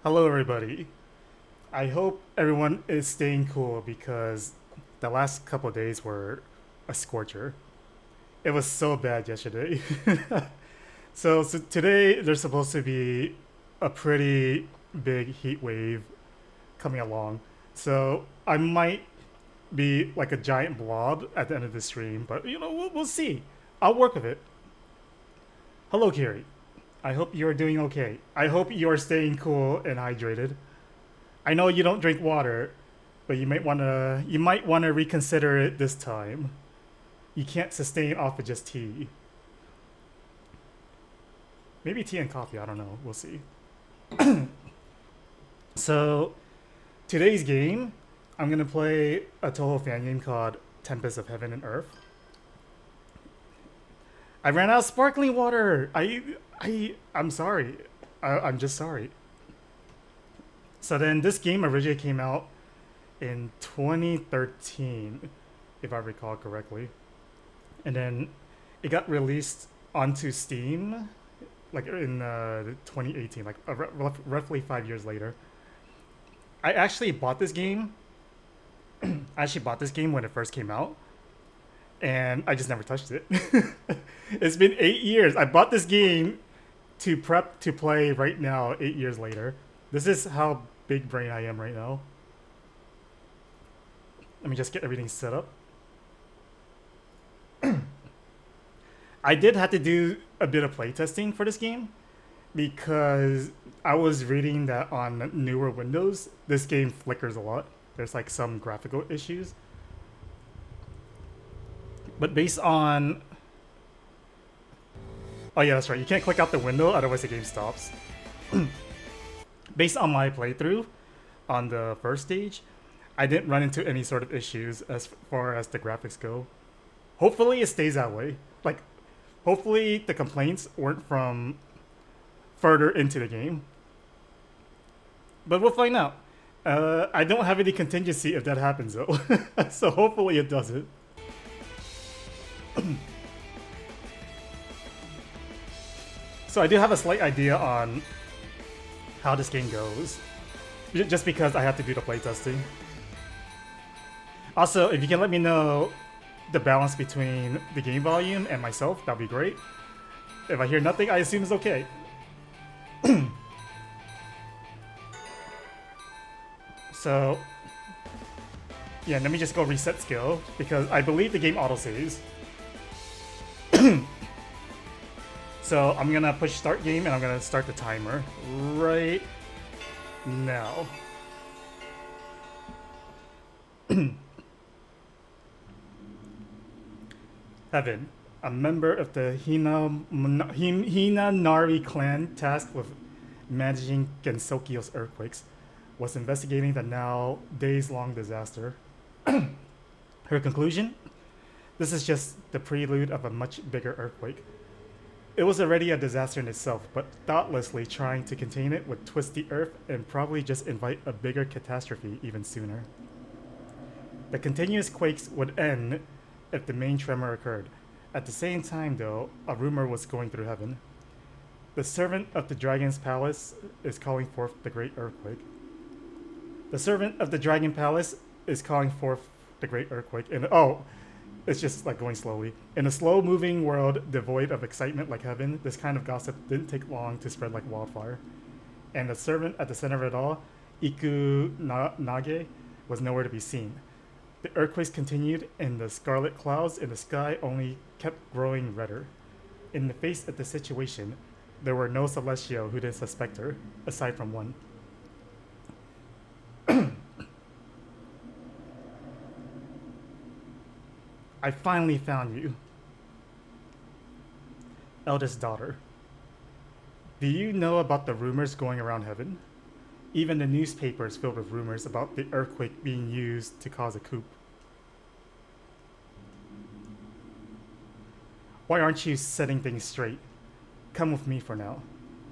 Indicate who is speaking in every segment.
Speaker 1: Hello, everybody. I hope everyone is staying cool because the last couple of days were a scorcher. It was so bad yesterday. So today there's supposed to be a pretty big heat wave coming along. So I might be like a giant blob at the end of the stream, but we'll see. I'll work with it. Hello, Kiri. I hope you're doing okay. I hope you're staying cool and hydrated. I know you don't drink water, but you might wanna reconsider it this time. You can't sustain off of just tea. Maybe tea and coffee, I don't know. We'll see. So today's game, I'm gonna play a Toho fan game called Tempest of Heaven and Earth. I ran out of sparkling water. I'm sorry. I'm just sorry. So then this game originally came out in 2013, if I recall correctly. And then it got released onto Steam like in 2018, like roughly 5 years later. I actually bought this game. I actually bought this game when it first came out, and I just never touched it. It's been 8 years. I bought this game to prep to play right now, 8 years later. This is how big brain I am right now. Let me just get everything set up. I did have to do a bit of playtesting for this game because I was reading that on newer Windows, this game flickers a lot. There's like some graphical issues. But based on... Oh yeah, that's right. You can't click out the window, otherwise the game stops. Based on my playthrough on the first stage, I didn't run into any sort of issues as far as the graphics go. Hopefully it stays that way. Like, hopefully the complaints weren't from further into the game. But we'll find out. I don't have any contingency if that happens though. So hopefully it doesn't. So I do have a slight idea on how this game goes, just because I have to do the playtesting. Also, if you can let me know the balance between the game volume and myself, that'd be great. If I hear nothing, I assume it's okay. So, yeah, let me just go reset skill, because I believe the game autosaves. So I'm gonna push start game and I'm gonna start the timer right now. Heaven, a member of the Hinanari clan tasked with managing Gensokyo's earthquakes, was investigating the now days-long disaster. Her conclusion? This is just the prelude of a much bigger earthquake. It was already a disaster in itself, but thoughtlessly trying to contain it would twist the earth and probably just invite a bigger catastrophe even sooner. The continuous quakes would end if the main tremor occurred. At the same time, though, a rumor was going through heaven. The servant of the dragon's palace is calling forth the great earthquake. The servant of the dragon palace is calling forth the great earthquake. And it's just like going slowly. In a slow-moving world devoid of excitement like heaven, this kind of gossip didn't take long to spread like wildfire. And the servant at the center of it all, Nage, was nowhere to be seen. The earthquakes continued, and the scarlet clouds in the sky only kept growing redder. In the face of the situation, there were no Celestial who didn't suspect her, aside from one. I finally found you. Eldest daughter. Do you know about the rumors going around heaven? Even the newspapers filled with rumors about the earthquake being used to cause a coup. Why aren't you setting things straight? Come with me for now,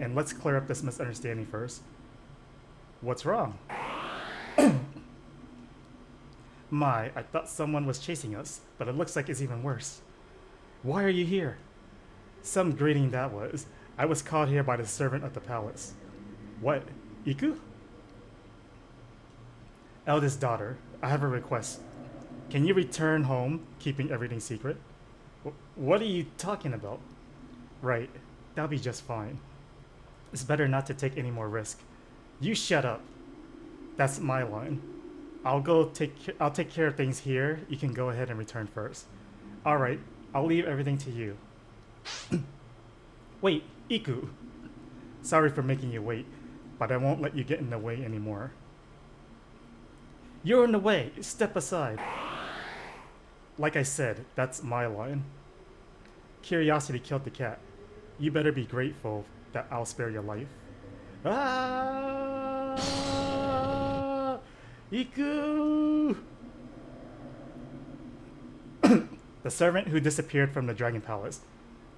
Speaker 1: and let's clear up this misunderstanding first. What's wrong? My, I thought someone was chasing us, but it looks like it's even worse. Why are you here? Some greeting that was. I was called here by the servant of the palace. What? Iku? Eldest daughter, I have a request. Can you return home, keeping everything secret? What are you talking about? Right, that'll be just fine. It's better not to take any more risk. You shut up. That's my line. I'll take care of things here. You can go ahead and return first. All right, I'll leave everything to you. Wait, Iku. Sorry for making you wait, but I won't let you get in the way anymore. You're in the way. Step aside. Like I said, that's my line. Curiosity killed the cat. You better be grateful that I'll spare your life. Ah! Iku! The servant who disappeared from the Dragon Palace.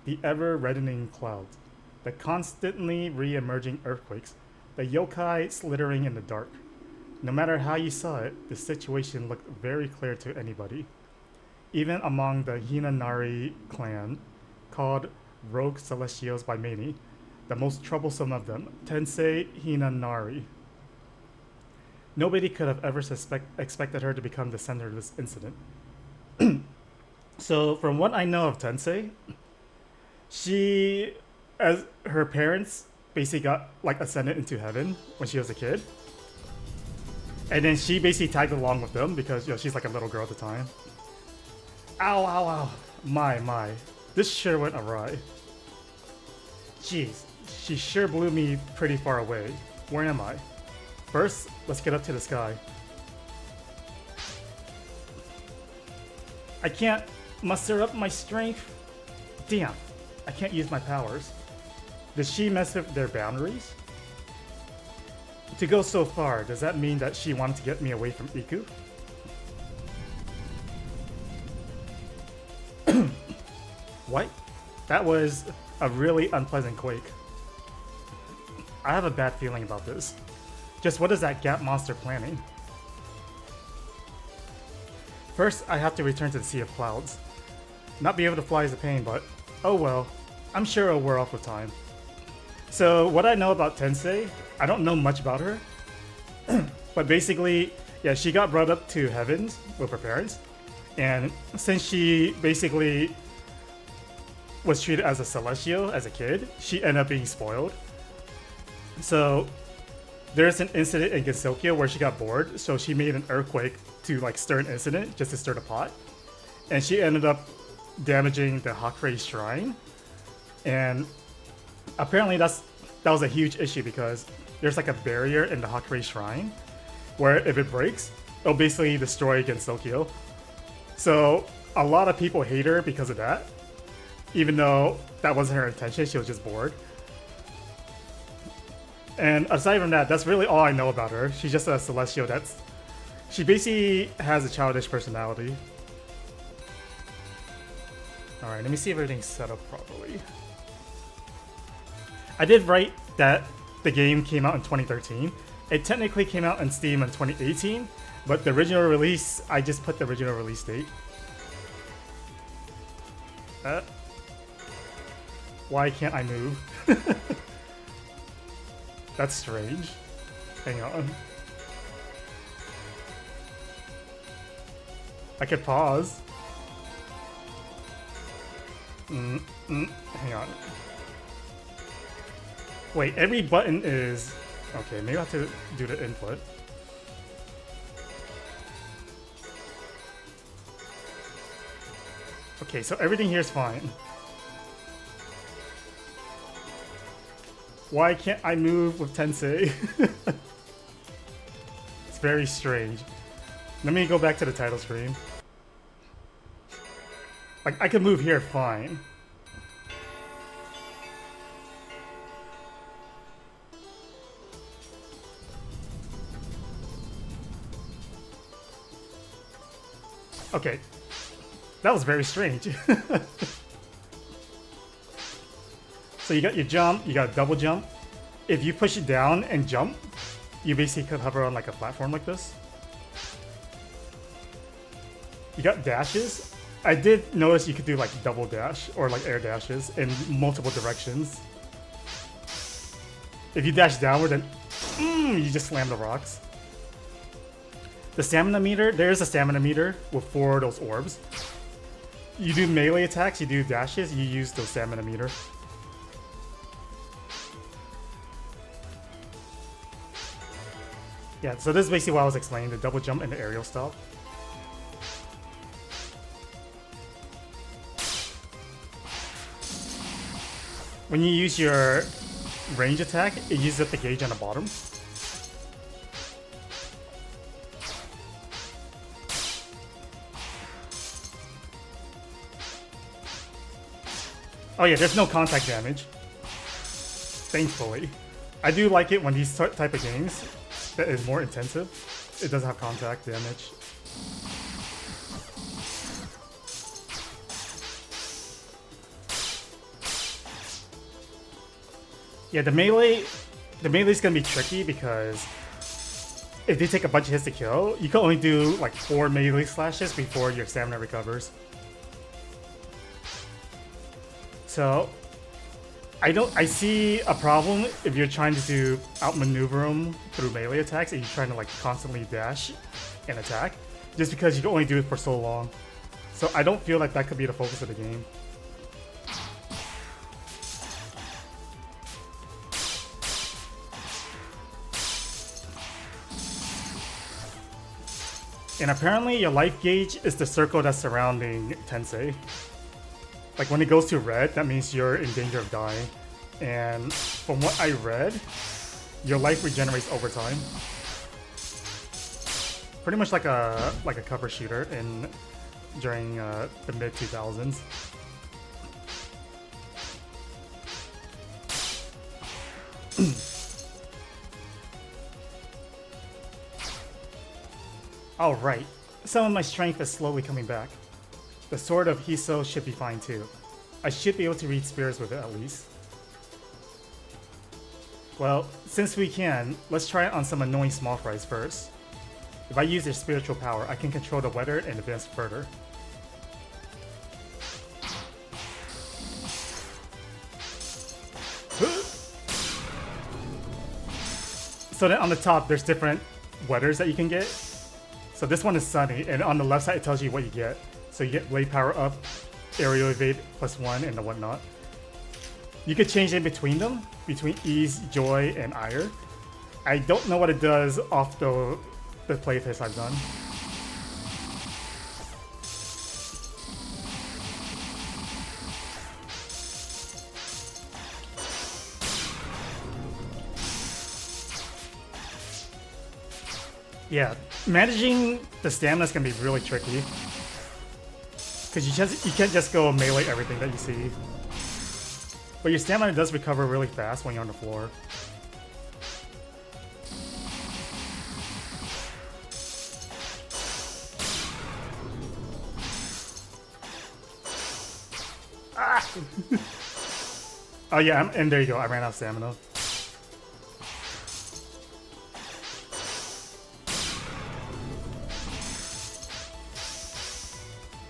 Speaker 1: The ever-reddening clouds. The constantly re-emerging earthquakes. The yokai slithering in the dark. No matter how you saw it, the situation looked very clear to anybody. Even among the Hinanari clan, called Rogue Celestials by many, the most troublesome of them, Tensei Hinanari. Nobody could have ever expected her to become the center of this incident. So, from what I know of Tensei, she, as her parents, basically got like ascended into heaven when she was a kid. And then she basically tagged along with them because, you know, she's like a little girl at the time. Ow, ow, ow. My. This sure went awry. Jeez, she sure blew me pretty far away. Where am I? First, let's get up to the sky. I can't muster up my strength. Damn, I can't use my powers. Did she mess with their boundaries? To go so far, does that mean that she wanted to get me away from Iku? What? That was a really unpleasant quake. I have a bad feeling about this. Just what is that Gap monster planning? First, I have to return to the Sea of Clouds. Not be able to fly is a pain, but oh well. I'm sure it'll wear off with time. So what I know about Tensei, I don't know much about her. But basically, yeah, she got brought up to heavens with her parents. And since she basically was treated as a celestial as a kid, she ended up being spoiled. So there's an incident in Gensokyo where she got bored, so she made an earthquake to like stir an incident, just to stir the pot. And she ended up damaging the Hakurei shrine. And apparently that was a huge issue because there's like a barrier in the Hakurei shrine where if it breaks, it'll basically destroy Gensokyo. So a lot of people hate her because of that. Even though that wasn't her intention, she was just bored. And aside from that, that's really all I know about her. She's just a celestial she basically has a childish personality. Alright, let me see if everything's set up properly. I did write that the game came out in 2013. It technically came out on Steam in 2018, but the original release, I just put the original release date. Why can't I move? That's strange. Hang on. I could pause. Hang on. Wait, every button is... Okay, maybe I have to do the input. Okay, so everything here is fine. Why can't I move with Tensei? It's very strange. Let me go back to the title screen. Like, I can move here fine. Okay. That was very strange. So you got your jump, you got a double jump. If you push it down and jump, you basically could hover on like a platform like this. You got dashes. I did notice you could do like double dash or like air dashes in multiple directions. If you dash downward, then You just slam the rocks. The stamina meter, there's a stamina meter with 4 of those orbs. You do melee attacks, you do dashes, you use those stamina meter. Yeah, so this is basically what I was explaining, the double jump and the aerial stop. When you use your range attack, it uses up the gauge on the bottom. Oh yeah, there's no contact damage. Thankfully. I do like it when these type of games that is more intensive, it doesn't have contact damage. Yeah, the melee is gonna be tricky because if they take a bunch of hits to kill, you can only do like 4 melee slashes before your stamina recovers. So I see a problem if you're trying to outmaneuver them through melee attacks and you're trying to like constantly dash and attack, just because you can only do it for so long. So I don't feel like that could be the focus of the game. And apparently your life gauge is the circle that's surrounding Tensei. Like when it goes to red, that means you're in danger of dying. And from what I read, your life regenerates over time. Pretty much like a cover shooter during the mid 2000s. Alright, some of my strength is slowly coming back. The Sword of Hiso should be fine too. I should be able to read spirits with it at least. Well, since we can, let's try it on some annoying small fries first. If I use their spiritual power, I can control the weather and advance further. So then on the top, there's different weathers that you can get. So this one is sunny, and on the left side it tells you what you get. So you get blade power up, aerial evade +1, and the whatnot. You could change in between them, between ease, joy, and ire. I don't know what it does off the playtest I've done. Yeah, managing the stamina is gonna be really tricky. Because you can't just go melee everything that you see. But your stamina does recover really fast when you're on the floor. Ah! Oh yeah, and there you go, I ran out of stamina.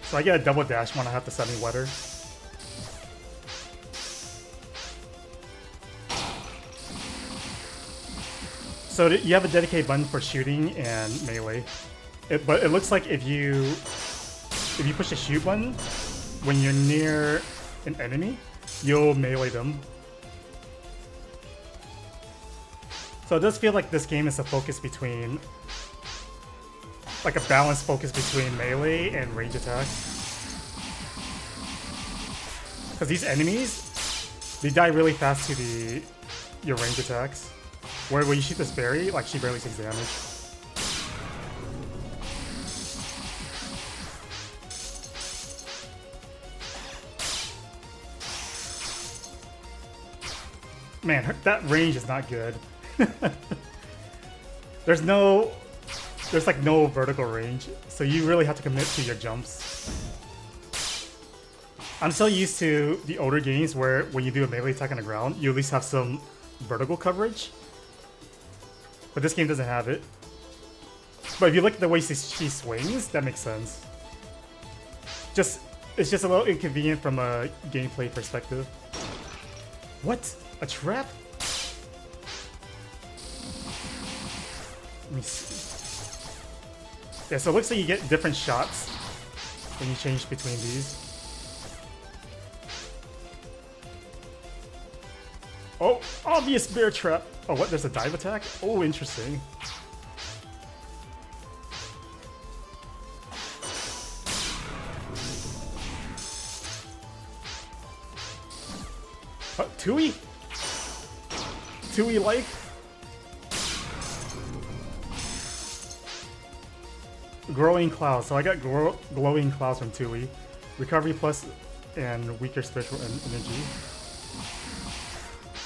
Speaker 1: So I get a double dash when I have the sunny weather. So you have a dedicated button for shooting and melee. But it looks like if you push the shoot button, when you're near an enemy, you'll melee them. So it does feel like this game is a focus between, like a balanced focus between melee and range attack. Because these enemies, they die really fast to your range attacks. Where when you shoot this berry, like she barely takes damage. Man, that range is not good. There's like no vertical range, so you really have to commit to your jumps. I'm so used to the older games where when you do a melee attack on the ground, you at least have some vertical coverage. But this game doesn't have it. But if you look at the way she swings, that makes sense. It's just a little inconvenient from a gameplay perspective. What? A trap? Let me see. Yeah, so it looks like you get different shots when you change between these. Oh, obvious bear trap. Oh, what? There's a dive attack? Oh, interesting. Tui? Tui-like? Growing Clouds. So I got Glowing Clouds from Tui. Recovery plus and weaker spiritual energy.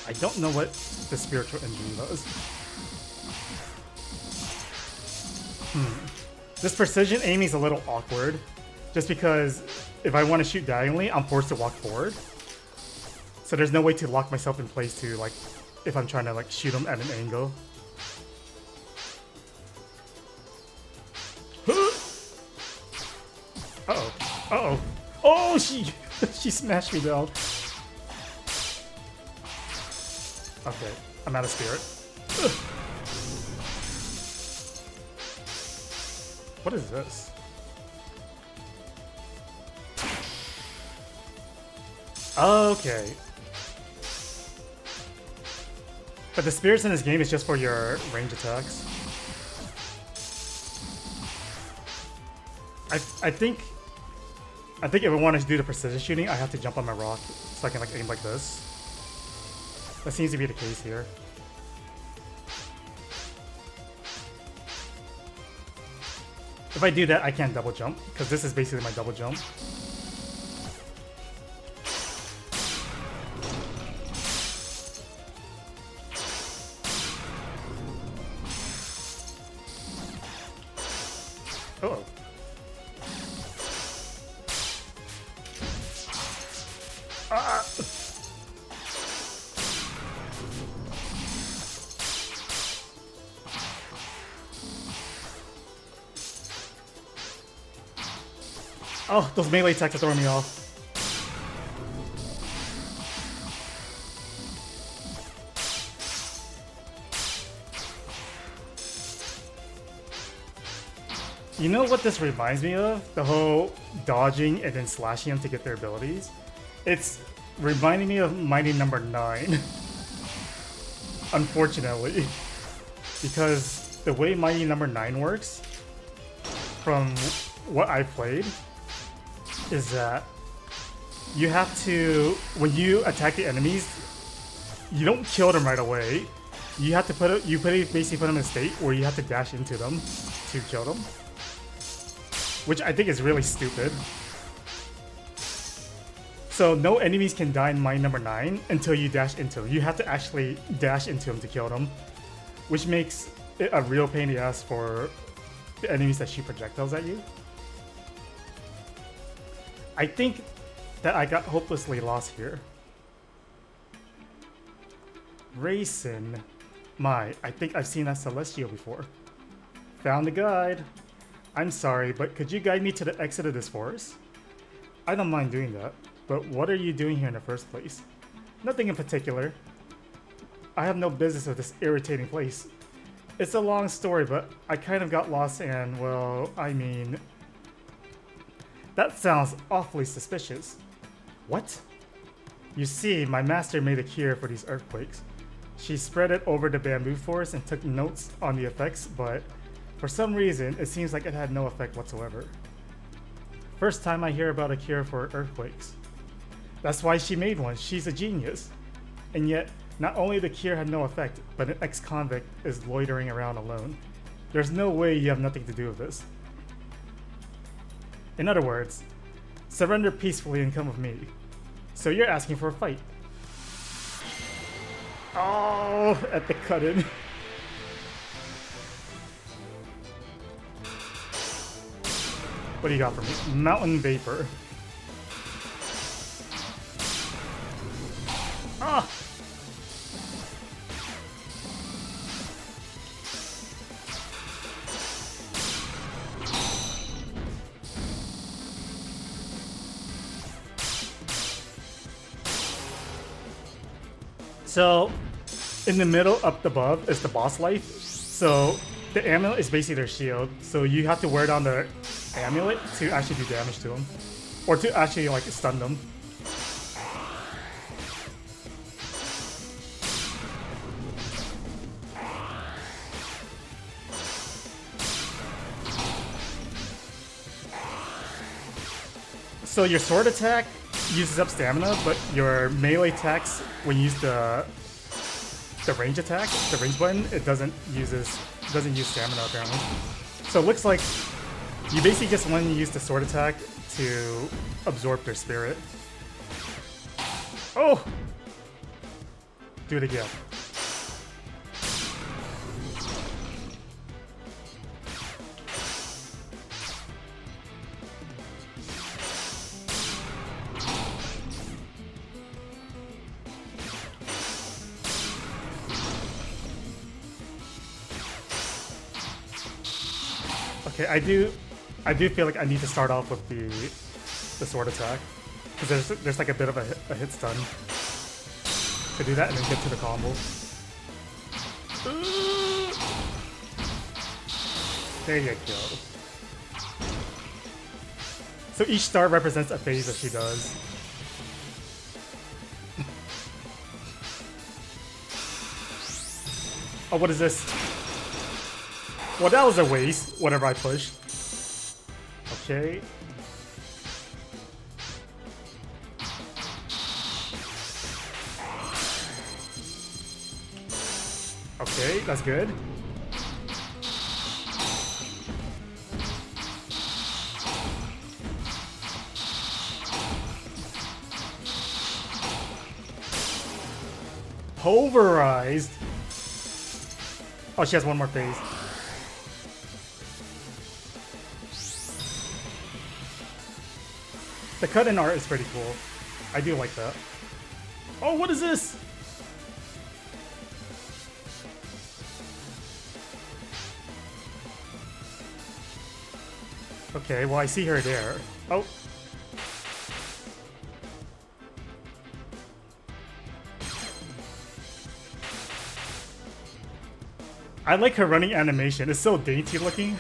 Speaker 1: I don't know what the spiritual energy does. This precision aiming is a little awkward. Just because if I want to shoot diagonally, I'm forced to walk forward. So there's no way to lock myself in place to, like, if I'm trying to, like, shoot them at an angle. Uh-oh. Uh-oh. Oh, she smashed me down. Okay, I'm out of spirit. Ugh. What is this? Okay. But the spirits in this game is just for your range attacks. I think if I want to do the precision shooting, I have to jump on my rock so I can like aim like this. That seems to be the case here. If I do that, I can't double jump because this is basically my double jump. Uh-oh. Ah! Oh, those melee attacks are throwing me off. You know what this reminds me of? The whole dodging and then slashing them to get their abilities. It's reminding me of Mighty Number 9. Unfortunately. Because the way Mighty Number 9 works, from what I played, is that you have to, when you attack the enemies, you don't kill them right away. You have to basically put them in a state where you have to dash into them to kill them. Which I think is really stupid. So no enemies can die in Mighty Number 9 until you dash into them. You have to actually dash into them to kill them. Which makes it a real pain in the ass for the enemies that shoot projectiles at you. I think that I got hopelessly lost here. Racing. I think I've seen that Celestial before. Found the guide. I'm sorry, but could you guide me to the exit of this forest? I don't mind doing that, but what are you doing here in the first place? Nothing in particular. I have no business with this irritating place. It's a long story, but I kind of got lost and, well, I mean... That sounds awfully suspicious. What? You see, my master made a cure for these earthquakes. She spread it over the bamboo forest and took notes on the effects, but for some reason, it seems like it had no effect whatsoever. First time I hear about a cure for earthquakes. That's why she made one. She's a genius. And yet, not only the cure had no effect, but an ex-convict is loitering around alone. There's no way you have nothing to do with this. In other words, surrender peacefully and come with me. So you're asking for a fight. Oh, at the cut-in. What do you got for me? Mountain Vapor. Ah! So, in the middle up above is the boss life. So, the amulet is basically their shield, so you have to wear down the amulet to actually do damage to them, or to actually like stun them. So your sword attack uses up stamina, but your melee attacks, when you use the range attack, the range button, it doesn't use stamina apparently. So it looks like you basically just want to use the sword attack to absorb their spirit. Oh! Do it again. Okay, I do feel like I need to start off with the sword attack, because there's like a bit of a hit stun to do that and then get to the combo. There you go. So each star represents a phase that she does. Oh, what is this? Well, that was a waste, whatever I pushed. Okay. Okay, that's good. Pulverized. Oh, she has one more phase. The cut-in art is pretty cool. I do like that. Oh, what is this? Okay, well I see her there. Oh. I like her running animation. It's so dainty looking.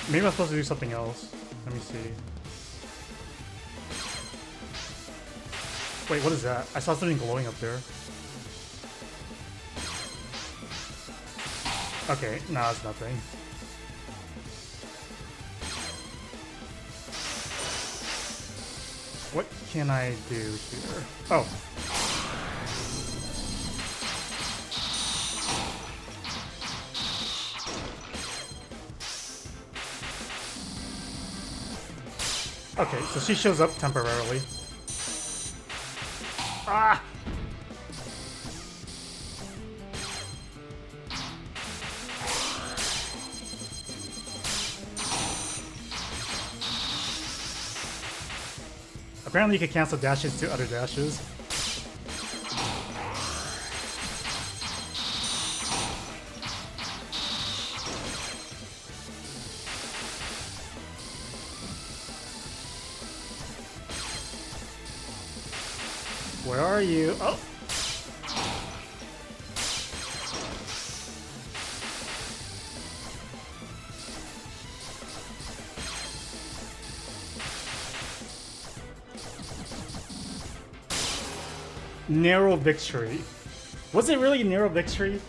Speaker 1: Maybe I'm supposed to do something else. Let me see. Wait, what is that? I saw something glowing up there. Okay, nah, it's nothing. What can I do here? Oh. Okay, so she shows up temporarily. Ah! Apparently you can cancel dashes to other dashes. Where are you? Oh! Narrow victory. Was it really a narrow victory?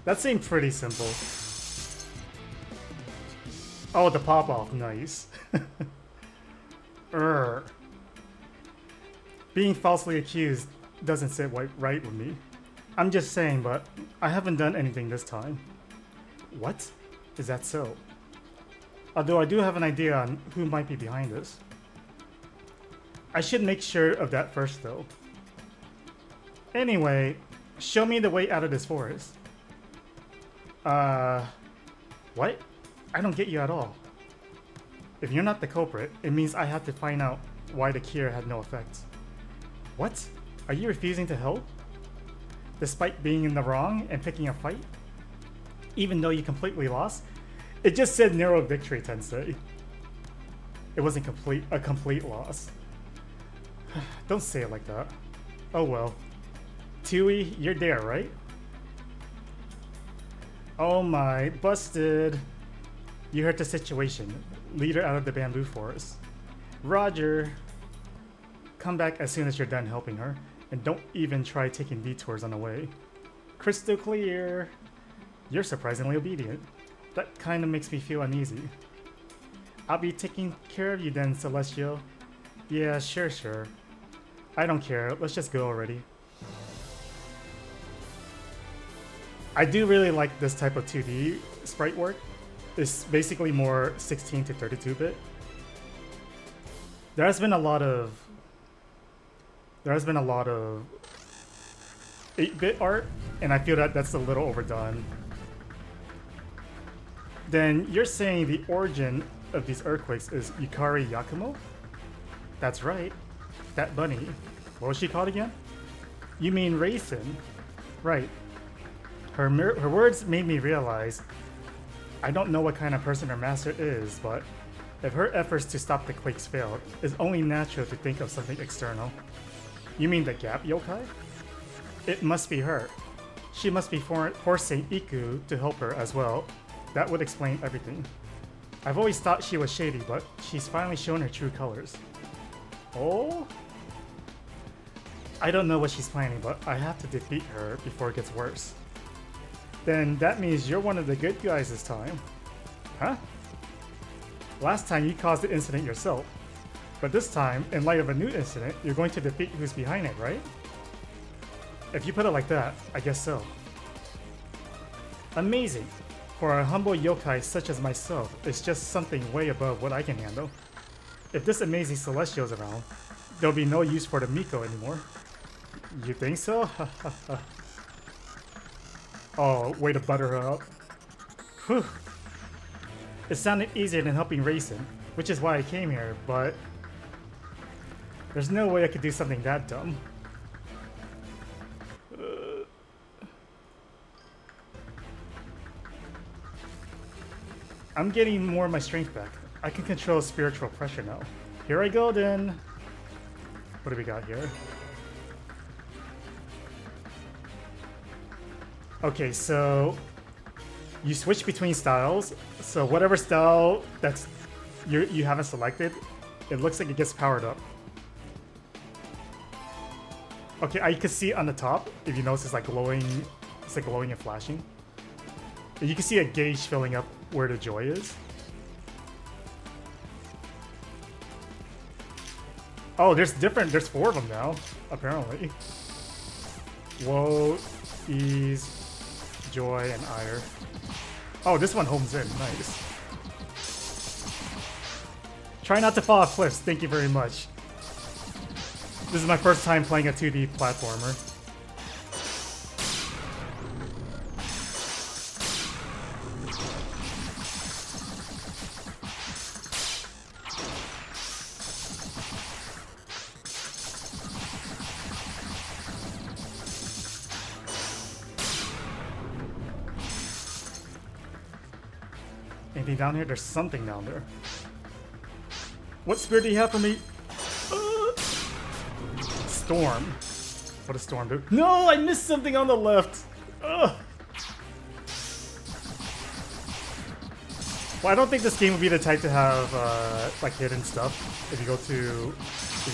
Speaker 1: That seemed pretty simple. Oh, the pop-off. Nice. Being falsely accused doesn't sit right with me. I'm just saying, but I haven't done anything this time. What? Is that so? Although I do have an idea on who might be behind this. I should make sure of that first, though. Anyway, show me the way out of this forest. What? I don't get you at all. If you're not the culprit, it means I have to find out why the cure had no effect. What? Are you refusing to help? Despite being in the wrong and picking a fight? Even though you completely lost? It just said narrow victory, Tensei. it wasn't a complete loss. Don't say it like that. Oh well. Tui, you're there, right? Oh my, busted. You heard the situation. Lead her out of the bamboo forest. Roger. Come back as soon as you're done helping her, and don't even try taking detours on the way. Crystal clear. You're surprisingly obedient. That kind of makes me feel uneasy. I'll be taking care of you then, Celestial. Yeah, sure. I don't care. Let's just go already. I do really like this type of 2D sprite work. It's basically more 16 to 32-bit. There has been a lot of 8-bit art, and I feel that that's a little overdone. Then you're saying the origin of these earthquakes is Yukari Yakumo? That's right. That bunny. What was she called again? You mean Raisin. Right. Her words made me realize I don't know what kind of person her master is, but if her efforts to stop the quakes failed, it's only natural to think of something external. You mean the Gap Yokai? It must be her. She must be forcing Iku to help her as well. That would explain everything. I've always thought she was shady, but she's finally shown her true colors. Oh? I don't know what she's planning, but I have to defeat her before it gets worse. Then that means you're one of the good guys this time. Huh? Last time you caused the incident yourself. But this time, in light of a new incident, you're going to defeat who's behind it, right? If you put it like that, I guess so. Amazing! For a humble yokai such as myself, it's just something way above what I can handle. If this amazing Celestial's around, there'll be no use for the Miko anymore. You think so? Oh, way to butter her up. Whew. It sounded easier than helping Raisin, which is why I came here, but there's no way I could do something that dumb. I'm getting more of my strength back. I can control spiritual pressure now. Here I go then. What do we got here? Okay, so you switch between styles. So whatever style that's you haven't selected, it looks like it gets powered up. Okay, I can see on the top, if you notice, it's like glowing and flashing. And you can see a gauge filling up where the joy is. Oh, there's 4 of them now, apparently. Woe, ease, joy, and ire. Oh, this one homes in, nice. Try not to fall off cliffs, thank you very much. This is my first time playing a 2D platformer. Anything down here? There's something down there. What spirit do you have for me? Storm. What does Storm do? No, I missed something on the left. Ugh. Well, I don't think this game would be the type to have like hidden stuff if you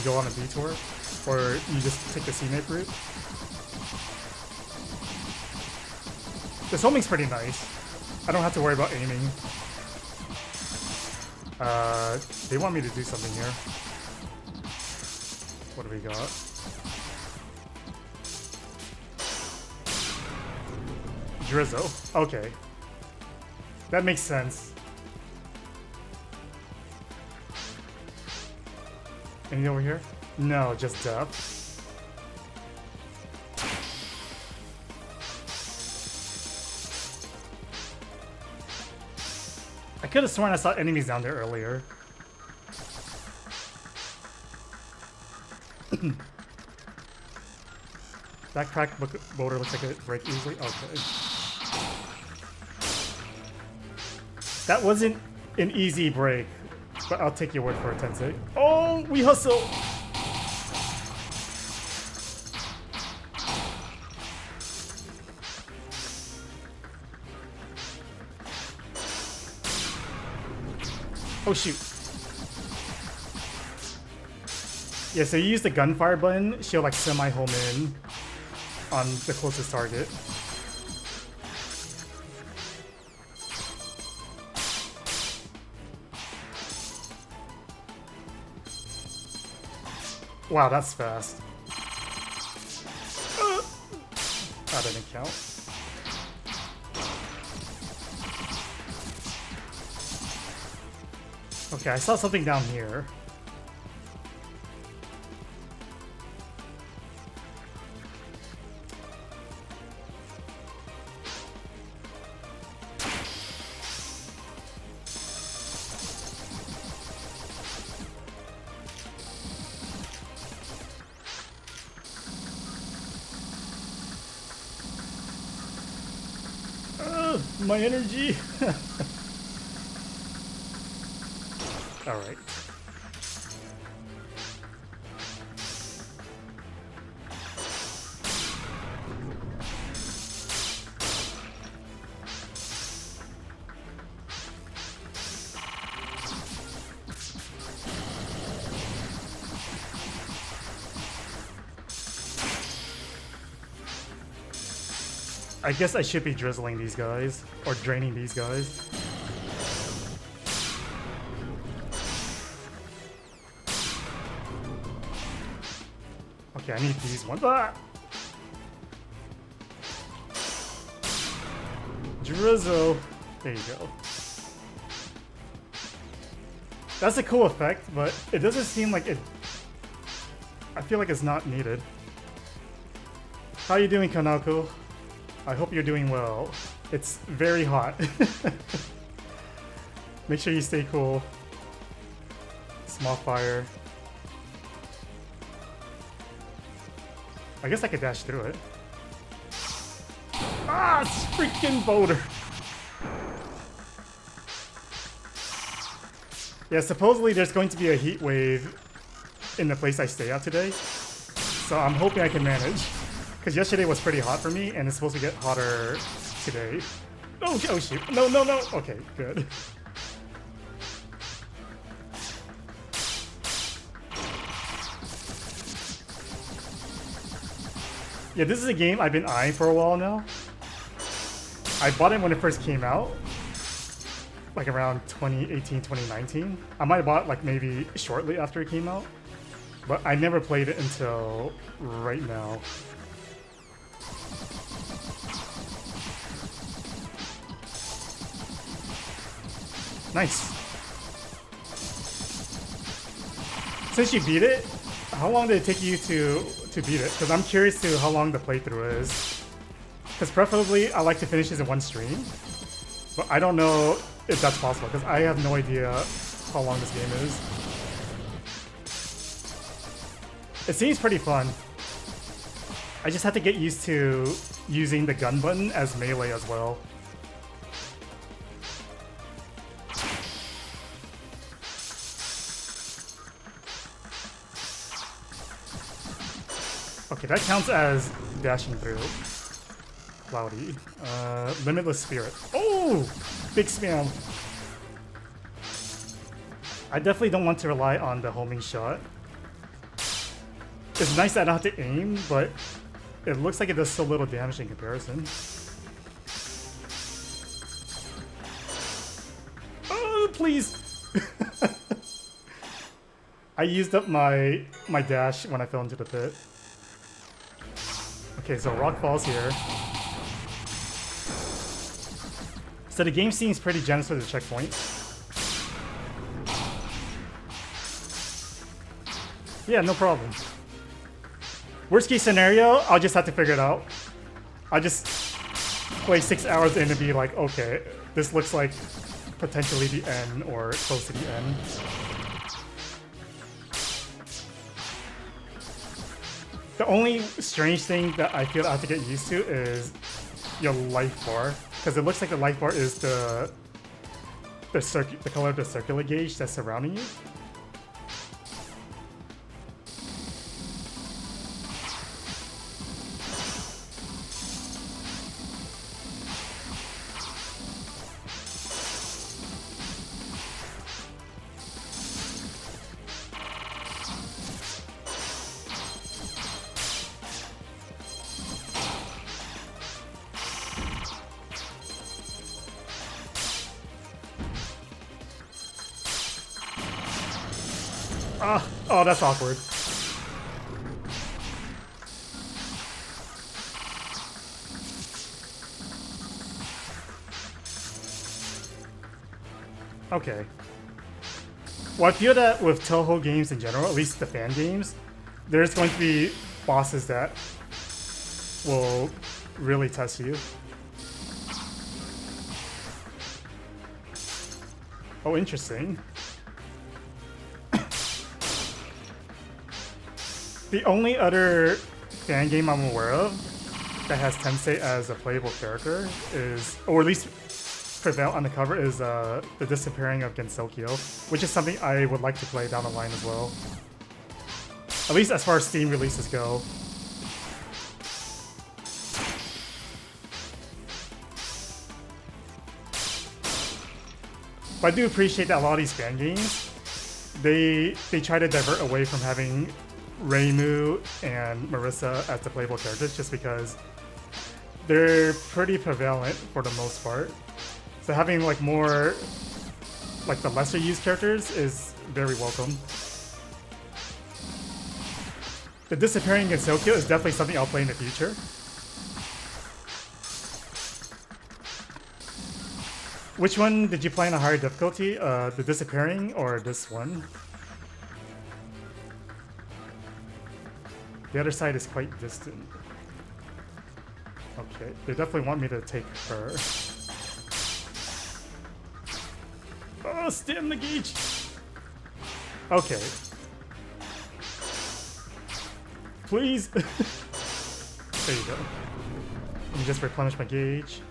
Speaker 1: go on a detour, or you just take the scenic route. This homing's pretty nice. I don't have to worry about aiming. They want me to do something here. What do we got? Drizzle. Okay. That makes sense. Anything over here? No, just depth. I could have sworn I saw enemies down there earlier. That cracked boulder looks like it break easily. Okay. That wasn't an easy break. But I'll take your word for it, Tensei. Oh, we hustle! Oh shoot. Yeah, so you use the gunfire button, she'll like semi-home in on the closest target. Wow, that's fast. That didn't count. Okay, I saw something down here. My energy! Alright. I guess I should be drizzling these guys, or draining these guys. Okay, I need these ones. Ah! Drizzle. There you go. That's a cool effect, but it doesn't seem like it... I feel like it's not needed. How you doing, Kanako? I hope you're doing well. It's very hot. Make sure you stay cool. Small fire. I guess I could dash through it. Ah, it's freaking boulder. Yeah, supposedly there's going to be a heat wave in the place I stay at today. So I'm hoping I can manage. Because yesterday was pretty hot for me, and it's supposed to get hotter today. Oh, oh shoot. No, no, no. Okay, good. Yeah, this is a game I've been eyeing for a while now. I bought it when it first came out. Like around 2018, 2019. I might have bought it like maybe shortly after it came out. But I never played it until right now. Nice. Since you beat it, how long did it take you to beat it? Because I'm curious to how long the playthrough is. Because preferably I like to finish this in one stream. But I don't know if that's possible, because I have no idea how long this game is. It seems pretty fun. I just have to get used to using the gun button as melee as well. Okay, that counts as dashing through. Cloudy. Limitless Spirit. Oh! Big spam. I definitely don't want to rely on the homing shot. It's nice that I don't have to aim, but it looks like it does so little damage in comparison. Oh, please! I used up my dash when I fell into the pit. Okay, so rock falls here. So the game seems pretty generous with the checkpoints. Yeah, no problem. Worst case scenario, I'll just have to figure it out. I'll just play 6 hours in and be like, okay, this looks like potentially the end or close to the end. The only strange thing that I feel I have to get used to is your life bar. Because it looks like the life bar is the the color of the circular gauge that's surrounding you. Oh, that's awkward. Okay. Well, I feel that with Toho games in general, at least the fan games, there's going to be bosses that will really test you. Oh, interesting. The only other fan game I'm aware of that has Tensei as a playable character is, or at least Prevail on the cover, is The Disappearing of Gensokyo, which is something I would like to play down the line as well. At least as far as Steam releases go. But I do appreciate that a lot of these fan games, they try to divert away from having Reimu and Marissa as the playable characters just because they're pretty prevalent for the most part. So having like more like the lesser used characters is very welcome. The Disappearing Gensokyo is definitely something I'll play in the future. Which one did you play on a higher difficulty? The Disappearing or this one? The other side is quite distant. Okay, they definitely want me to take her. Oh, stem the gauge! Okay. Please! There you go. Let me just replenish my gauge.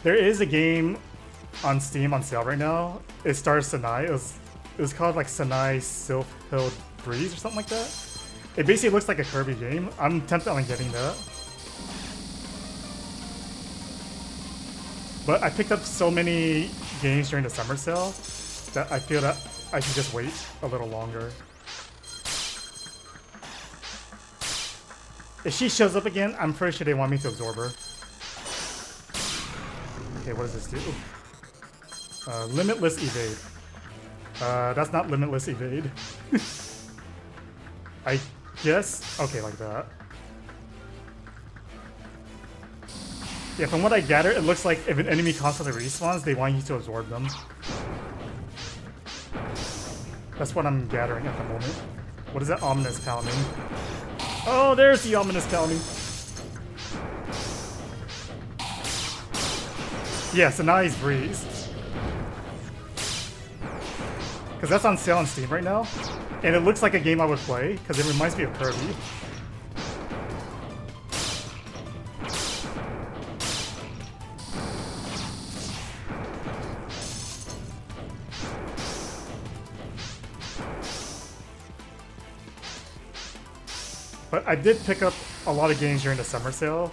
Speaker 1: There is a game on Steam on sale right now. It stars Sanai. It was called like Sanai Sylph Hill Breeze or something like that. It basically looks like a Kirby game. I'm tempted on getting that. But I picked up so many games during the summer sale that I feel that I should just wait a little longer. If she shows up again, I'm pretty sure they want me to absorb her. Okay, what does this do? Limitless evade. That's not limitless evade. I guess. Okay, like that. Yeah, from what I gather, it looks like if an enemy constantly respawns, they want you to absorb them. That's what I'm gathering at the moment. What is that ominous pounding? Oh, there's the ominous pounding. Yeah, Sanai's Breeze. Because that's on sale on Steam right now. And it looks like a game I would play, because it reminds me of Kirby. But I did pick up a lot of games during the summer sale.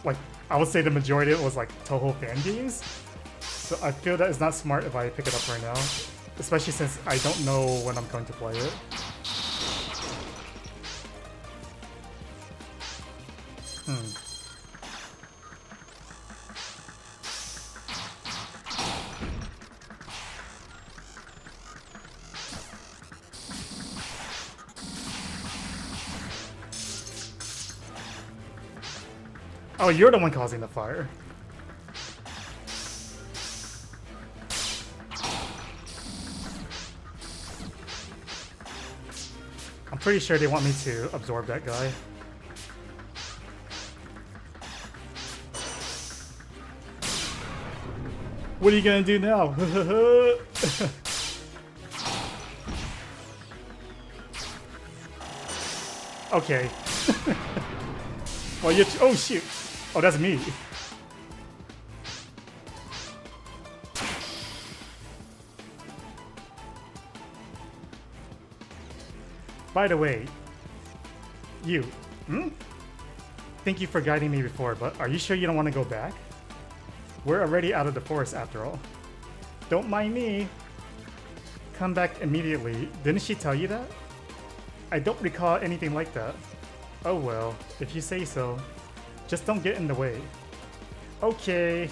Speaker 1: Like, I would say the majority of it was like Toho fan games. So I feel that it's not smart if I pick it up right now. Especially since I don't know when I'm going to play it. Oh, you're the one causing the fire. I'm pretty sure they want me to absorb that guy. What are you gonna do now? Okay. Well, oh shoot. Oh, that's me. By the way, you, thank you for guiding me before, but are you sure you don't want to go back? We're already out of the forest after all. Don't mind me. Come back immediately. Didn't she tell you that? I don't recall anything like that. Oh well, if you say so. Just don't get in the way. Okay.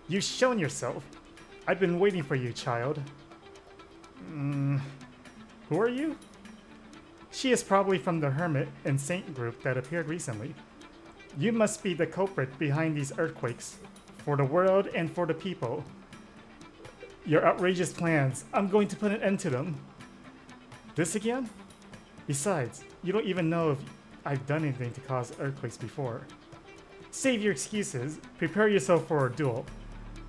Speaker 1: You've shown yourself. I've been waiting for you, child. Who are you? She is probably from the Hermit and Saint group that appeared recently. You must be the culprit behind these earthquakes. For the world and for the people. Your outrageous plans, I'm going to put an end to them. This again? Besides, you don't even know if I've done anything to cause earthquakes before. Save your excuses. Prepare yourself for a duel.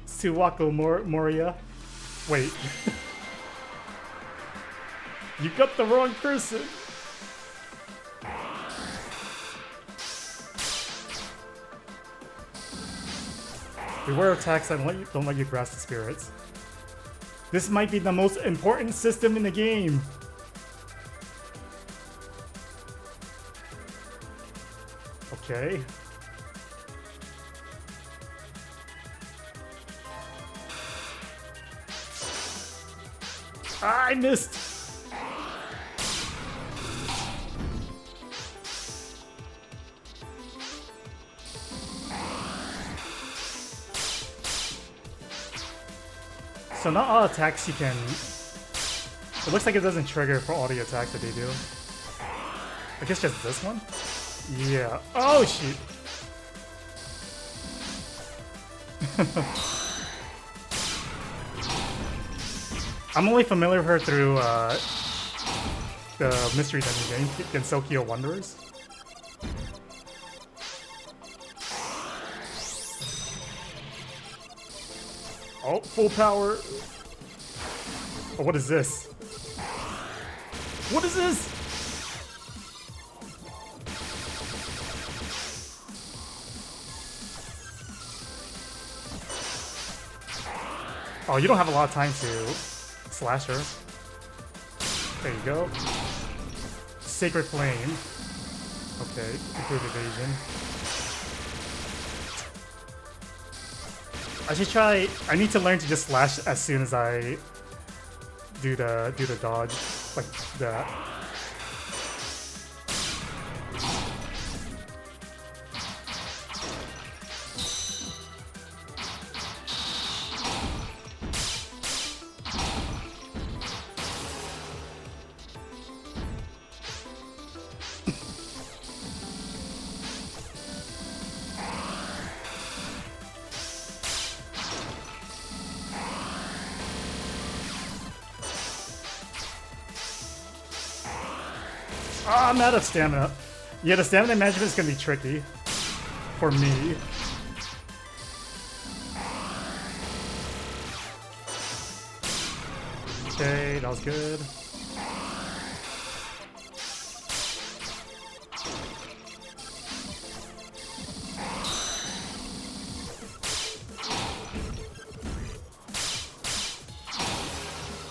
Speaker 1: Suwako Moria. Wait. You got the wrong person. Beware attacks that don't let you grasp the spirits. This might be the most important system in the game. Okay. Ah, I missed. So not all attacks you can... It looks like it doesn't trigger for all the attacks that they do. I guess just this one? Yeah. Oh, shoot. I'm only familiar with her through the Mystery Dungeon game, Gensokyo Wanderers. Oh, full power. Oh, what is this? What is this? Oh, you don't have a lot of time to slash her. There you go. Sacred Flame. Okay, improved evasion. I should try. I need to learn to just slash as soon as I do the dodge, like that. Oh, I'm out of stamina. Yeah, the stamina management is going to be tricky for me. Okay, that was good.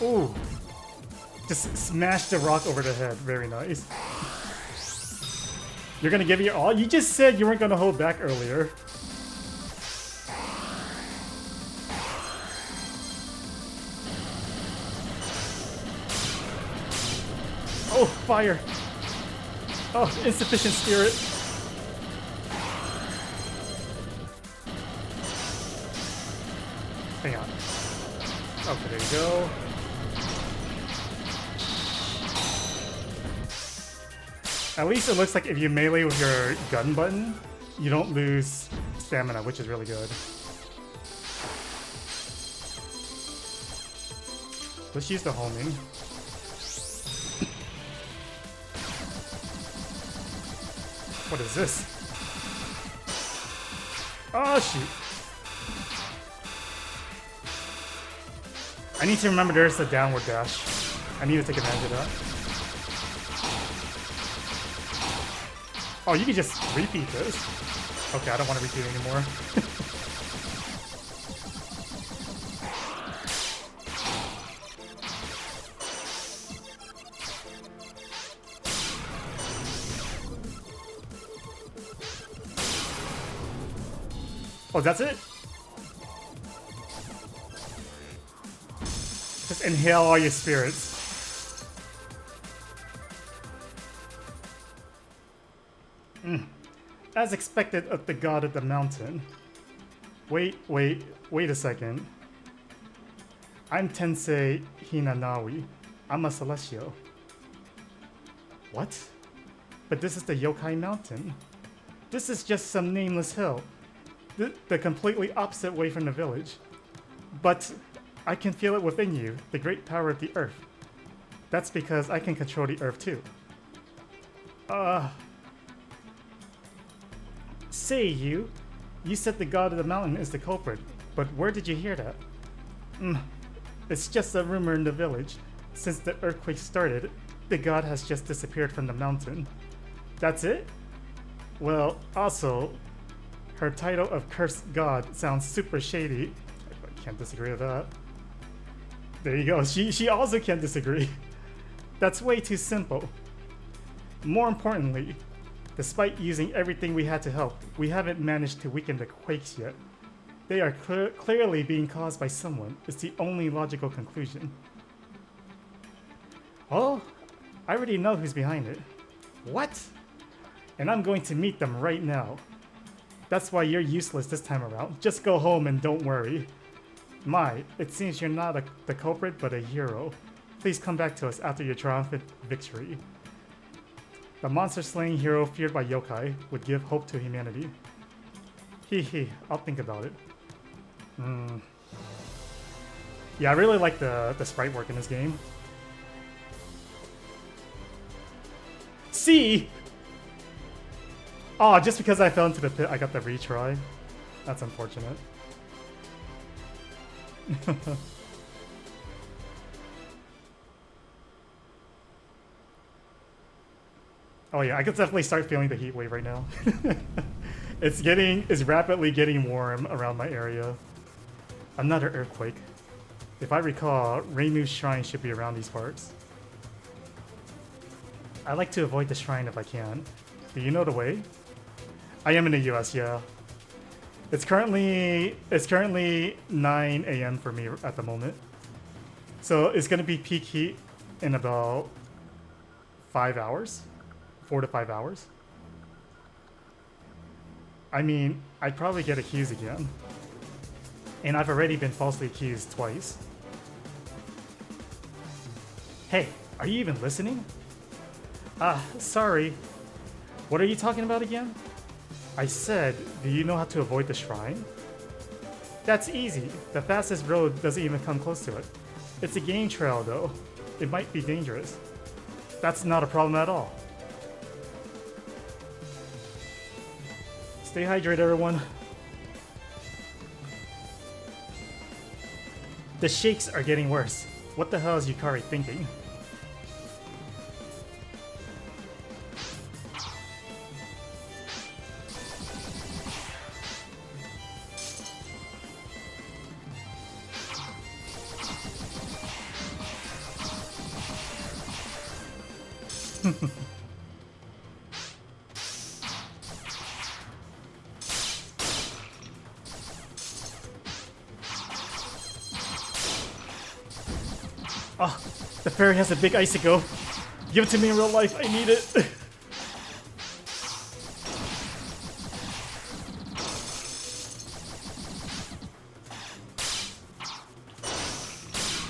Speaker 1: Ooh. Just smash the rock over the head. Very nice. You're gonna give it your all? You just said you weren't gonna hold back earlier. Oh, fire. Oh, insufficient spirit. Hang on. Okay, there you go. At least it looks like if you melee with your gun button, you don't lose stamina, which is really good. Let's use the homing. What is this? Oh, shoot. I need to remember there's a downward dash. I need to take advantage of that. Oh, you can just repeat this. Okay, I don't want to repeat anymore. Oh, that's it? Just inhale all your spirits. As expected of the god of the mountain. Wait a second. I'm Tensei Hinanawi. I'm a celestial. What? But this is the Yokai Mountain. This is just some nameless hill. The completely opposite way from the village. But I can feel it within you, the great power of the earth. That's because I can control the earth too. Say you said the god of the mountain is the culprit, but where did you hear that? It's just a rumor in the village. Since the earthquake started, the god has just disappeared from the mountain. That's it? Well, also, her title of cursed god sounds super shady. I can't disagree with that. There you go, she also can't disagree. That's way too simple. More importantly, despite using everything we had to help, we haven't managed to weaken the quakes yet. They are clearly being caused by someone. It's the only logical conclusion. Oh, I already know who's behind it. What? And I'm going to meet them right now. That's why you're useless this time around. Just go home and don't worry. My, it seems you're not the culprit but a hero. Please come back to us after your triumphant victory. The monster-slaying hero feared by yokai would give hope to humanity. I'll think about it. Yeah, I really like the sprite work in this game. C! Oh, just because I fell into the pit, I got the retry. That's unfortunate. Oh yeah, I could definitely start feeling the heat wave right now. It's rapidly getting warm around my area. Another earthquake. If I recall, Reimu's shrine should be around these parts. I like to avoid the shrine if I can. Do you know the way? I am in the US, yeah. It's currently 9 a.m. for me at the moment. So it's gonna be peak heat in about 5 hours. 4 to 5 hours. I mean, I'd probably get accused again. And I've already been falsely accused twice. Hey, are you even listening? Sorry. What are you talking about again? I said, do you know how to avoid the shrine? That's easy. The fastest road doesn't even come close to it. It's a game trail though. It might be dangerous. That's not a problem at all. Stay hydrated, everyone. The shakes are getting worse. What the hell is Yukari thinking? Oh, the fairy has a big icicle. Give it to me in real life. I need it.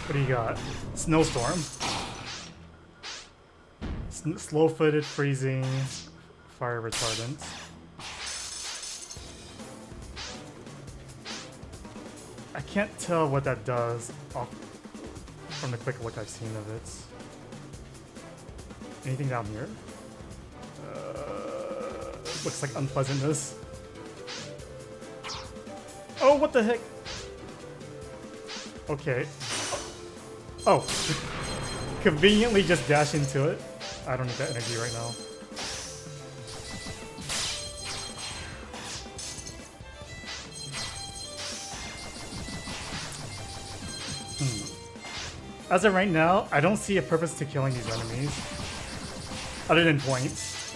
Speaker 1: What do you got? Snowstorm. Slow-footed, freezing, fire retardant. I can't tell what that does from the quick look I've seen of it. Anything down here? Looks like unpleasantness. Oh, what the heck? Okay. Oh, conveniently just dash into it. I don't need that energy right now. As of right now, I don't see a purpose to killing these enemies, other than points.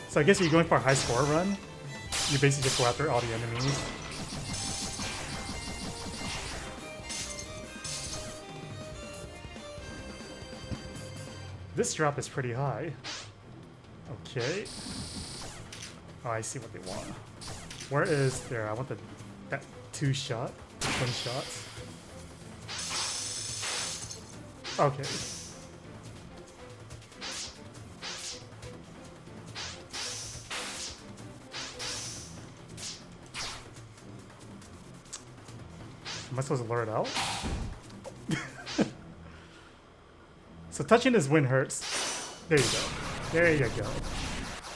Speaker 1: So I guess if you're going for a high score run, you basically just go after all the enemies. This drop is pretty high. Okay. Oh, I see what they want. Where is there? I want that 2-shot, 20 shots. Okay. Am I supposed to lure it out? So touching his wind hurts. There you go. There you go.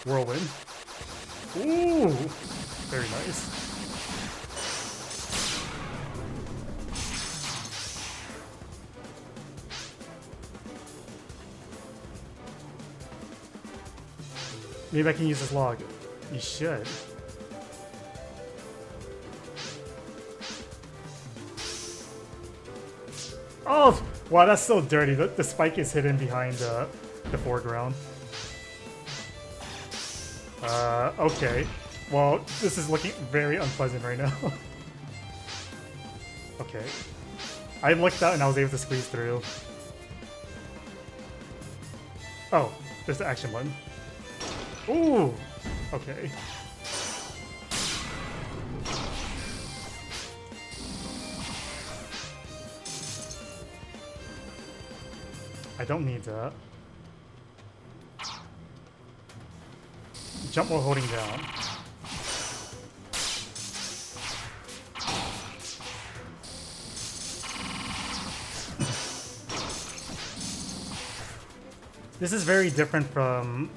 Speaker 1: Whirlwind. Ooh! Very nice. Maybe I can use this log. You should. Oh! Wow, that's so dirty. The spike is hidden behind the foreground. Okay. Well, this is looking very unpleasant right now. Okay. I looked out and I was able to squeeze through. Oh, there's the action button. Ooh! Okay. I don't need that. Jump while holding down. This is very different from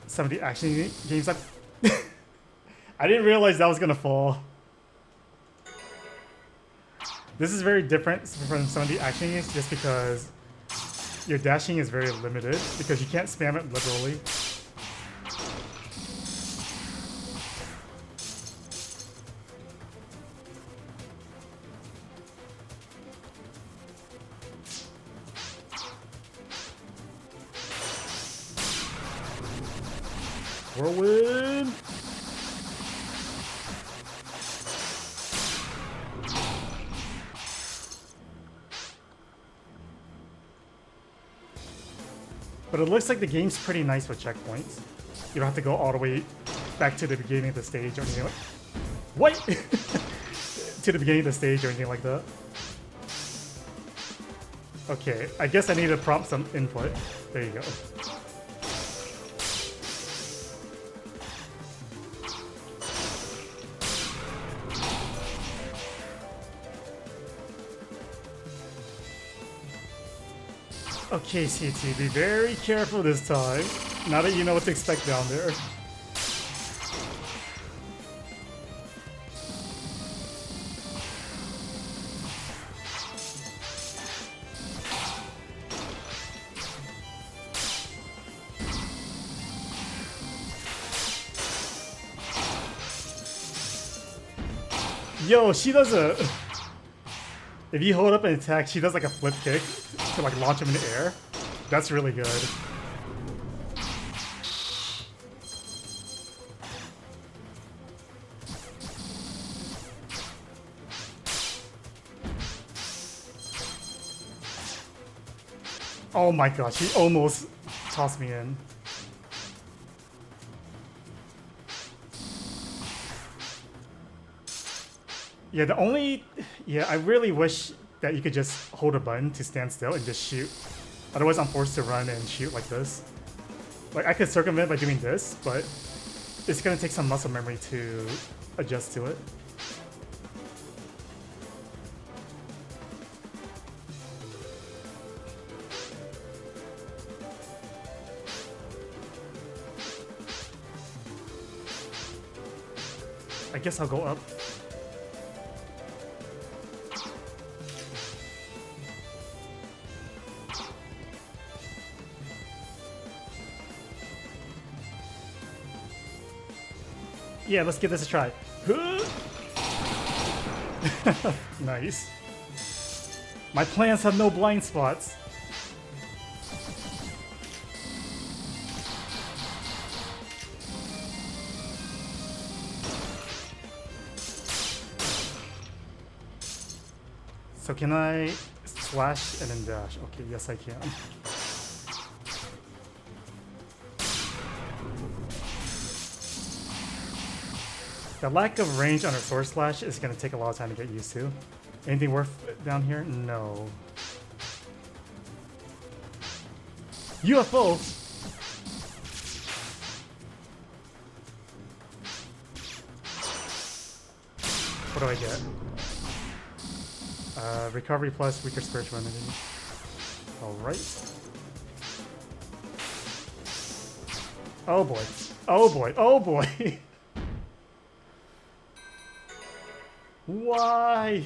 Speaker 1: some of the action games I I didn't realize that was gonna fall. This is very different from some of the action games just because your dashing is very limited because you can't spam it liberally. Whirlwind! But it looks like the game's pretty nice with checkpoints. You don't have to go all the way back to the beginning of the stage or anything like... What? To the beginning of the stage or anything like that. Okay, I guess I need to prompt some input. There you go. Okay, CT, be very careful this time. Now that you know what to expect down there. Yo, she does a... If you hold up an attack, she does like a flip kick to like launch him in the air. That's really good. Oh my gosh, he almost tossed me in. Yeah, I really wish that you could just hold a button to stand still and just shoot. Otherwise, I'm forced to run and shoot like this. Like, I could circumvent by doing this, but it's gonna take some muscle memory to adjust to it. I guess I'll go up. Yeah, let's give this a try. Nice. My plans have no blind spots. So can I slash and then dash? Okay, yes I can. The lack of range on a sword slash is going to take a lot of time to get used to. Anything worth down here? No. UFO! What do I get? Recovery plus weaker spiritual energy. Alright. Oh boy. Oh boy. Oh boy. Why?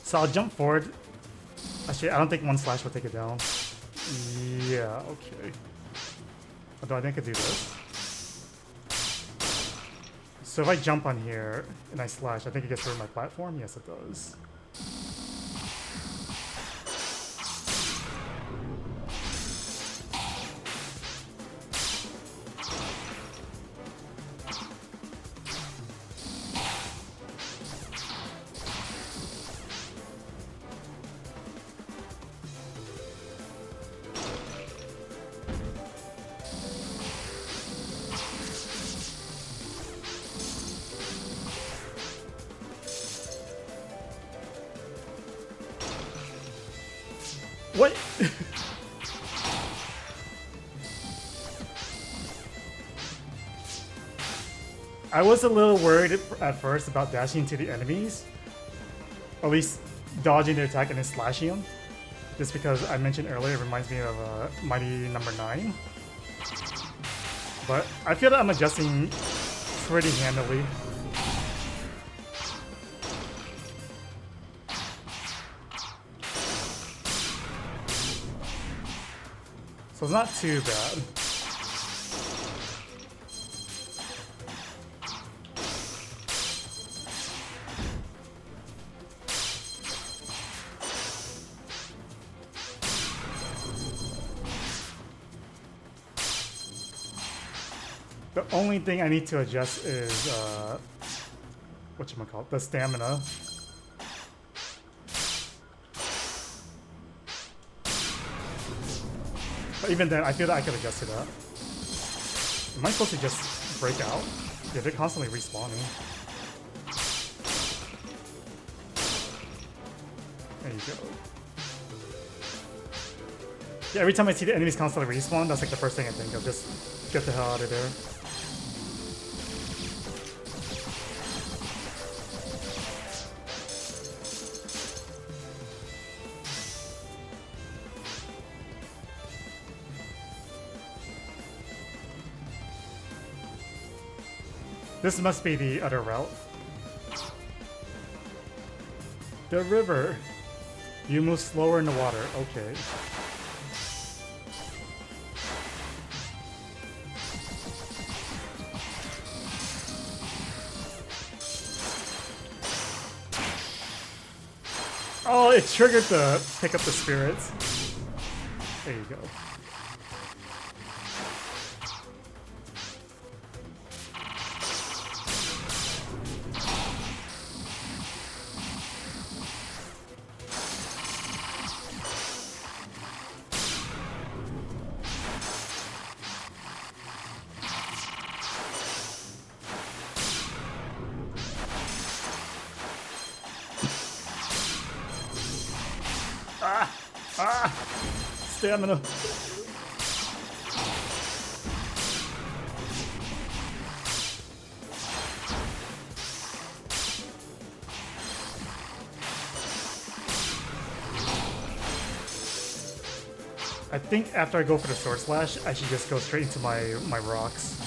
Speaker 1: So I'll jump forward. Actually, I don't think one slash will take it down. Yeah, okay. Although I think I could do this. So if I jump on here and I slash, I think it gets rid of my platform? Yes, it does. What? I was a little worried at first about dashing to the enemies. Or at least dodging their attack and then slashing them. Just because I mentioned earlier, it reminds me of Mighty number 9. But I feel that I'm adjusting pretty handily. So it's not too bad. The only thing I need to adjust is whatchamacallit, the stamina. But even then, I feel that I could adjust to that. Am I supposed to just break out? Yeah, they're constantly respawning. There you go. Yeah, every time I see the enemies constantly respawn, that's like the first thing I think of. Just get the hell out of there. This must be the other route. The river. You move slower in the water. Okay. Oh, it triggered the pick up the spirits. There you go. Stamina. I think after I go for the sword slash, I should just go straight into my rocks.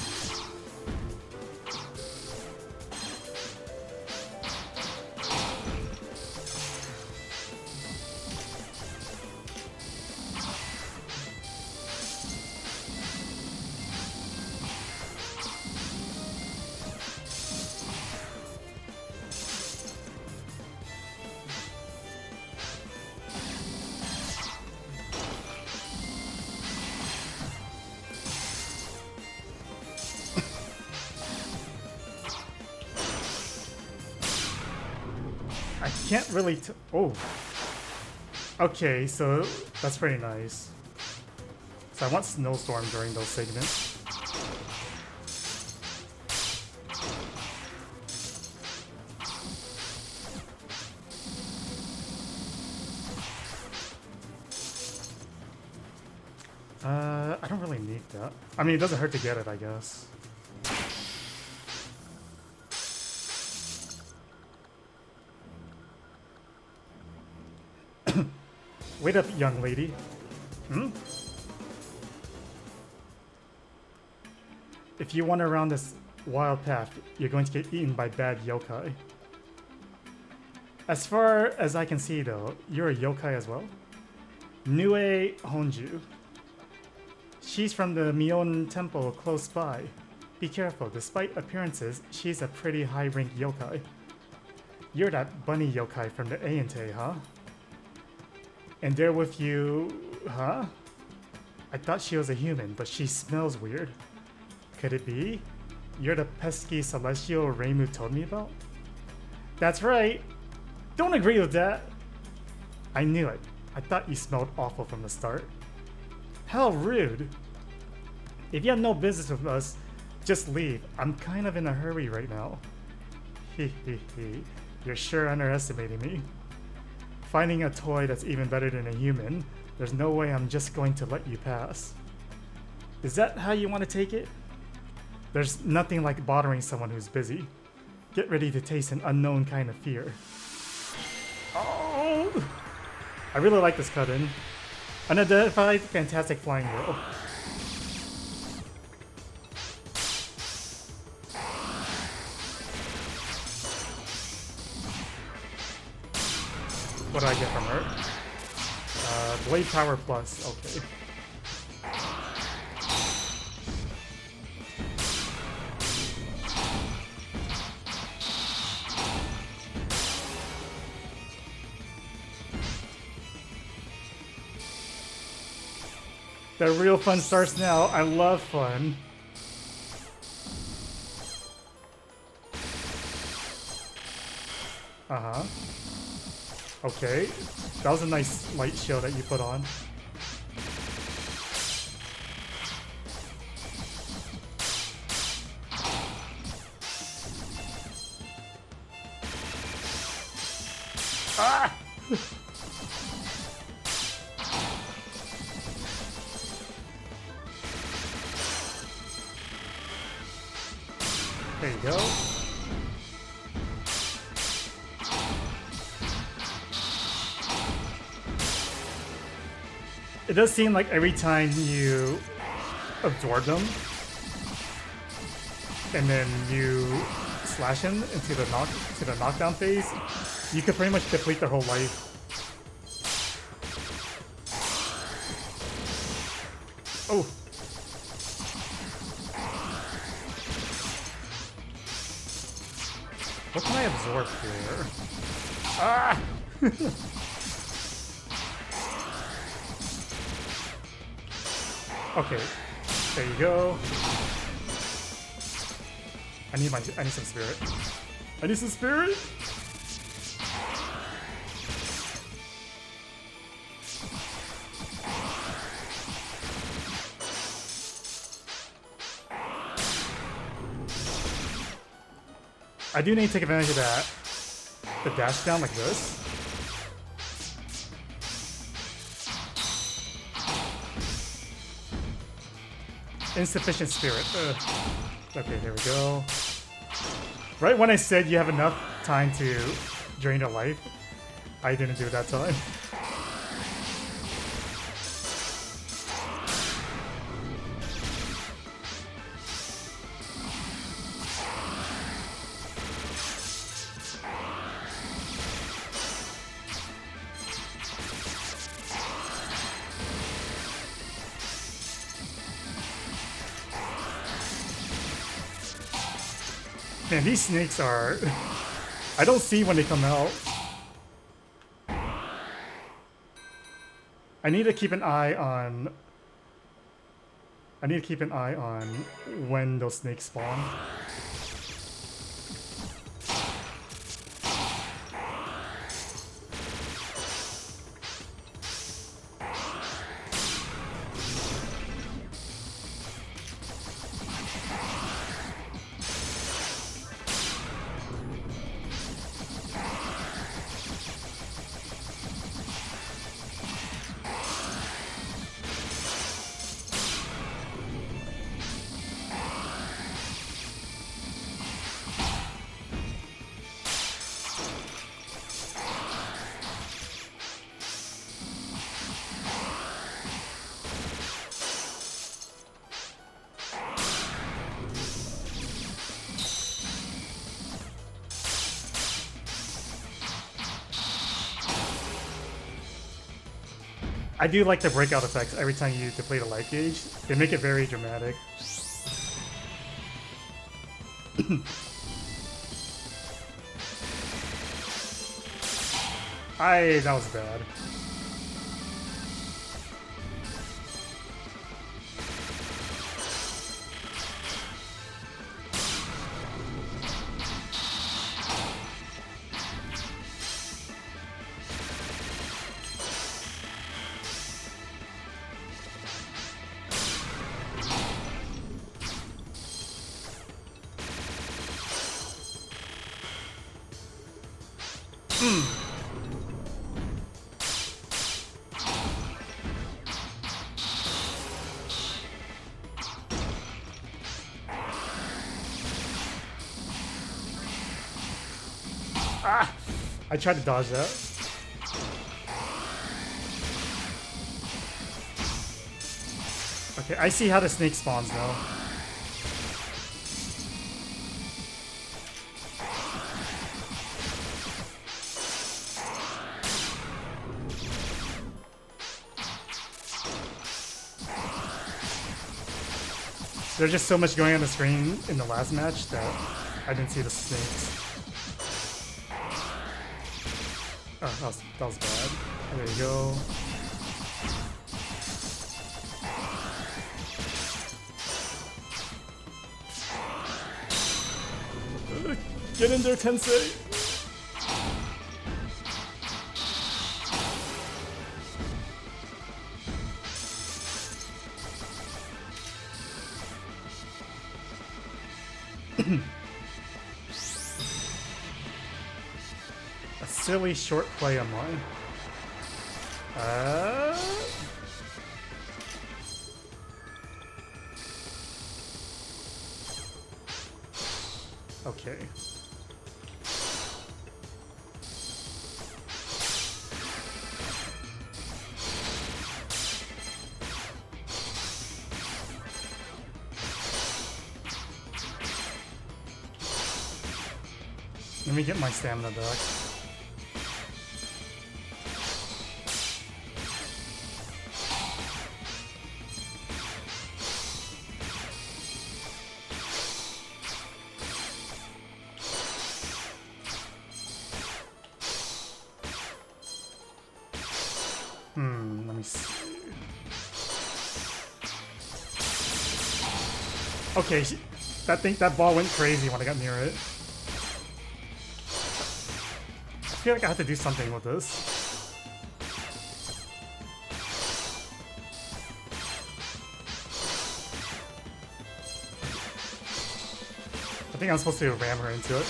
Speaker 1: I can't really oh. Okay, so that's pretty nice. So I want Snowstorm during those segments. I don't really need that. I mean, it doesn't hurt to get it, I guess. Wait up, young lady. Hmm? If you wander around this wild path, you're going to get eaten by bad yokai. As far as I can see, though, you're a yokai as well? Nue Honju. She's from the Mion Temple close by. Be careful, despite appearances, she's a pretty high-ranked yokai. You're that bunny yokai from the Aente, huh? And they're with you, huh? I thought she was a human, but she smells weird. Could it be? You're the pesky celestial Reimu told me about? That's right! Don't agree with that! I knew it. I thought you smelled awful from the start. How rude! If you have no business with us, just leave. I'm kind of in a hurry right now. Hehehe. You're sure underestimating me. Finding a toy that's even better than a human, there's no way I'm just going to let you pass. Is that how you want to take it? There's nothing like bothering someone who's busy. Get ready to taste an unknown kind of fear. Oh! I really like this cut-in. Unidentified, fantastic flying girl. What do I get from her? Blade Power Plus, okay. The real fun starts now. I love fun. Uh-huh. Okay. That was a nice light show that you put on. Ah! There you go. It does seem like every time you absorb them and then you slash him into the knockdown phase, you could pretty much deplete their whole life. Oh. What can I absorb here? Ah! Okay, there you go. I need some spirit. I need some spirit. I do need to take advantage of that. The dash down like this. Insufficient spirit. Ugh. Okay, here we go. Right when I said you have enough time to drain your life, I didn't do it that time. Man, these snakes are... I don't see when they come out. I need to keep an eye on... I need to keep an eye on when those snakes spawn. I do like the breakout effects every time you deplete a life gauge. They make it very dramatic. That was bad. Ah! I tried to dodge that. Okay, I see how the snake spawns now. There's just so much going on the screen in the last match that I didn't see the snakes. Oh, that was bad. There you go. Get in there, Tensei! A silly short play on mine. Okay. Let me get my stamina back. Let me see. Okay, that ball went crazy when I got near it. I feel like I have to do something with this. I think I'm supposed to ram her into it.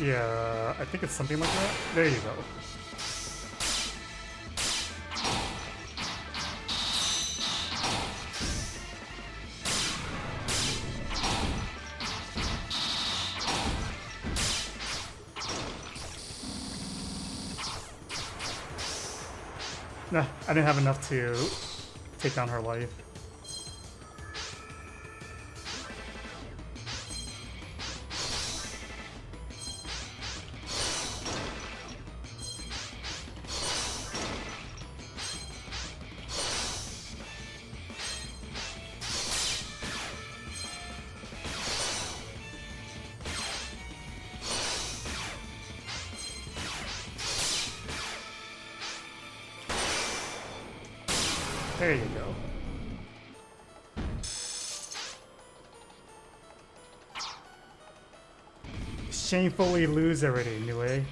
Speaker 1: Yeah, I think it's something like that. There you go. Nah, I didn't have enough to take down her life. There you go. Shamefully lose already, Nue.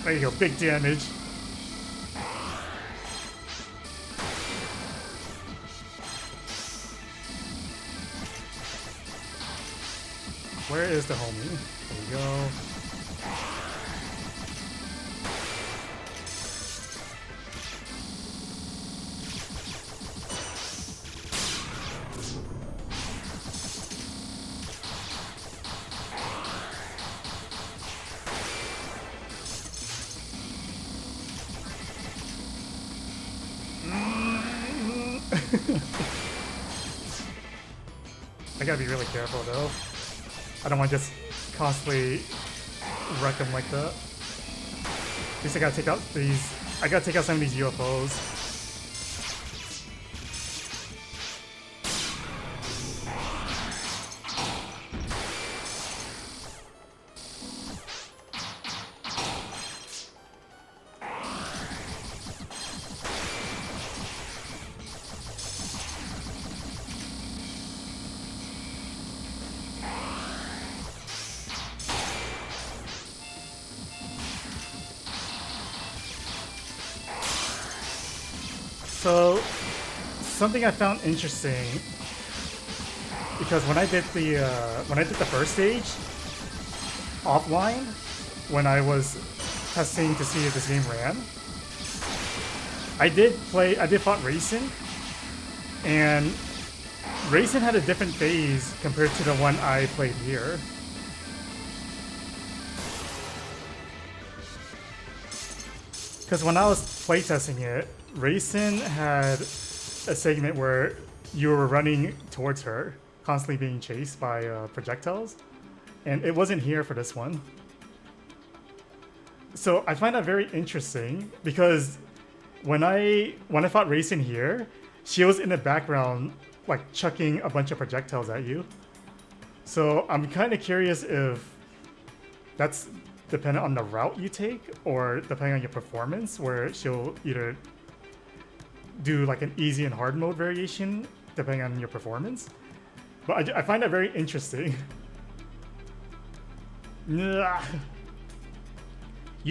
Speaker 1: There you go, big damage. Where is the homie? There we go. gotta be really careful though. I don't want to just constantly wreck them like that. At least I gotta take out these. I gotta take out some of these UFOs. So, something I found interesting, because when I did the first stage offline, when I was testing to see if this game ran, I did fought Racing, and Racing had a different phase compared to the one I played here. Because when I was playtesting it, Racing had a segment where you were running towards her, constantly being chased by projectiles, and it wasn't here for this one. So I find that very interesting because when I fought Racing here, she was in the background like chucking a bunch of projectiles at you. So I'm kind of curious if that's dependent on the route you take or depending on your performance, where she'll either do like an easy and hard mode variation depending on your performance. But I find that very interesting. You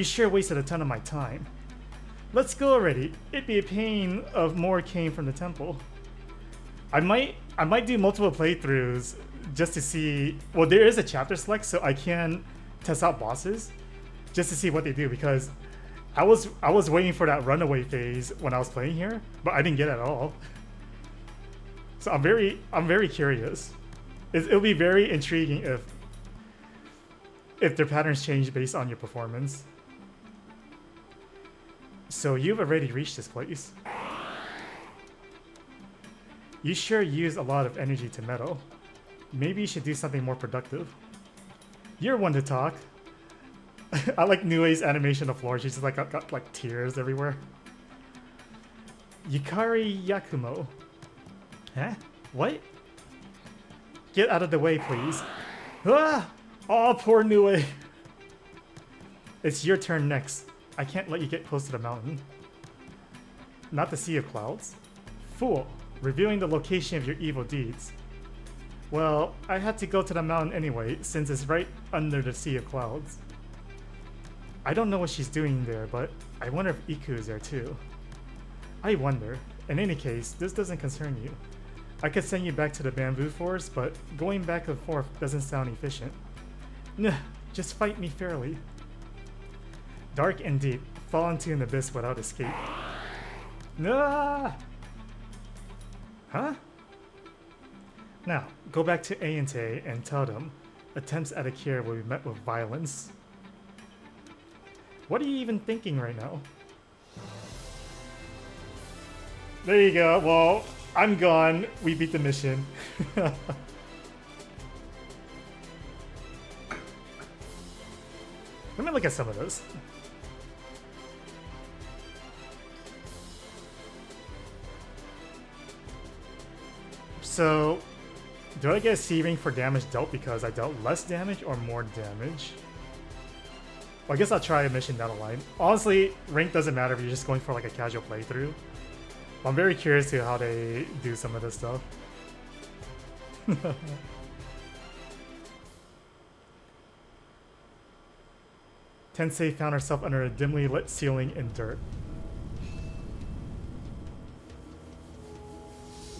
Speaker 1: sure wasted a ton of my time. Let's go already. It'd be a pain if more came from the temple. I might do multiple playthroughs just to see. Well, there is a chapter select, so I can test out bosses just to see what they do, because I was waiting for that runaway phase when I was playing here, but I didn't get it at all. So I'm very curious. It'll be very intriguing if their patterns change based on your performance. So you've already reached this place. You sure use a lot of energy to meddle. Maybe you should do something more productive. You're one to talk. I like Nue's animation of the floor. She's just like got like tears everywhere. Yukari Yakumo. Huh? What? Get out of the way, please. Ah! Oh, poor Nue. It's your turn next. I can't let you get close to the mountain. Not the sea of clouds. Fool, revealing the location of your evil deeds. Well, I had to go to the mountain anyway, since it's right under the sea of clouds. I don't know what she's doing there, but I wonder if Iku is there too. I wonder. In any case, this doesn't concern you. I could send you back to the bamboo forest, but going back and forth doesn't sound efficient. Nah, just fight me fairly. Dark and deep, fall into an abyss without escape. Nah! Huh? Now, go back to Ayante and tell them attempts at a cure will be met with violence. What are you even thinking right now? There you go. Well, I'm gone. We beat the mission. Let me look at some of those. So, do I get a C ring for damage dealt because I dealt less damage or more damage? Well, I guess I'll try a mission down the line. Honestly, rank doesn't matter if you're just going for like a casual playthrough. I'm very curious to how they do some of this stuff. Tensei found herself under a dimly lit ceiling in dirt.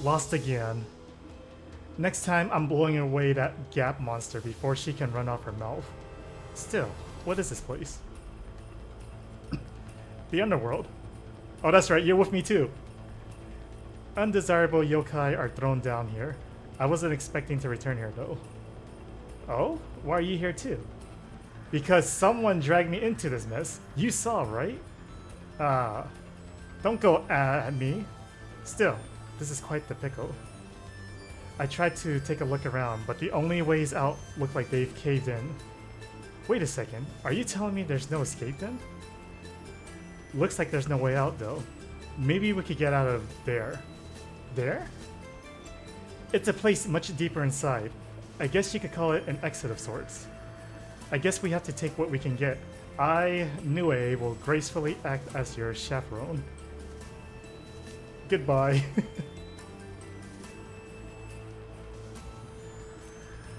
Speaker 1: Lost again. Next time, I'm blowing away that gap monster before she can run off her mouth. Still, what is this place? The underworld. Oh, that's right, you're with me too. Undesirable yokai are thrown down here. I wasn't expecting to return here though. Oh? Why are you here too? Because someone dragged me into this mess. You saw, right? Don't go at me. Still, this is quite the pickle. I tried to take a look around, but the only ways out look like they've caved in. Wait a second, are you telling me there's no escape then? Looks like there's no way out though. Maybe we could get out of there. There? It's a place much deeper inside. I guess you could call it an exit of sorts. I guess we have to take what we can get. I, Nue, will gracefully act as your chaperone. Goodbye.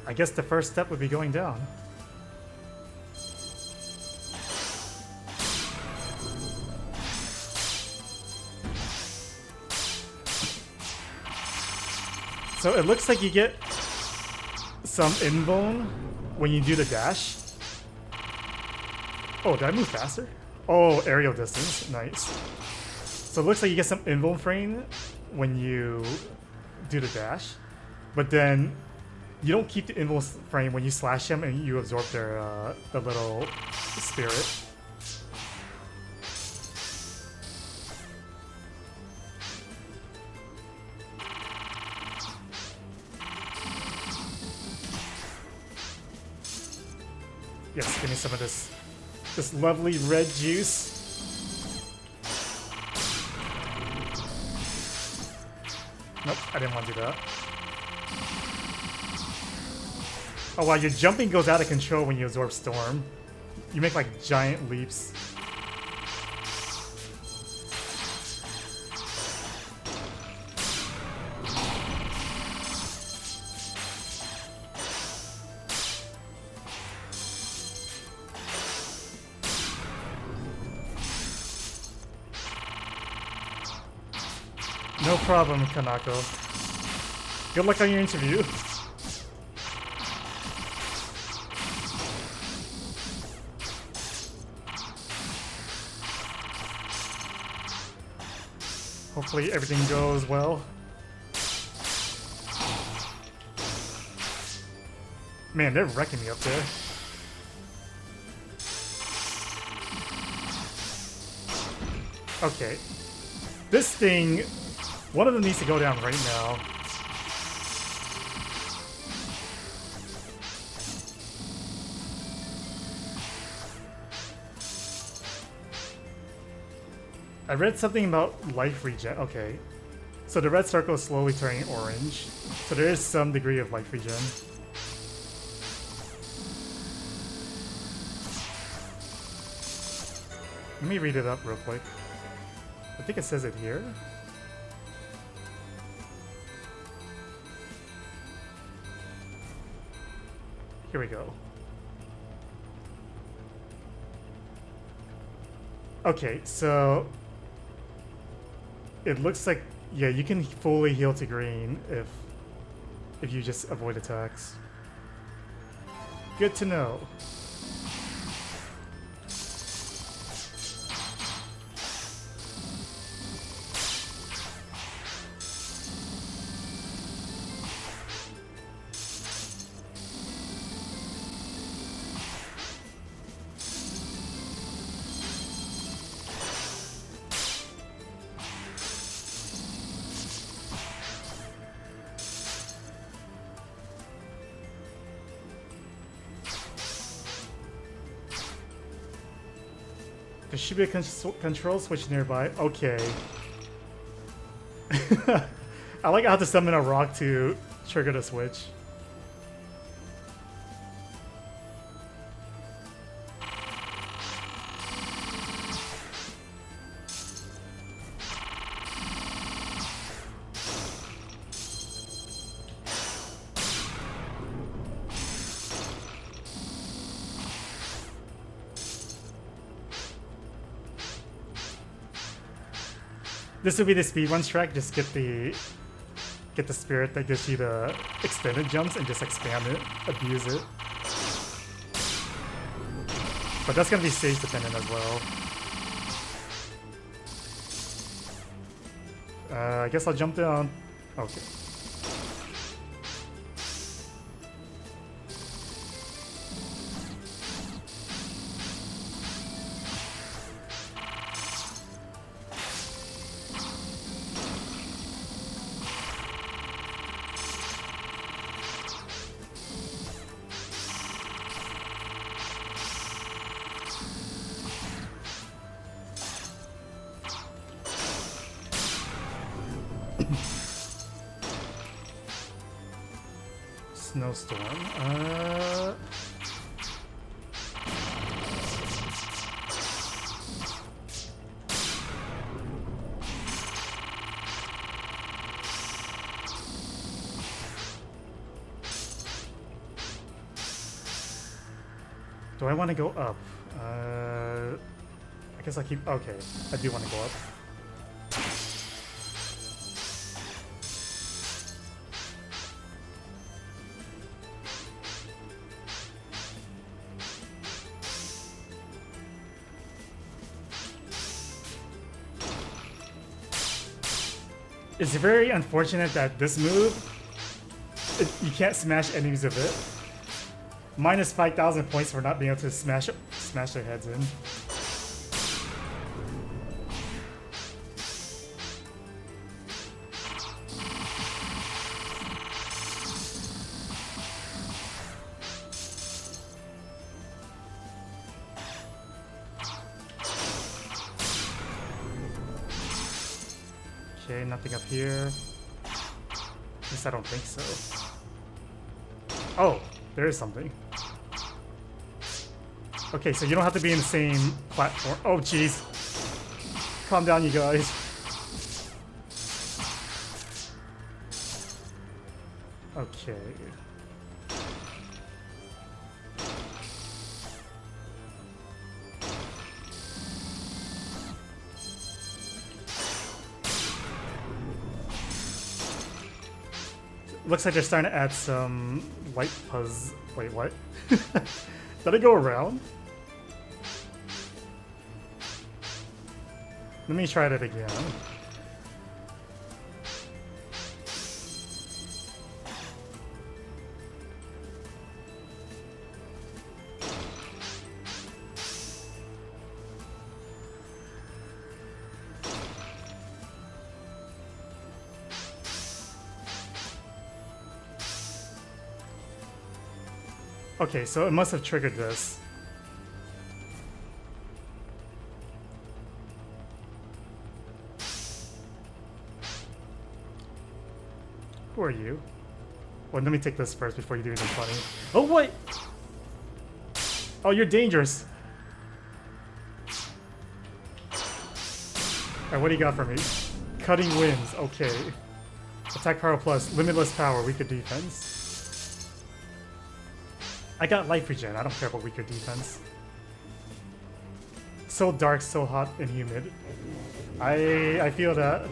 Speaker 1: I guess the first step would be going down. So it looks like you get some invuln when you do the dash. Oh, did I move faster? Oh, aerial distance. Nice. So it looks like you get some invuln frame when you do the dash. But then you don't keep the invuln frame when you slash them and you absorb their the little spirit. Yes, give me some of this lovely red juice. Nope, I didn't want to do that. Oh wow, your jumping goes out of control when you absorb storm. You make like giant leaps. No problem, Kanako. Good luck on your interview. Hopefully everything goes well. Man, they're wrecking me up there. Okay. This thing, one of them needs to go down right now. I read something about life regen. Okay. So the red circle is slowly turning orange. So there is some degree of life regen. Let me read it up real quick. I think it says it here. Here we go. Okay, so it looks like, yeah, you can fully heal to green if you just avoid attacks. Good to know. There should be a control switch nearby. Okay. I like how to summon a rock to trigger the switch. This would be the speedrun track. Just get the spirit that gives you the extended jumps and just expand it, abuse it. But that's gonna be stage dependent as well. I guess I'll jump down. Okay. Snowstorm.
Speaker 2: Do I want to go up? I guess I keep... Okay, I do want to go up. It's very unfortunate that this move, you can't smash enemies with it. Minus 5,000 points for not being able to smash their heads in. Okay, nothing up here. At least I don't think so. Oh, there is something. Okay, so you don't have to be in the same platform. Oh, jeez. Calm down, you guys. Okay. Looks like they're starting to add some light puzzle. Wait, what? Did I go around? Let me try that again. Okay, so it must have triggered this. Who are you? Well, let me take this first before you do anything funny. Oh, what? Oh, you're dangerous. Alright, what do you got for me? Cutting winds, okay. Attack power plus, limitless power, weaker defense. I got life regen, I don't care about weaker defense. So dark, so hot and humid. I feel that.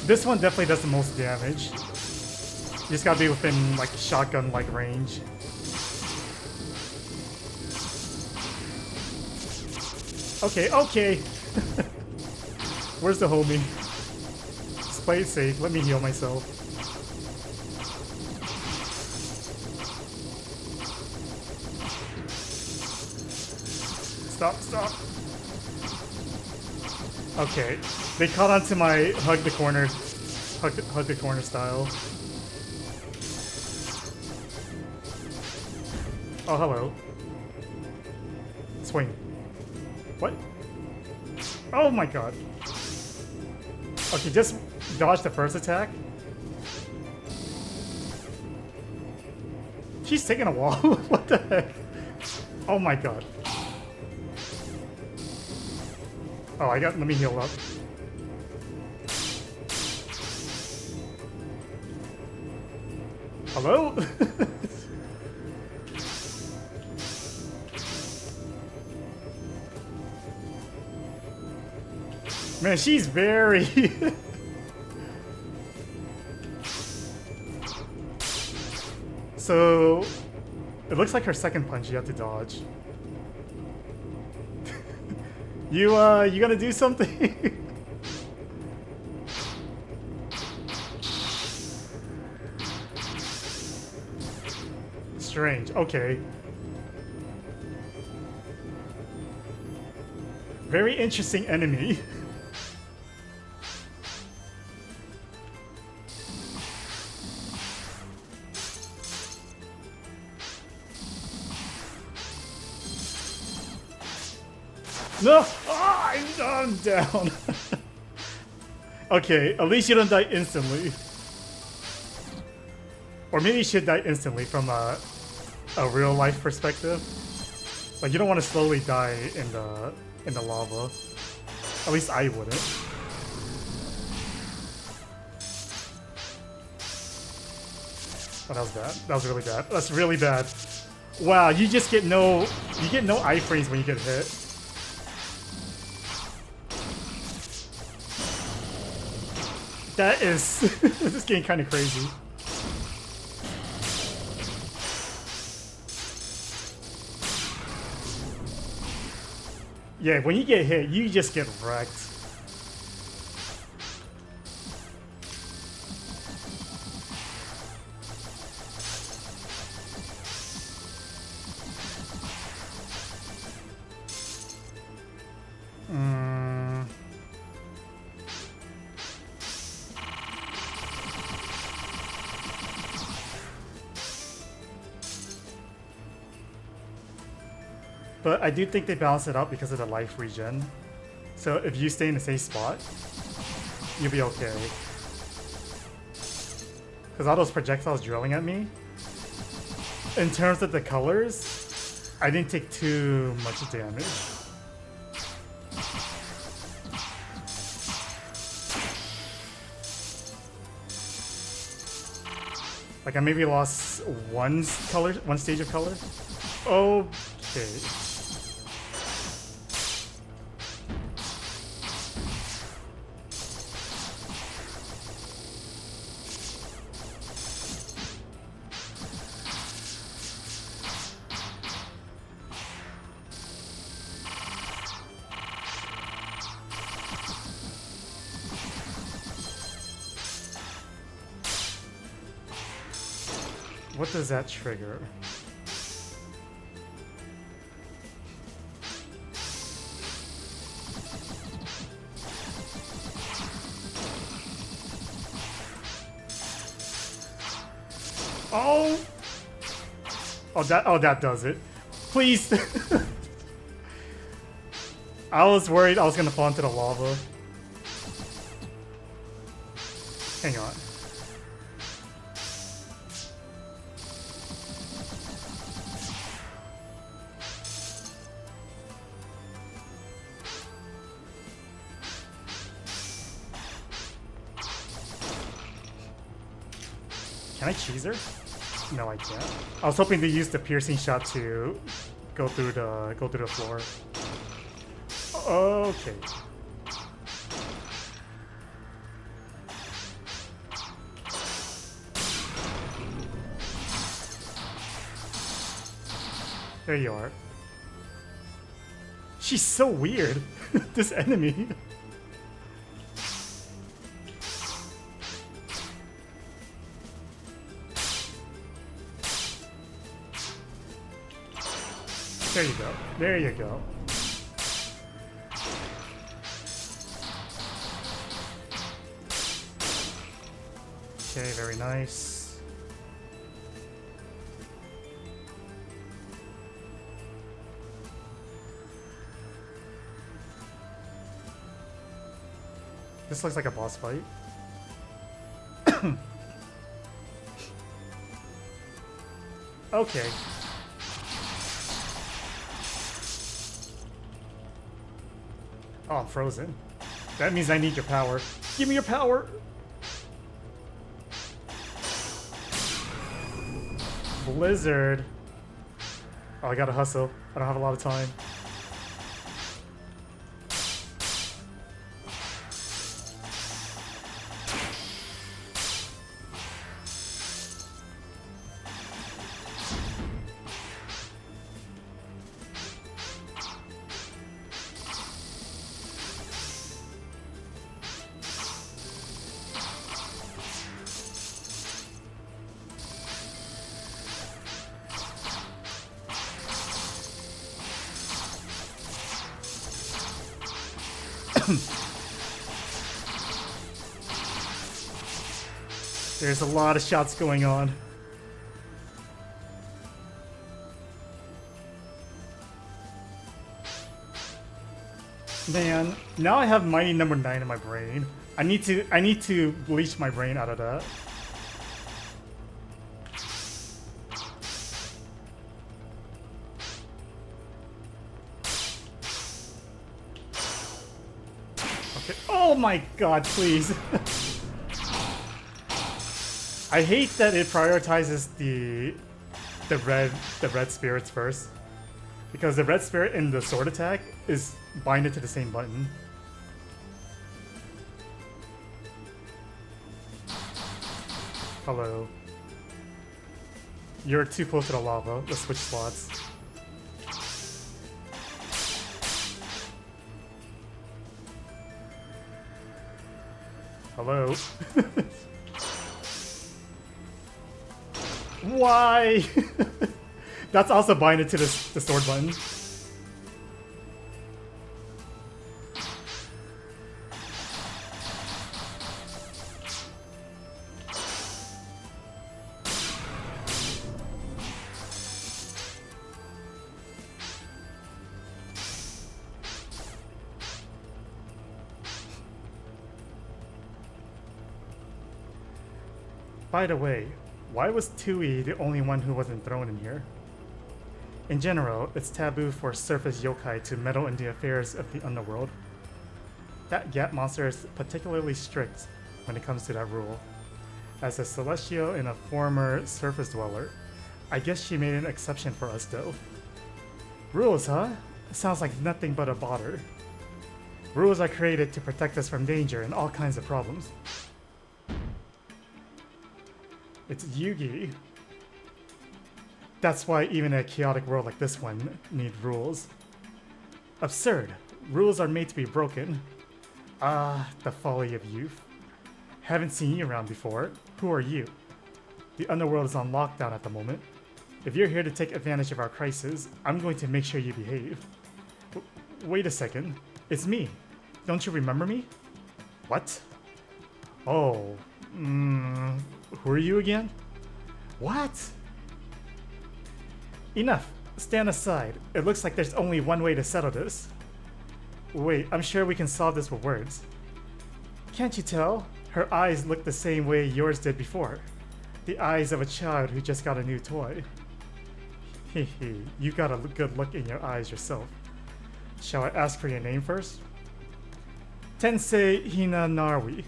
Speaker 2: This one definitely does the most damage. You just gotta be within like shotgun-like range. Okay, okay. Where's the homie? Just play it safe. Let me heal myself. Stop, stop. Okay, they caught on to my hug the corner style. Oh, hello. Swing. What? Oh my god. Okay, just dodge the first attack. She's taking a wall. What the heck? Oh my god. Oh, let me heal up. Hello? Man, she's very... So, it looks like her second punch you have to dodge. You gonna do something? Strange. Okay.
Speaker 1: Very interesting enemy. No! Oh, I'm down. Okay, at least you don't die instantly. Or maybe you should die instantly from a real life perspective. Like you don't want to slowly die in the lava. At least I wouldn't. Oh, that was bad. That was really bad. That's really bad. Wow, you just get no iframes when you get hit. That is this is getting kind of crazy. Yeah, when you get hit, you just get wrecked. But I do think they balance it out because of the life regen. So if you stay in the same spot, you'll be okay. Because all those projectiles drilling at me, in terms of the colors, I didn't take too much damage. Like I maybe lost one stage of color. Okay. What does that trigger? Oh, that does it. Please. I was worried I was gonna fall into the lava. Hang on. Can I cheese her? No, I can't. I was hoping to use the piercing shot to go through the floor. Okay. There you are. She's so weird. This enemy. There you go. There you go. Okay, very nice. This looks like a boss fight. Okay. Oh, I'm frozen. That means I need your power. Give me your power! Blizzard. Oh, I gotta hustle. I don't have a lot of time. There's a lot of shots going on. Man, now I have Mighty number 9 in my brain. I need to bleach my brain out of that. Okay. Oh my god, please. I hate that it prioritizes the red spirits first. Because the red spirit in the sword attack is binded to the same button. Hello. You're too close to the lava. Let's switch slots. Hello. Why? That's also binded to the sword button. By the way, why was Tui the only one who wasn't thrown in here? In general, it's taboo for surface yokai to meddle in the affairs of the underworld. That Gap monster is particularly strict when it comes to that rule. As a celestial and a former surface dweller, I guess she made an exception for us though. Rules, huh? Sounds like nothing but a bother. Rules are created to protect us from danger and all kinds of problems. It's Yugi. That's why even a chaotic world like this one needs rules. Absurd. Rules are made to be broken. Ah, the folly of youth. Haven't seen you around before. Who are you? The underworld is on lockdown at the moment. If you're here to take advantage of our crisis, I'm going to make sure you behave. Wait a second. It's me. Don't you remember me? What? Oh. Who are you again? What? Enough. Stand aside. It looks like there's only one way to settle this. Wait, I'm sure we can solve this with words. Can't you tell? Her eyes look the same way yours did before. The eyes of a child who just got a new toy. Hehe, you got a good look in your eyes yourself. Shall I ask for your name first? Tensei Hinanarwi.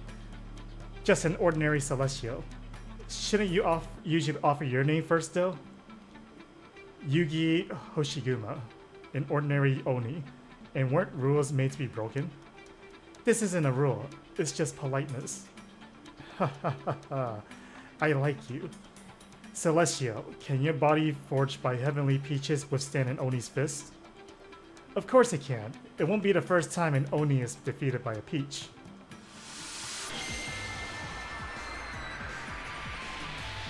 Speaker 1: Just an ordinary celestial. Shouldn't you usually offer your name first though? Yugi Hoshiguma, an ordinary Oni. And weren't rules made to be broken? This isn't a rule, it's just politeness. Ha ha ha ha, I like you. Celestial, can your body forged by heavenly peaches withstand an Oni's fist? Of course it can. It won't be the first time an Oni is defeated by a peach.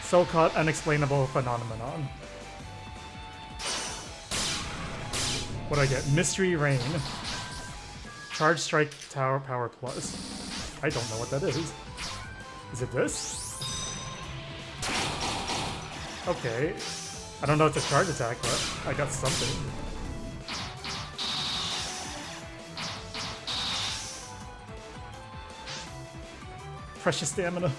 Speaker 1: So-called unexplainable phenomenon. What do I get? Mystery Rain. Charge Strike Tower Power Plus. I don't know what that is. Is it this? Okay. I don't know if it's a charge attack, but I got something. Precious stamina.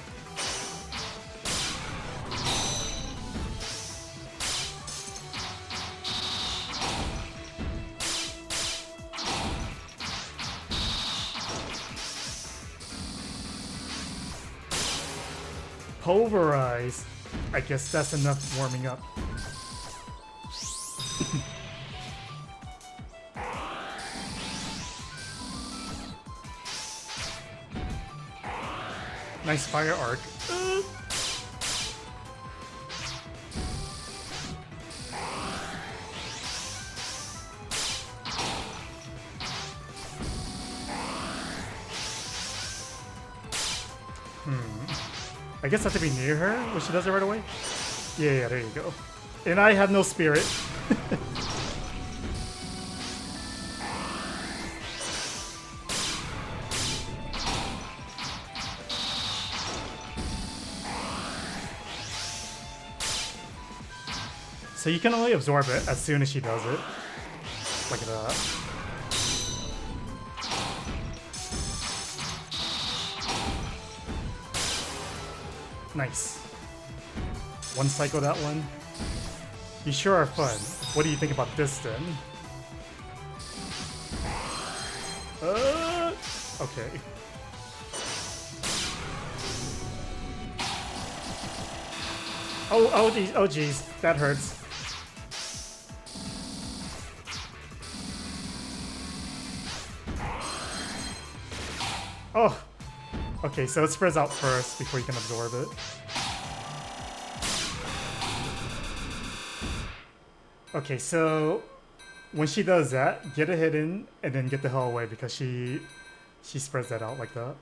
Speaker 1: Pulverize. I guess that's enough warming up. Nice fire arc. I guess I have to be near her when she does it right away. Yeah, there you go. And I have no spirit. So you can only absorb it as soon as she does it. Like that. Nice. One cycle that one. You sure are fun. What do you think about this then? Okay. Oh geez, that hurts. Oh, okay, so it spreads out first before you can absorb it. Okay, so when she does that, get a hit in and then get the hell away because she spreads that out like that.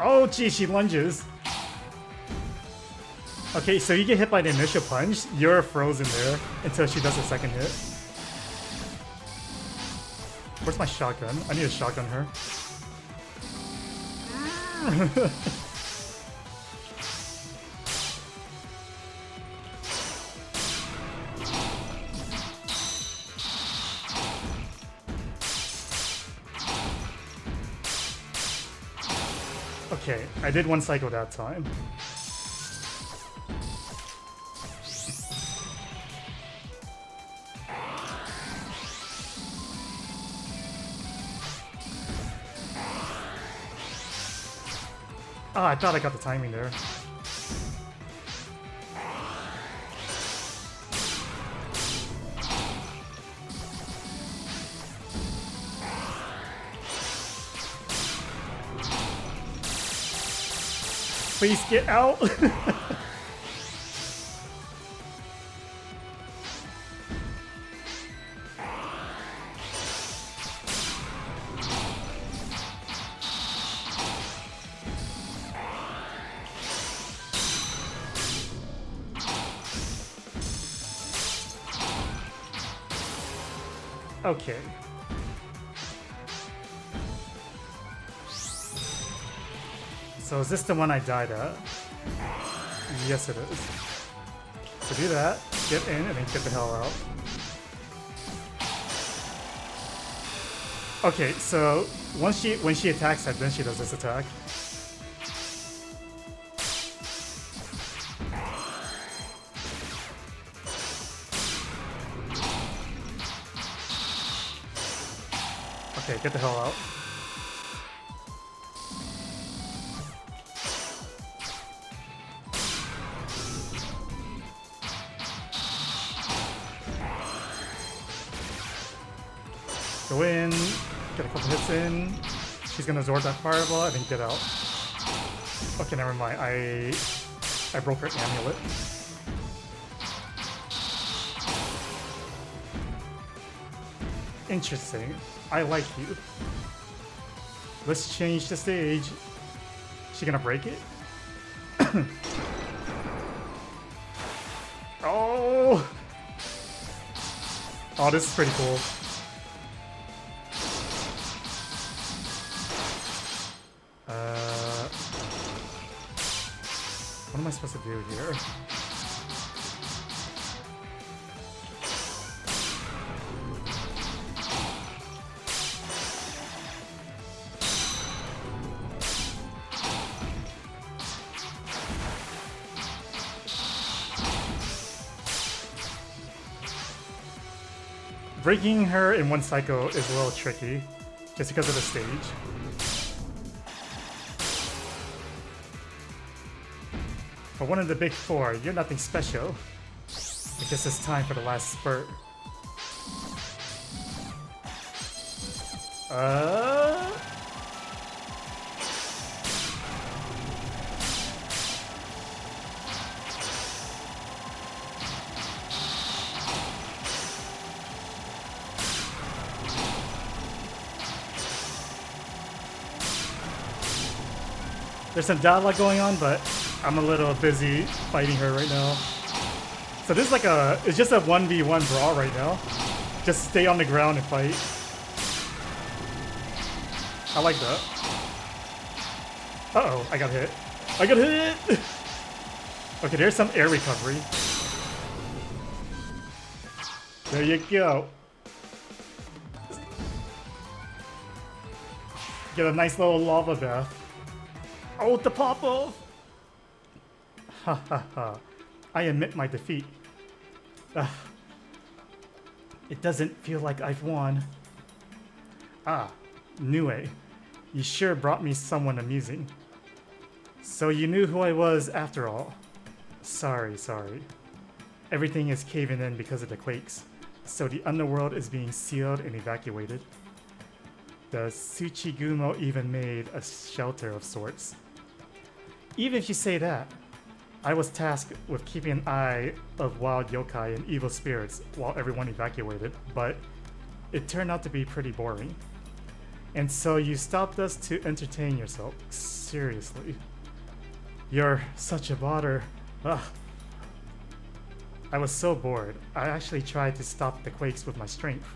Speaker 1: Oh geez, she lunges. Okay, so you get hit by the initial punch, you're frozen there until she does the second hit. Where's my shotgun? I need to shotgun her. Okay, I did one cycle that time. Oh, I thought I got the timing there. Please get out! Okay. So is this the one I died at? Yes, it is. So do that, get in, and then get the hell out. Okay, so when she attacks that, then she does this attack. Okay, get the hell out. Go in, get a couple hits in. She's gonna absorb that fireball and then get out. Okay, never mind. I broke her amulet. Interesting. I like you. Let's change the stage. She gonna break it? Oh! Oh, this is pretty cool. What am I supposed to do here? Breaking her in one cycle is a little tricky, just because of the stage. For one of the big four, you're nothing special. I guess it's time for the last spurt. There's some dialogue going on, but I'm a little busy fighting her right now. So this is like it's just a 1v1 brawl right now. Just stay on the ground and fight. I like that. Uh-oh, I got hit. I got hit! Okay, there's some air recovery. There you go. Get a nice little lava bath. Oh, the pop off! Ha ha ha. I admit my defeat. Ugh. It doesn't feel like I've won. Ah, Nue. You sure brought me someone amusing. So you knew who I was after all. Sorry. Everything is caving in because of the quakes. So the underworld is being sealed and evacuated. The Tsuchigumo even made a shelter of sorts. Even if you say that, I was tasked with keeping an eye of wild yokai and evil spirits while everyone evacuated, but it turned out to be pretty boring. And so you stopped us to entertain yourself. Seriously. You're such a bother. Ugh. I was so bored, I actually tried to stop the quakes with my strength.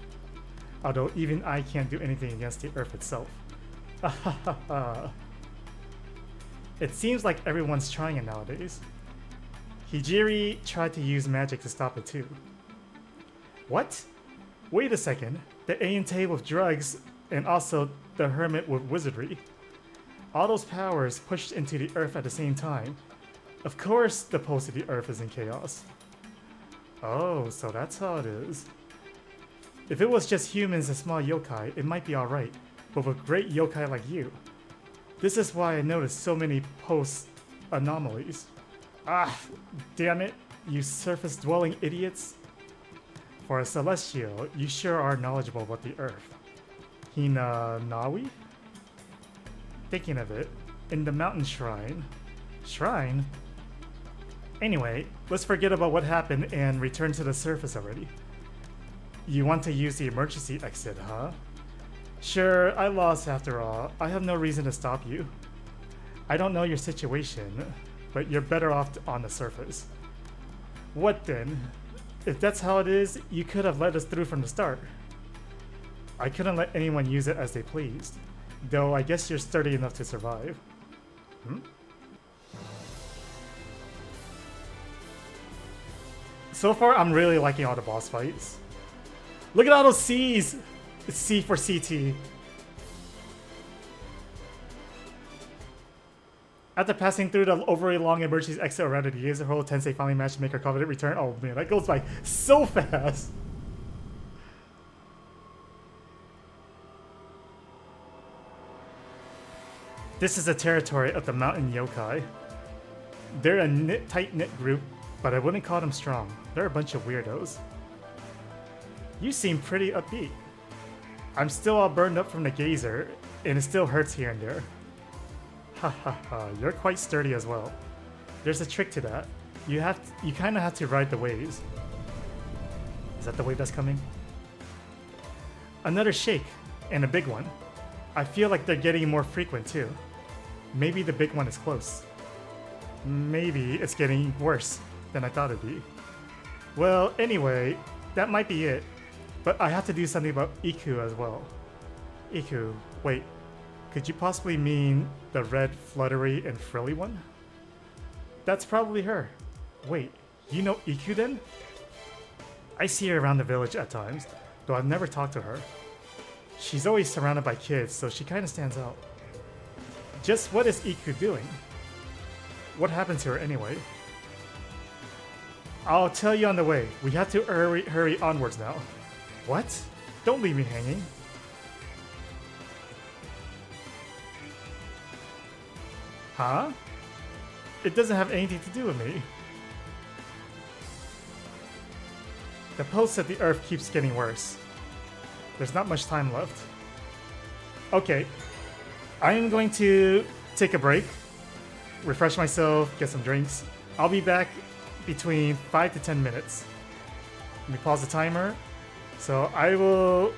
Speaker 1: Although even I can't do anything against the earth itself. It seems like everyone's trying it nowadays. Hijiri tried to use magic to stop it too. What? Wait a second. The Ainte with drugs and also the Hermit with wizardry. All those powers pushed into the earth at the same time. Of course the pulse of the earth is in chaos. Oh, so that's how it is. If it was just humans and small yokai, it might be alright, but with great yokai like you. This is why I noticed so many post anomalies. Ah, damn it, you surface-dwelling idiots. For a celestial, you sure are knowledgeable about the earth. Hinanawi? Thinking of it, in the mountain shrine. Shrine? Anyway, let's forget about what happened and return to the surface already. You want to use the emergency exit, huh? Sure, I lost after all. I have no reason to stop you. I don't know your situation, but you're better off on the surface. What then? If that's how it is, you could have let us through from the start. I couldn't let anyone use it as they pleased, though I guess you're sturdy enough to survive. So far, I'm really liking all the boss fights. Look at all those C's! It's C for CT. After passing through the overly long emergency exit already, the Yezero Tensei finally managed to make her coveted return. Oh man, that goes by so fast! This is the territory of the mountain yokai. They're a tight-knit group, but I wouldn't call them strong. They're a bunch of weirdos. You seem pretty upbeat. I'm still all burned up from the geyser, and it still hurts here and there. Ha ha ha, you're quite sturdy as well. There's a trick to that. You kind of have to ride the waves. Is that the wave that's coming? Another shake, and a big one. I feel like they're getting more frequent too. Maybe the big one is close. Maybe it's getting worse than I thought it'd be. Well, anyway, that might be it. But I have to do something about Iku as well. Iku, wait. Could you possibly mean the red, fluttery, and frilly one? That's probably her. Wait, you know Iku then? I see her around the village at times, though I've never talked to her. She's always surrounded by kids, so she kinda stands out. Just what is Iku doing? What happened to her anyway? I'll tell you on the way. We have to hurry onwards now. What? Don't leave me hanging. Huh? It doesn't have anything to do with me. The pulse of the earth keeps getting worse. There's not much time left. Okay. I am going to take a break, refresh myself, get some drinks. I'll be back between 5 to 10 minutes. Let me pause the timer. So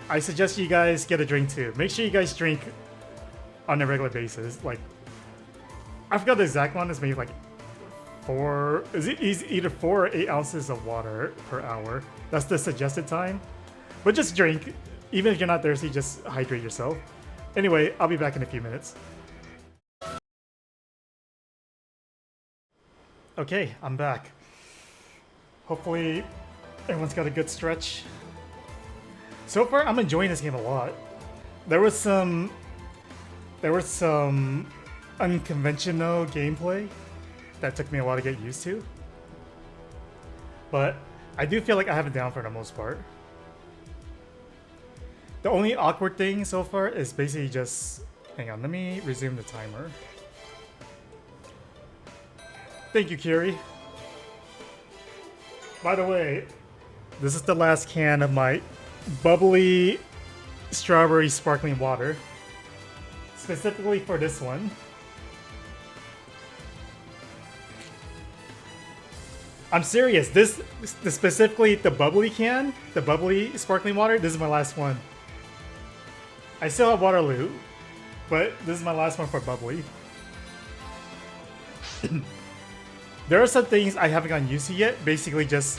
Speaker 1: I suggest you guys get a drink too. Make sure you guys drink on a regular basis. Like, I forgot the exact one. It's maybe like
Speaker 2: 4. Is either 4 or 8 ounces of water per hour. That's the suggested time. But just drink. Even if you're not thirsty, just hydrate yourself. Anyway, I'll be back in a few minutes. Okay, I'm back. Hopefully everyone's got a good stretch. So far, I'm enjoying this game a lot. There was some unconventional gameplay that took me a while to get used to. But I do feel like I have it down for the most part. The only awkward thing so far is basically just... Hang on, let me resume the timer. Thank you, Kiri. By the way, this is the last can of my bubbly strawberry sparkling water. Specifically for this one. I'm serious, this specifically the bubbly can, the bubbly sparkling water, this is my last one. I still have Waterloo, but this is my last one for bubbly. There are some things I haven't gotten used to yet. Basically just,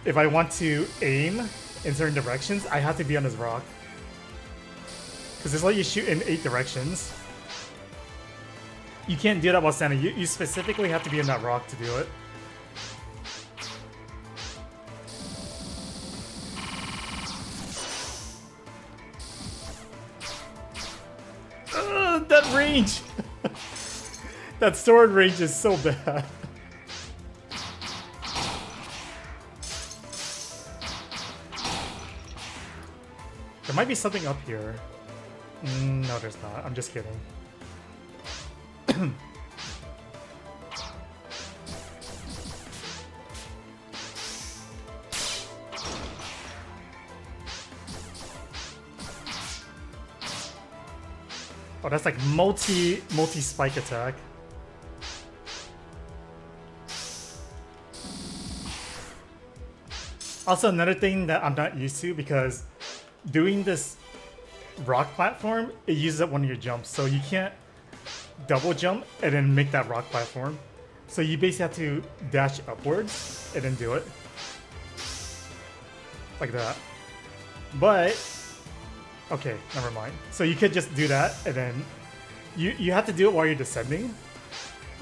Speaker 2: if I want to aim in certain directions, I have to be on this rock. Because this let you shoot in 8 directions. You can't do that while standing. You specifically have to be in that rock to do it. That range! That sword range is so bad. There might be something up here. No, there's not. I'm just kidding. Oh, that's like multi-spike attack. Also, another thing that I'm not used to, because doing this rock platform, it uses up one of your jumps, so you can't double jump and then make that rock platform. So you basically have to dash upwards and then do it. Like that. But okay, never mind. So you could just do that, and then you have to do it while you're descending.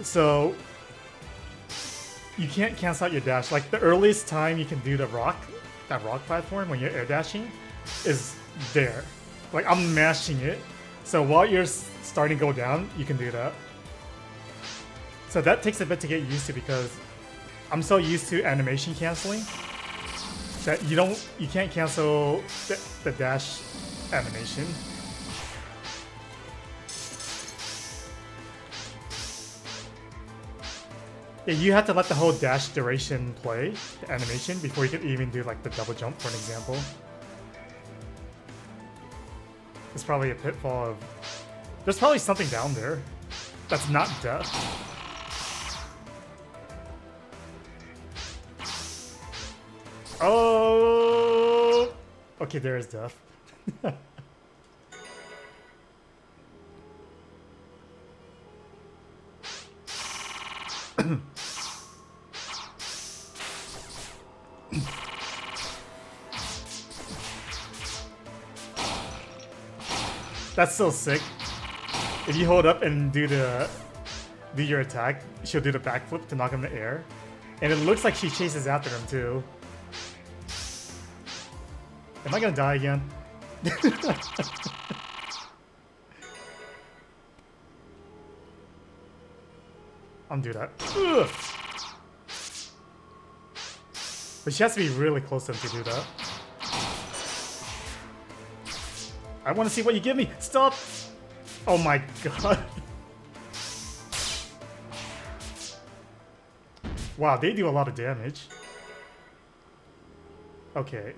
Speaker 2: So you can't cancel out your dash. Like the earliest time you can do that rock platform when you're air dashing is there. Like I'm mashing it. So while you're starting to go down, you can do that. So that takes a bit to get used to, because I'm so used to animation canceling that you can't cancel the dash animation. Yeah, you have to let the whole dash duration play, the animation, before you can even do like the double jump, for an example. It's probably a pitfall of... There's probably something down there that's not death. Oh! Okay, there is death. That's so sick. If you hold up and do your attack, she'll do the backflip to knock him in the air. And it looks like she chases after him too. Am I gonna die again? I'm gonna do that. Ugh. But she has to be really close to him to do that. I want to see what you give me. Stop! Oh my god. Wow, they do a lot of damage. Okay.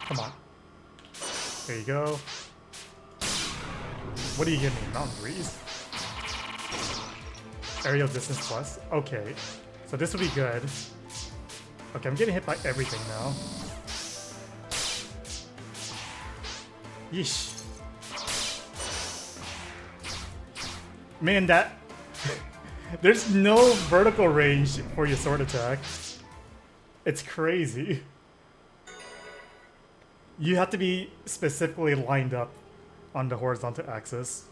Speaker 2: Come on. There you go. What do you give me? Mountain Breeze? Aerial distance plus? Okay. So this will be good. Okay, I'm getting hit by everything now. Yeesh. Man, that...
Speaker 1: There's no vertical range for your sword attack. It's crazy. You have to be specifically lined up on the horizontal axis.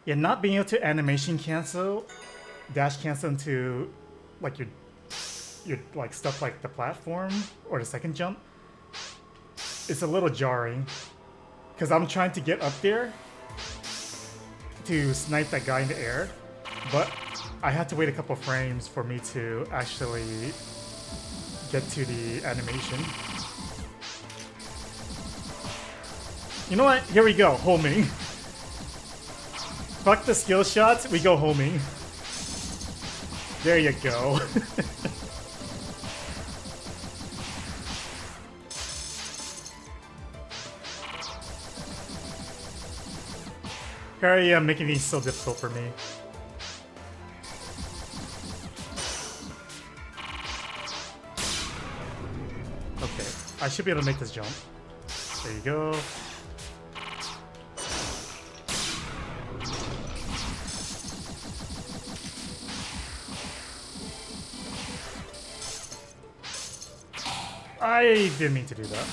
Speaker 1: Yeah, not being able to animation cancel, dash cancel into like your like stuff like the platform or the second jump, it's a little jarring. Cause I'm trying to get up there to snipe that guy in the air, but I had to wait a couple frames for me to actually get to the animation. You know what? Here we go, homing. Fuck the skill shots, we go homing. There you go. Here I am making these so difficult for me. Okay, I should be able to make this jump. There you go. I didn't mean to do that.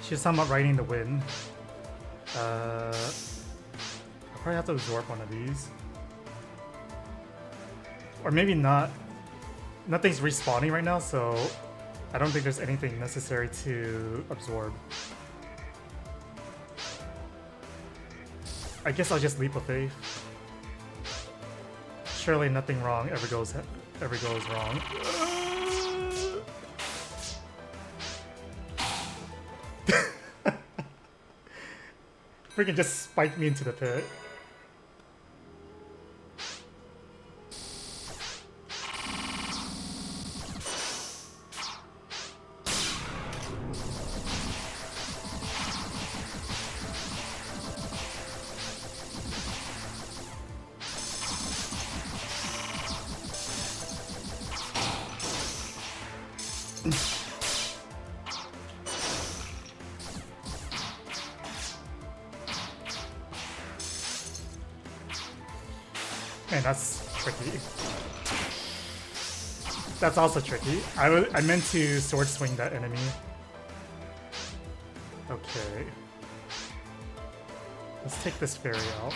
Speaker 1: She's talking about riding the wind. I'll probably have to absorb one of these. Or maybe not. Nothing's respawning right now, so I don't think there's anything necessary to absorb. I guess I'll just leap of faith. Surely nothing wrong ever goes wrong. Freaking just spiked me into the pit. Man, that's tricky. That's also tricky. I meant to sword swing that enemy. Okay. Let's take this fairy out.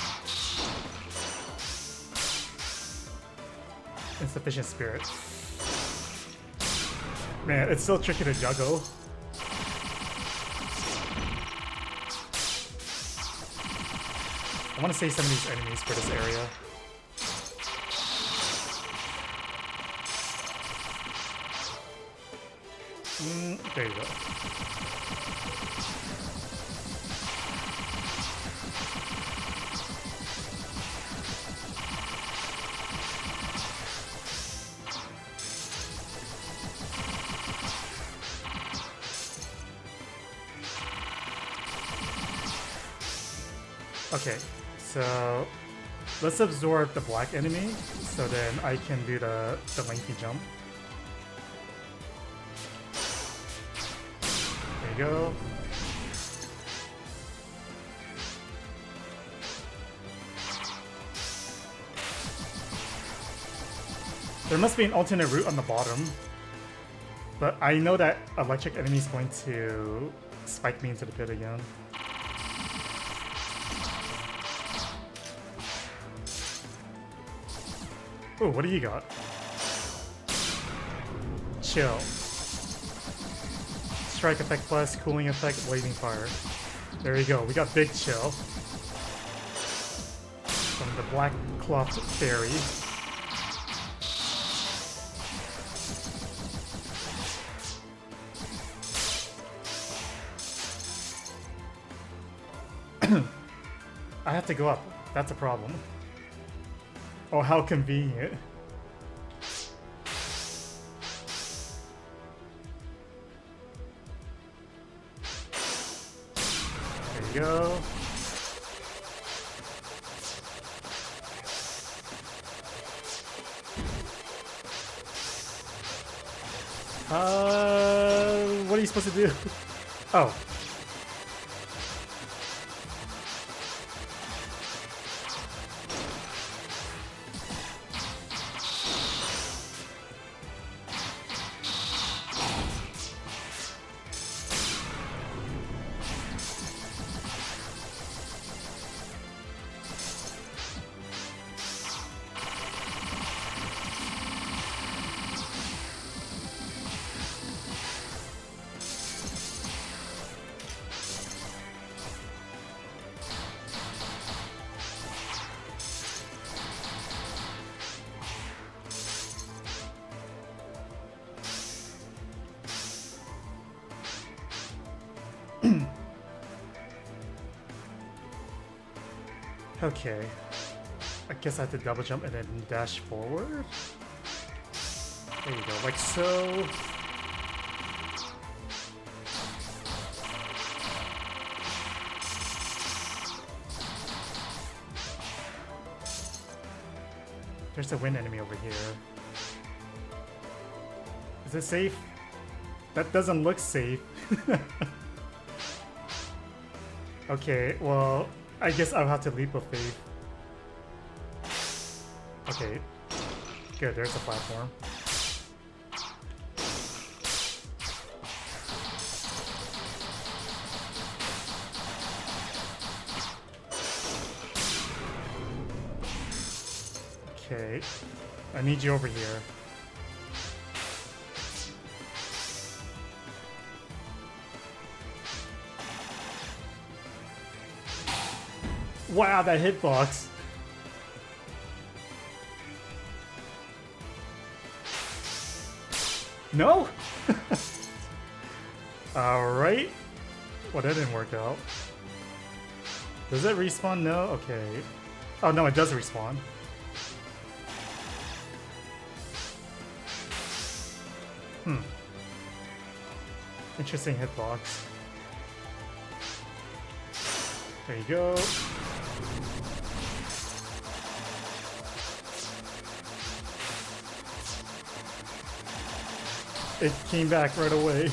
Speaker 1: Insufficient spirit. Man, it's so tricky to juggle. I want to save some of these enemies for this area. There you go. Okay, so Let's absorb the black enemy, so then I can do the lengthy jump. There you go. There must be an alternate route on the bottom, but I know that electric enemy is going to spike me into the pit again. Ooh, what do you got? Chill. Strike effect plus, cooling effect, blazing fire. There you go, we got big chill. From the Black Cloth Fairy. I have to go up. That's a problem. Oh, how convenient. There you go. What are you supposed to do? Oh. Okay. I guess I have to double jump and then dash forward. There you go, like so. There's a wind enemy over here. Is it safe? That doesn't look safe. Okay, well, I guess I'll have to leap of faith. Okay. Good, there's a platform. Okay. I need you over here. Wow, that hitbox. No? Alright. Well, that didn't work out. Does it respawn? No? Okay. Oh, no, it does respawn. Interesting hitbox. There you go. It came back right away.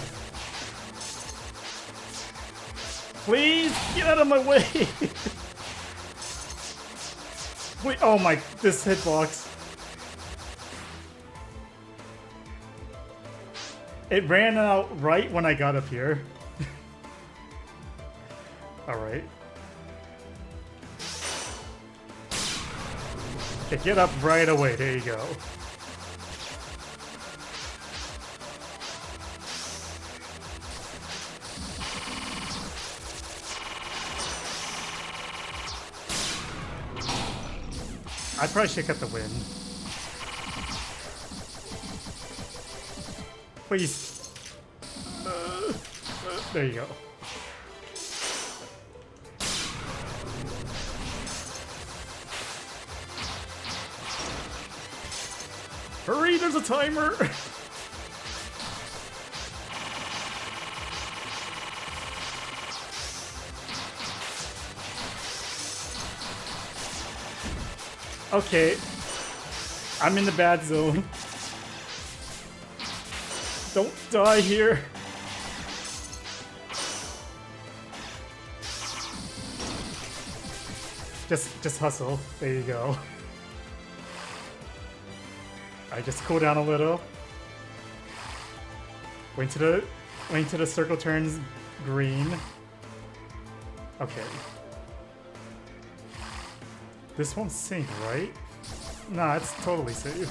Speaker 1: Please get out of my way! Wait, oh my, this hitbox. It ran out right when I got up here. Alright. Okay, get up right away. There you go. I probably should cut the wind. Please. There you go. Hurry, there's a timer! Okay. I'm in the bad zone. Don't die here. Just hustle. There you go. I just cool down a little. Wait till the circle turns green. Okay. This won't sink, right? Nah, it's totally safe.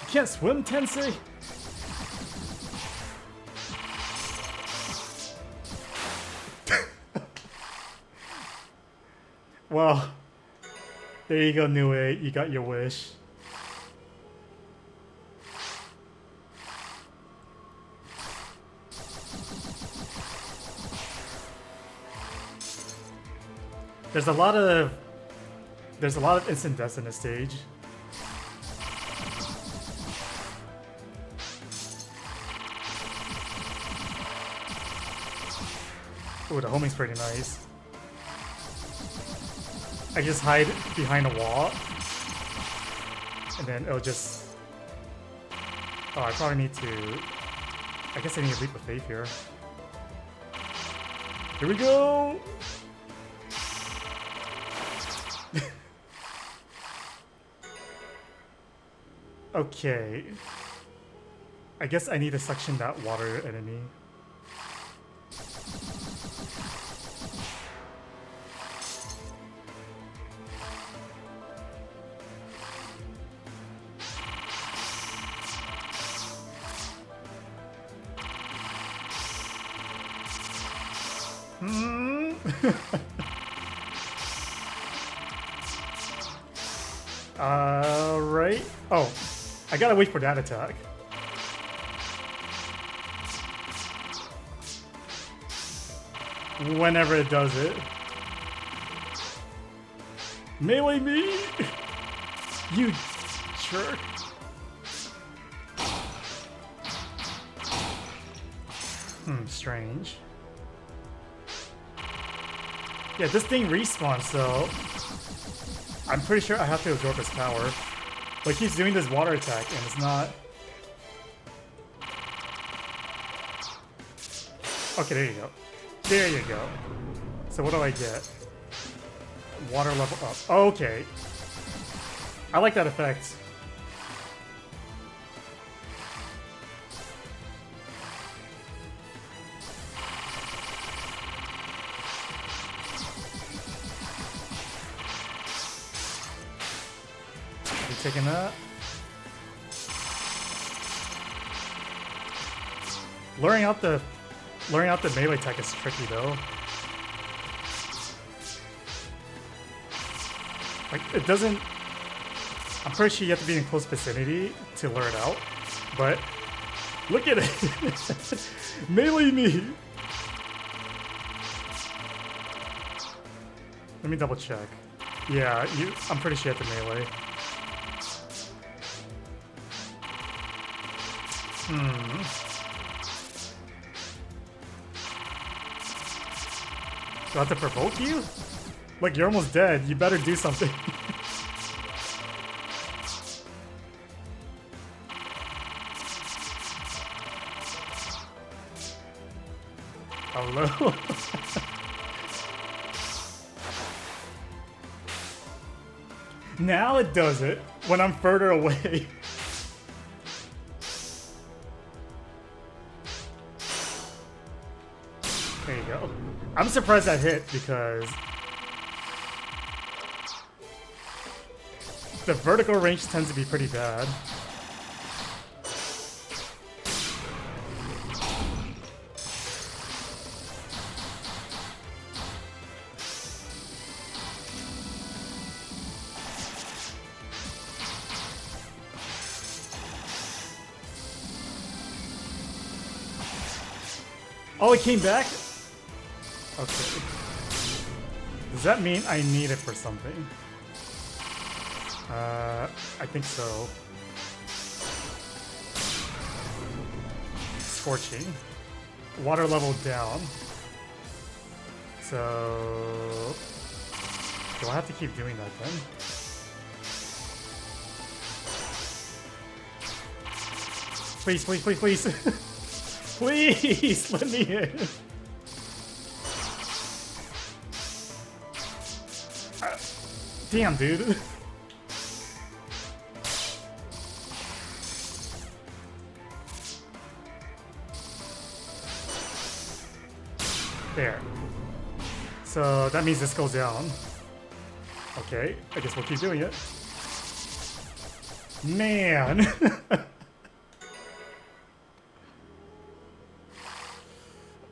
Speaker 1: You can't swim, Tensei? Well, there you go, Nue. You got your wish. There's a lot of instant deaths in this stage. Ooh, the homing's pretty nice. I just hide behind a wall, and then it'll just... Oh, I probably need to... I guess I need a leap of faith here. Here we go! Okay. I guess I need to suction that water enemy. Right. Oh, I gotta wait for that attack. Whenever it does it. Melee me! You jerk. Strange. Yeah, this thing respawns, so I'm pretty sure I have to absorb his power. But he's doing this water attack, and it's not... Okay, there you go. There you go. So what do I get? Water level up. Okay. I like that effect. Taking that. Luring out the melee attack is tricky though. Like it doesn't. I'm pretty sure you have to be in close vicinity to lure it out. But look at it, melee me. Let me double check. Yeah, I'm pretty sure you have to melee. Do I have to provoke you? Look, you're almost dead. You better do something. Hello? Now it does it when I'm further away. There you go. I'm surprised that hit because the vertical range tends to be pretty bad. Oh, it came back? Okay. Does that mean I need it for something? I think so. Scorching. water level down. So do I have to keep doing that then? Please, please, please, please. Please, let me in. Damn, dude. There. So that means this goes down. Okay, I guess we'll keep doing it. Man!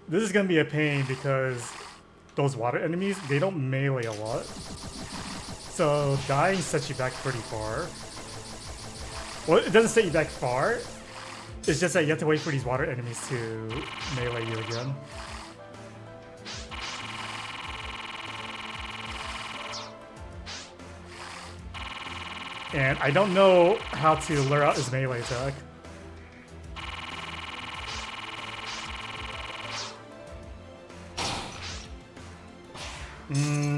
Speaker 1: This is gonna be a pain because those water enemies, they don't melee a lot. So dying sets you back pretty far. Well, it doesn't set you back far. It's just that you have to wait for these water enemies to melee you again. And I don't know how to lure out his melee attack.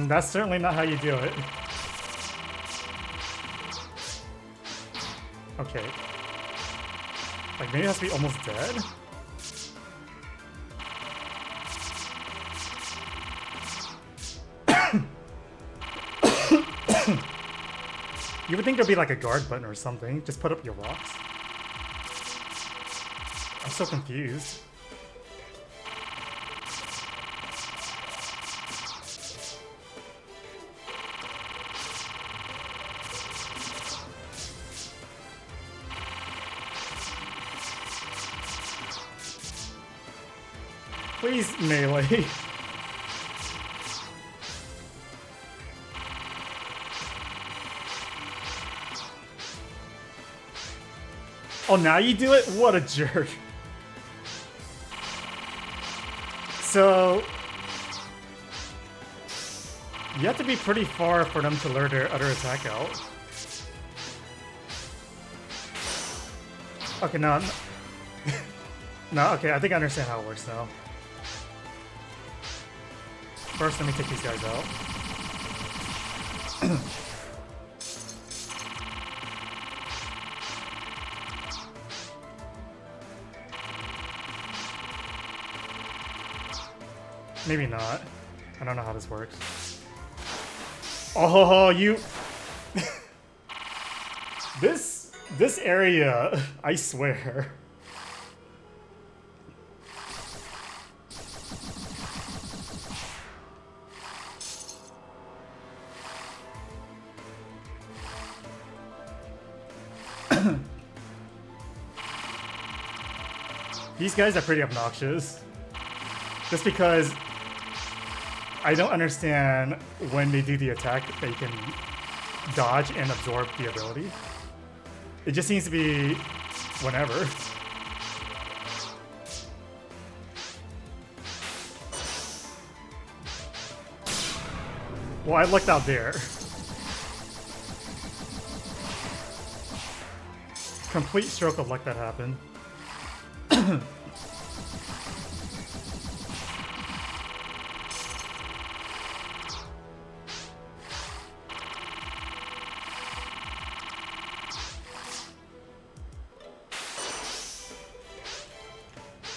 Speaker 1: That's certainly not how you do it. Okay. Like, maybe it has to be almost dead? You would think there'd be like a guard button or something. Just put up your rocks. I'm so confused. Please melee. Oh, now you do it? What a jerk. So you have to be pretty far for them to lure their other attack out. Okay, no. No, okay, I think I understand how it works now. First, let me take these guys out. Maybe not. I don't know how this works. Oh, you... This area, I swear. These guys are pretty obnoxious. Just because I don't understand when they do the attack, they can dodge and absorb the ability. It just seems to be whenever. Well, I lucked out there. Complete stroke of luck that happened.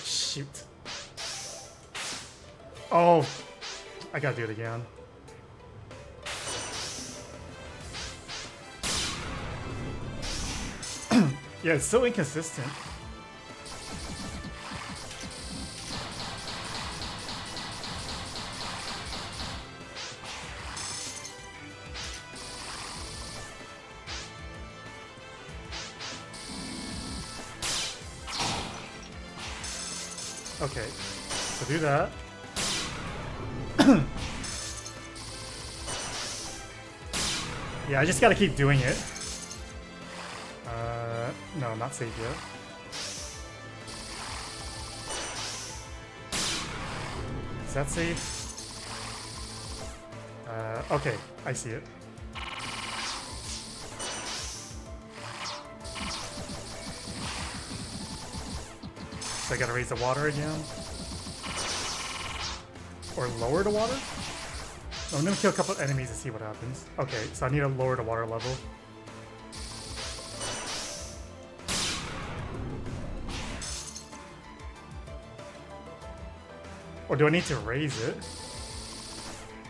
Speaker 1: Shoot. Oh, I gotta do it again. Yeah, it's so inconsistent. Okay, so do that. Yeah, I just gotta keep doing it. No, not safe yet. Is that safe? Okay, I see it. So I gotta raise the water again.
Speaker 2: Or lower the water? No, I'm gonna kill a couple enemies to see what happens. Okay, so I need to lower the water level. Or do I need to raise it?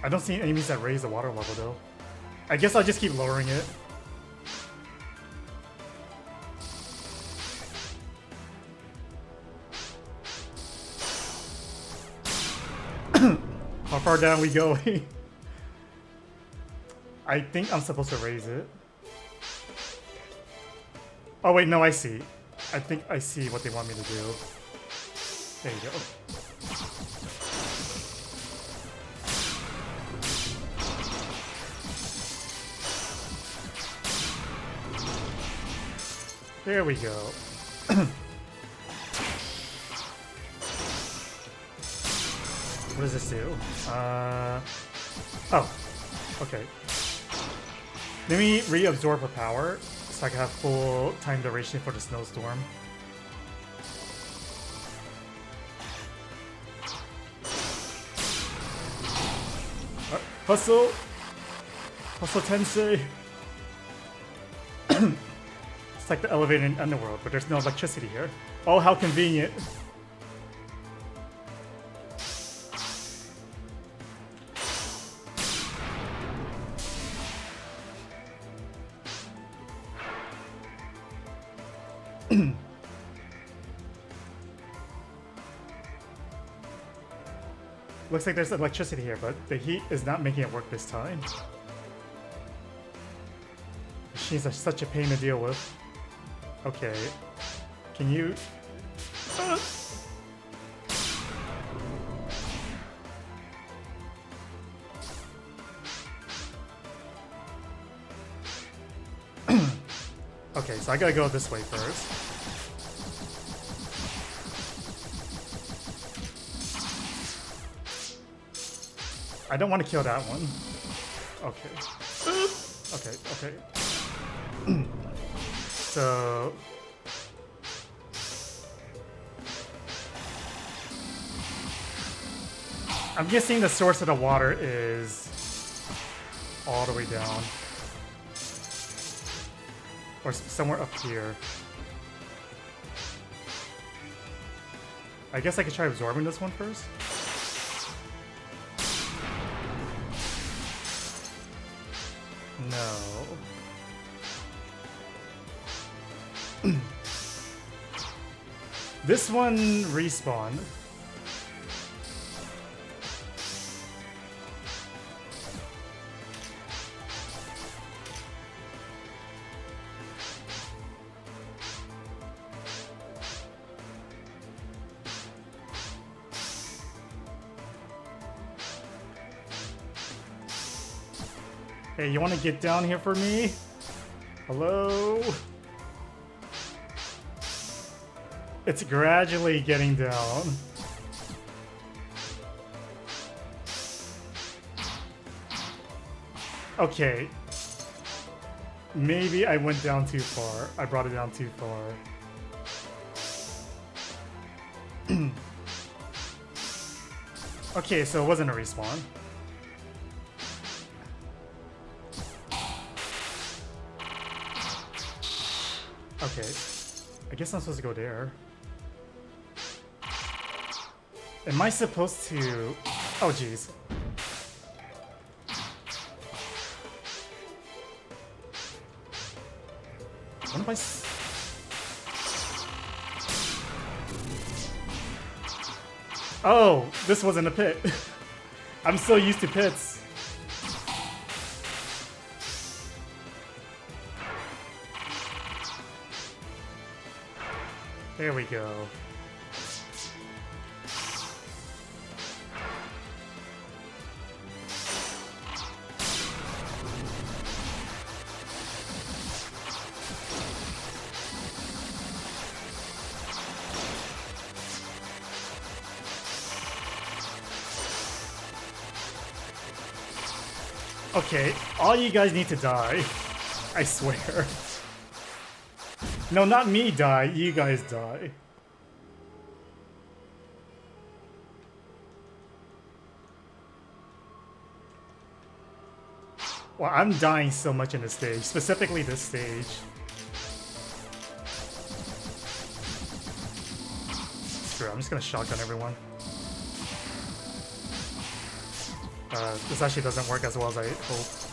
Speaker 2: I don't see any enemies that raise the water level though. I guess I'll just keep lowering it. How far down we going? I think I'm supposed to raise it. Oh wait, no, I see. I think I see what they want me to do. There you go. There we go. What does this do? Oh, okay. Let me reabsorb her power so I can have full time duration for the snowstorm. Hustle! Hustle Tensei! It's like the elevator in Underworld, but there's no electricity here. Oh, how convenient! Looks like there's electricity here, but the heat is not making it work this time. Machines are such a pain to deal with. Okay. Can you... Okay, so I gotta go this way first. I don't want to kill that one. Okay. Okay. So... I'm guessing the source of the water is all the way down. Or somewhere up here. I guess I could try absorbing this one first. No. This one respawned. Hey, you want to get down here for me? Hello? It's gradually getting down. Okay. Maybe I went down too far. I brought it down too far. Okay, so it wasn't a respawn. Okay. I guess I'm supposed to go there. Am I supposed to... Oh, jeez. What am I... Oh, this wasn't a pit. I'm so used to pits. There we go. Okay, all you guys need to die. I swear. No, not me die, you guys die.
Speaker 1: Well, I'm dying so much in this stage, specifically this stage. Screw it, I'm just gonna shotgun everyone. This actually doesn't work as well as I hoped.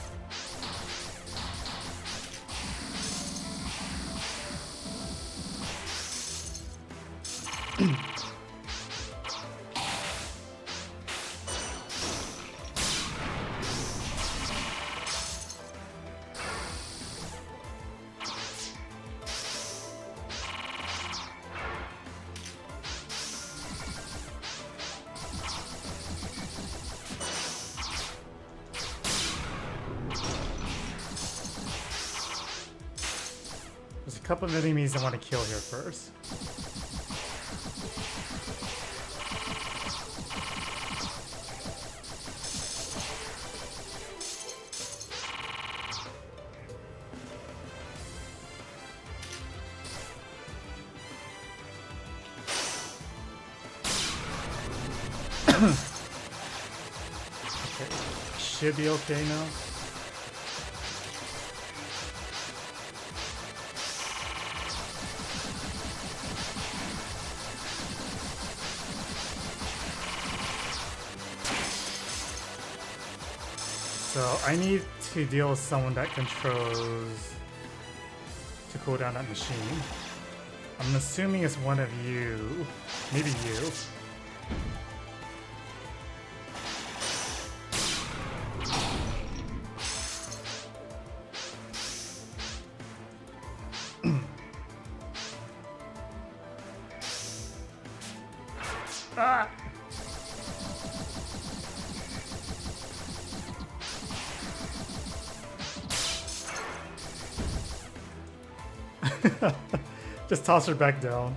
Speaker 1: There's a couple of enemies I want to kill here first. Okay, should be okay now. So I need to deal with someone that controls to cool down that machine. I'm assuming it's one of you. Maybe you. Ah! Just toss her back down.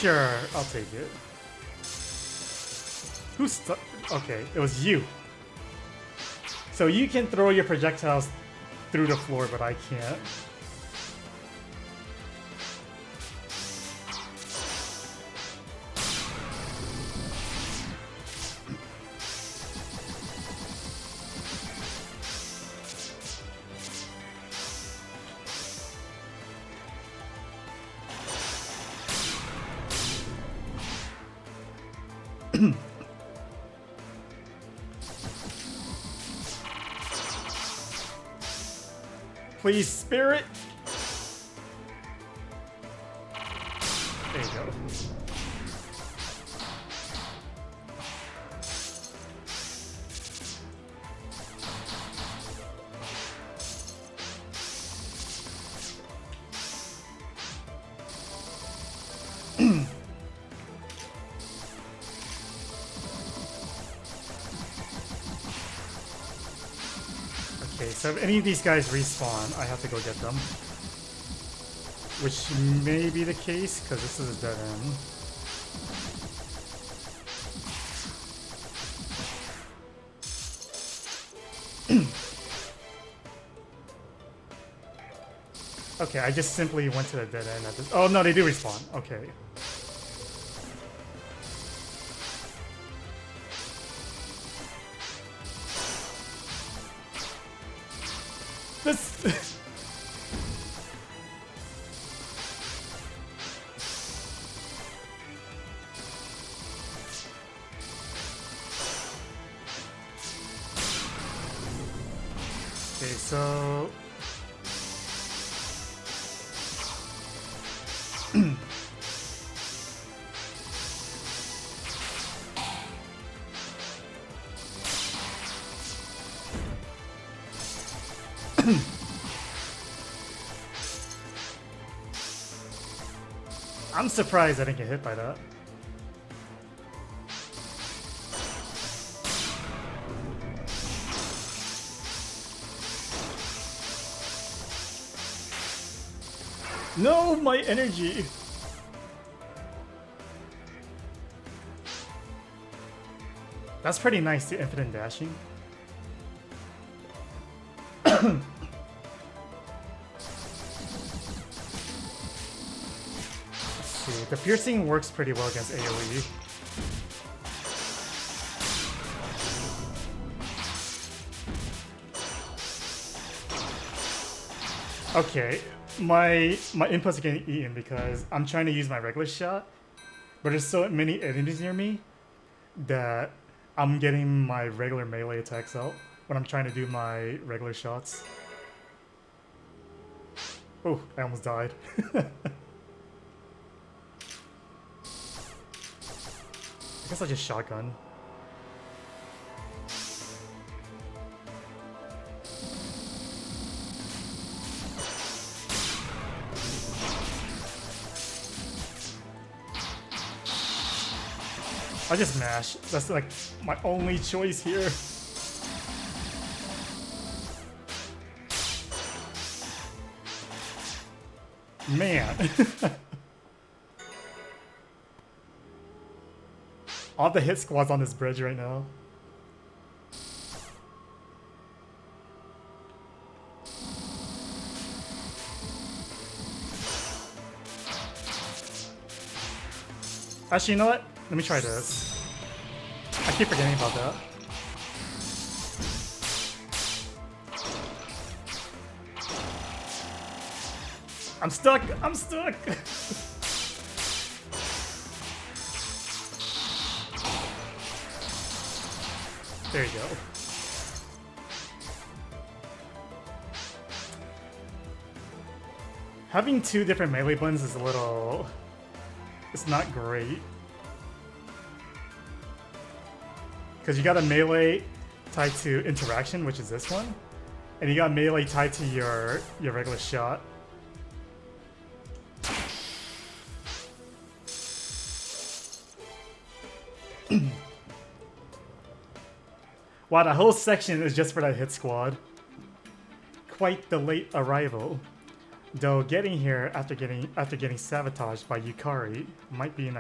Speaker 1: Sure, I'll take it. Who's okay, it was you. So you can throw your projectiles through the floor, but I can't. Please, spirit. There you go. Okay, so if any of these guys respawn, I have to go get them. Which may be the case, because this is a dead end. Okay, I just simply went to the dead end at this. Oh no, they do respawn. Okay. This. Okay, so. I'm surprised I didn't get hit by that. No, my energy! That's pretty nice, the infinite dashing. See, the piercing works pretty well against AoE. Okay, my inputs are getting eaten because I'm trying to use my regular shot, but there's so many enemies near me that I'm getting my regular melee attacks out when I'm trying to do my regular shots. Oh, I almost died. I guess I'll just shotgun. I just mash. That's like my only choice here. Man. All the hit squads on this bridge right now. Actually, you know what? Let me try this. I keep forgetting about that. I'm stuck! I'm stuck! There you go. Having two different melee buttons is a little... It's not great. Because you got a melee tied to interaction, which is this one. And you got melee tied to your regular shot. Wow, the whole section is just for that hit squad. Quite the late arrival. Though getting here after getting sabotaged by Yukari might be an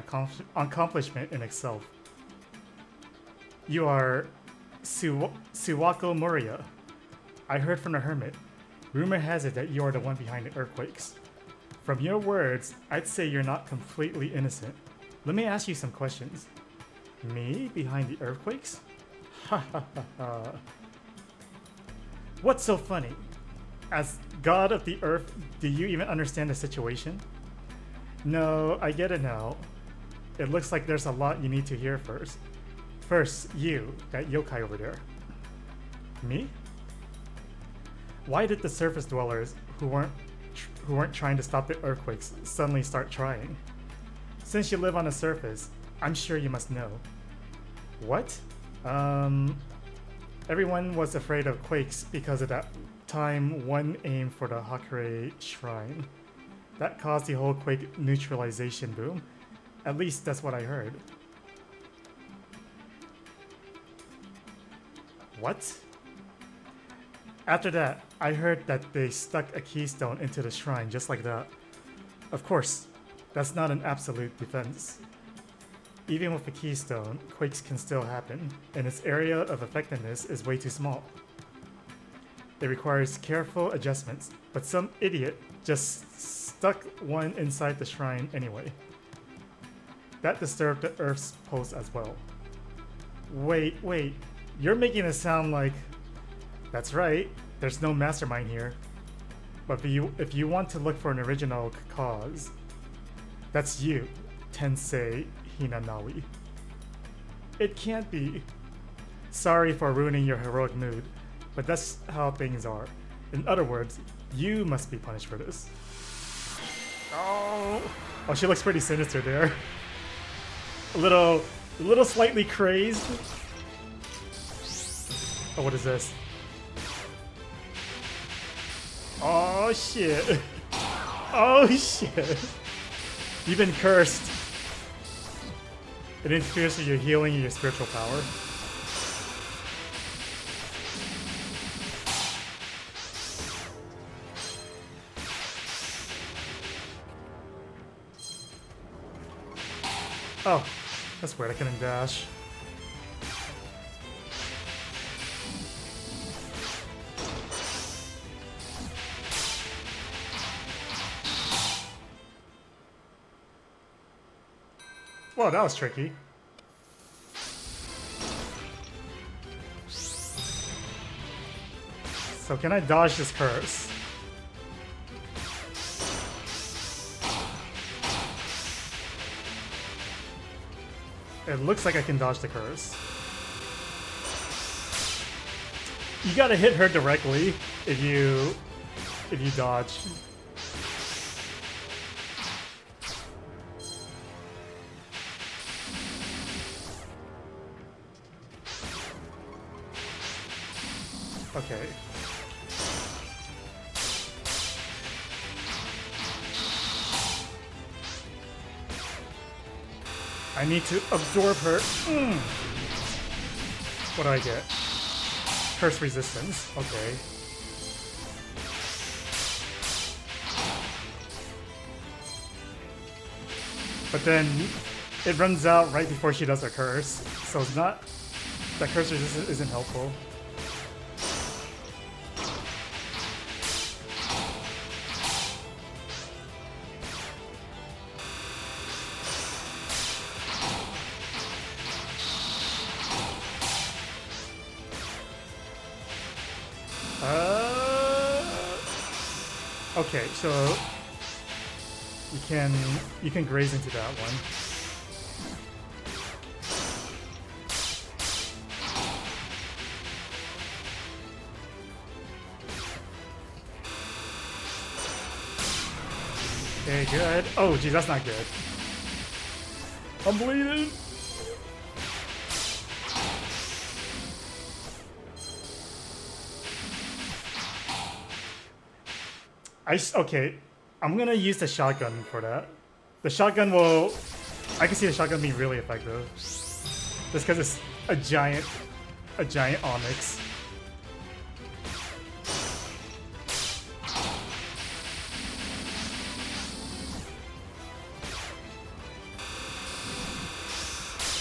Speaker 1: accomplishment in itself. You are Suwako Moria. I heard from the hermit. Rumor has it that you are the one behind the earthquakes. From your words, I'd say you're not completely innocent. Let me ask you some questions. Me behind the earthquakes? Ha ha ha ha. What's so funny? As god of the earth, do you even understand the situation? No, I get it now. It looks like there's a lot you need to hear first. First, you, that yokai over there. Me? Why did the surface dwellers who weren't trying to stop the earthquakes suddenly start trying? Since you live on the surface, I'm sure you must know. What? Everyone was afraid of quakes because of that time one aimed for the Hakure shrine. That caused the whole quake neutralization boom. At least that's what I heard. What? After that, I heard that they stuck a keystone into the shrine just like that. Of course, that's not an absolute defense. Even with a keystone, quakes can still happen, and its area of effectiveness is way too small. It requires careful adjustments, but some idiot just stuck one inside the shrine anyway. That disturbed the Earth's pulse as well. Wait, you're making it sound like... That's right, there's no mastermind here. But if you want to look for an original cause, that's you, Tensei Hinanawi. It can't be. Sorry for ruining your heroic mood, but that's how things are. In other words, you must be punished for this. Oh, she looks pretty sinister there. A little slightly crazed. Oh, what is this? Oh shit. Oh shit. You've been cursed. It interferes with your healing and your spiritual power. Oh, that's weird. I couldn't dash. Whoa, that was tricky. So can I dodge this curse? It looks like I can dodge the curse. You gotta hit her directly if you dodge. Okay. I need to absorb her. What do I get? Curse resistance. Okay. But then it runs out right before she does her curse. So it's not... That curse resistance isn't helpful. Okay, so you can graze into that one. Okay, good. Oh, geez, that's not good. I'm bleeding. Okay, I'm gonna use the shotgun for that. The shotgun will... I can see the shotgun being really effective. Just because it's a giant onyx.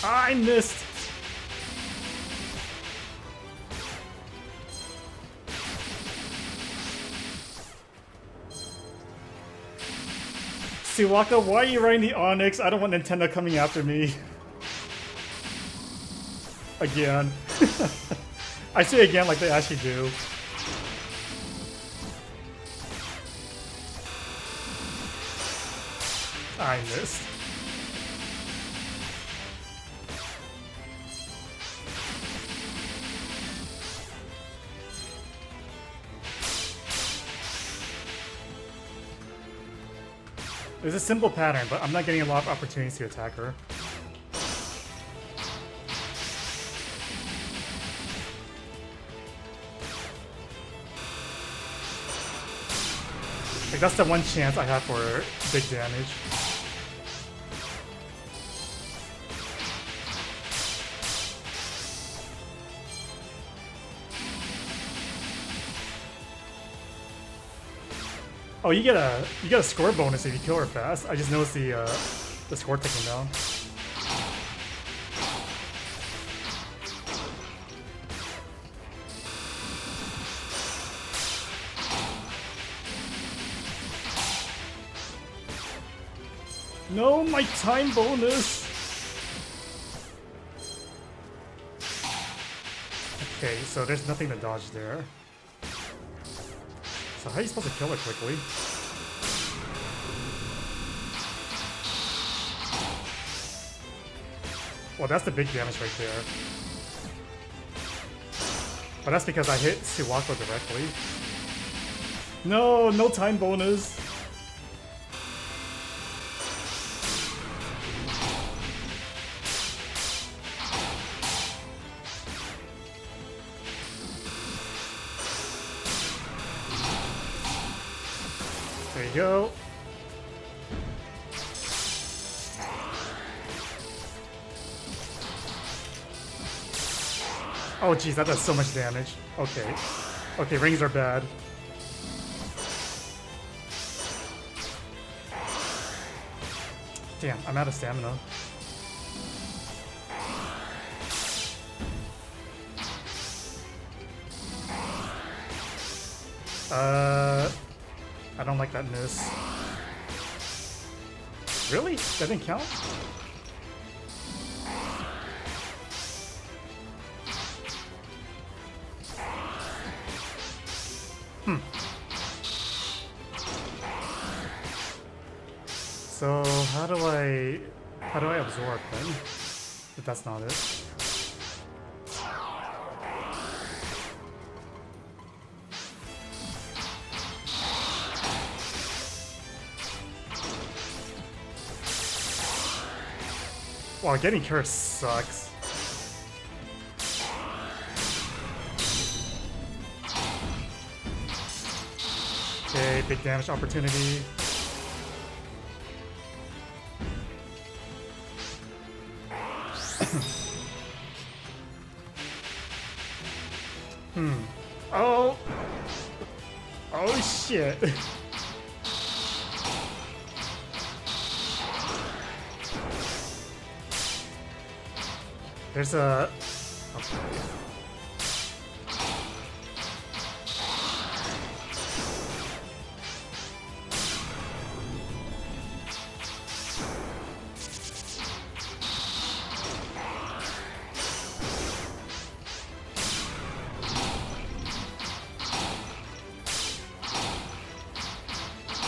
Speaker 1: I missed! Siwaka, why are you riding the Onyx? I don't want Nintendo coming after me. Again. I say again like they actually do. I missed. It's a simple pattern, but I'm not getting a lot of opportunities to attack her. Like, that's the one chance I have for big damage. Oh, you get a score bonus if you kill her fast. I just noticed the score ticking down. No, my time bonus. Okay, so there's nothing to dodge there. So how are you supposed to kill her quickly? Well, that's the big damage right there. But that's because I hit Siwako directly. No, no time bonus. There you go. Oh geez, that does so much damage. Okay. Okay, rings are bad. Damn, I'm out of stamina. I don't like that miss. Really? That didn't count? So how do I absorb then? If that's not it. Wow, getting cursed sucks. Okay, big damage opportunity. Oh! Oh shit! There's a... Okay.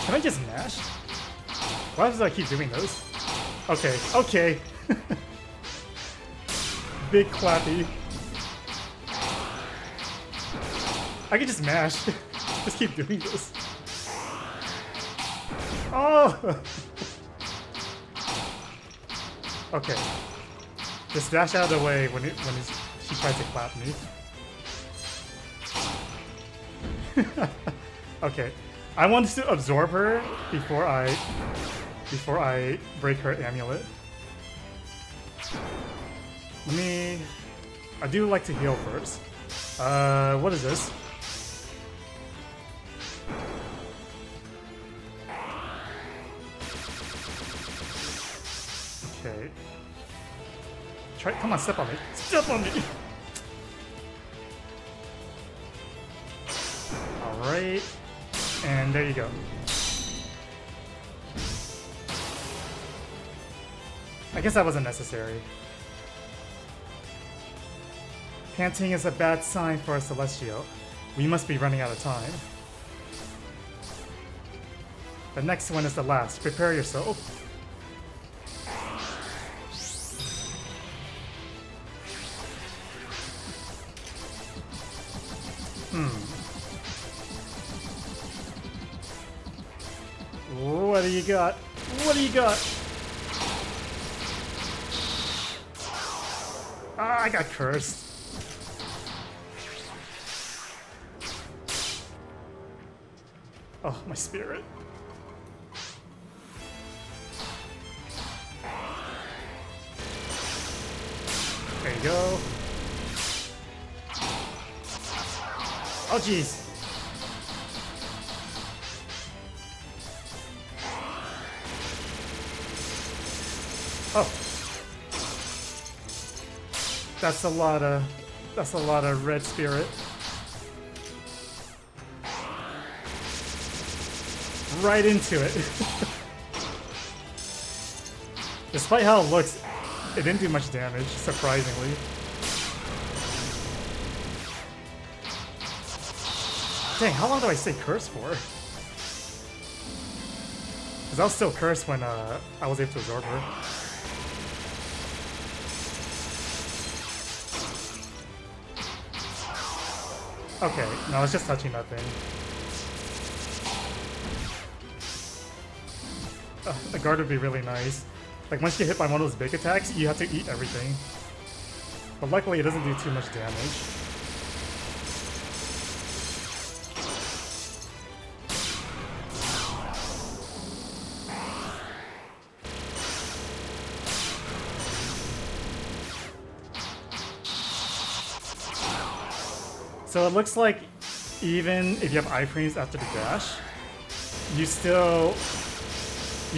Speaker 1: Can I just mash? Why does I keep doing those? Okay, okay. Big clappy. I can just mash. Just keep doing this. Oh! Okay. Just dash out of the way when she tries to clap me. Okay. I wanted to absorb her before I break her amulet. Let me... I do like to heal first. What is this? Okay. Try, come on, step on me. Step on me! Alright. And there you go. I guess that wasn't necessary. Panting is a bad sign for a Celestial. We must be running out of time. The next one is the last. Prepare yourself. What do you got? What do you got? Ah, I got cursed. Oh, my spirit. There you go. Oh, jeez. Oh. That's a lot of red spirit. Right into it. Despite how it looks, it didn't do much damage, surprisingly. Dang, how long do I stay cursed for? Because I was still cursed when I was able to absorb her. Okay, no, it's just touching that thing. A guard would be really nice. Like, once you get hit by one of those big attacks, you have to eat everything. But luckily, it doesn't do too much damage. So it looks like even if you have iframes after the dash, you can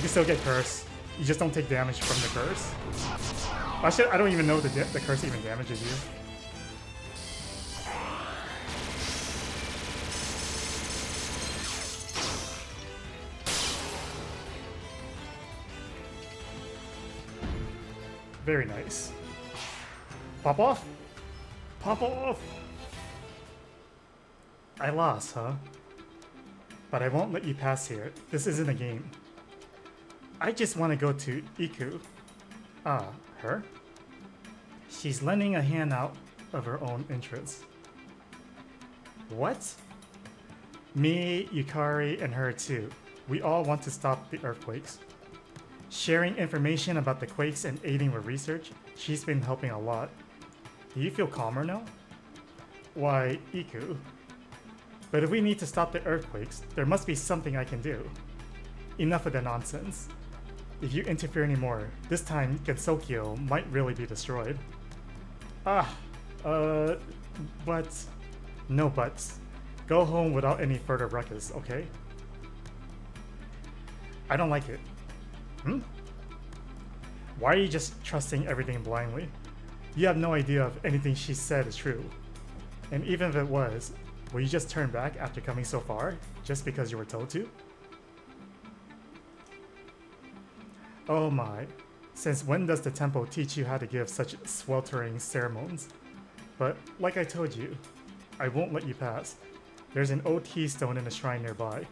Speaker 1: still get curse. You just don't take damage from the curse. Actually, I don't even know the curse even damages you. Very nice. Pop off? Pop off! I lost, huh? But I won't let you pass here. This isn't a game. I just want to go to Iku. Ah, her? She's lending a hand out of her own interest. What? Me, Yukari, and her too. We all want to stop the earthquakes. Sharing information about the quakes and aiding with research, she's been helping a lot. Do you feel calmer now? Why, Iku. But if we need to stop the earthquakes, there must be something I can do. Enough of the nonsense. If you interfere anymore, this time Gensokyo might really be destroyed. But... No buts. Go home without any further ruckus, okay? I don't like it. Why are you just trusting everything blindly? You have no idea if anything she said is true. And even if it was, will you just turn back after coming so far, just because you were told to? Oh my, since when does the temple teach you how to give such sweltering ceremonies? But like I told you, I won't let you pass. There's an OT stone in the shrine nearby.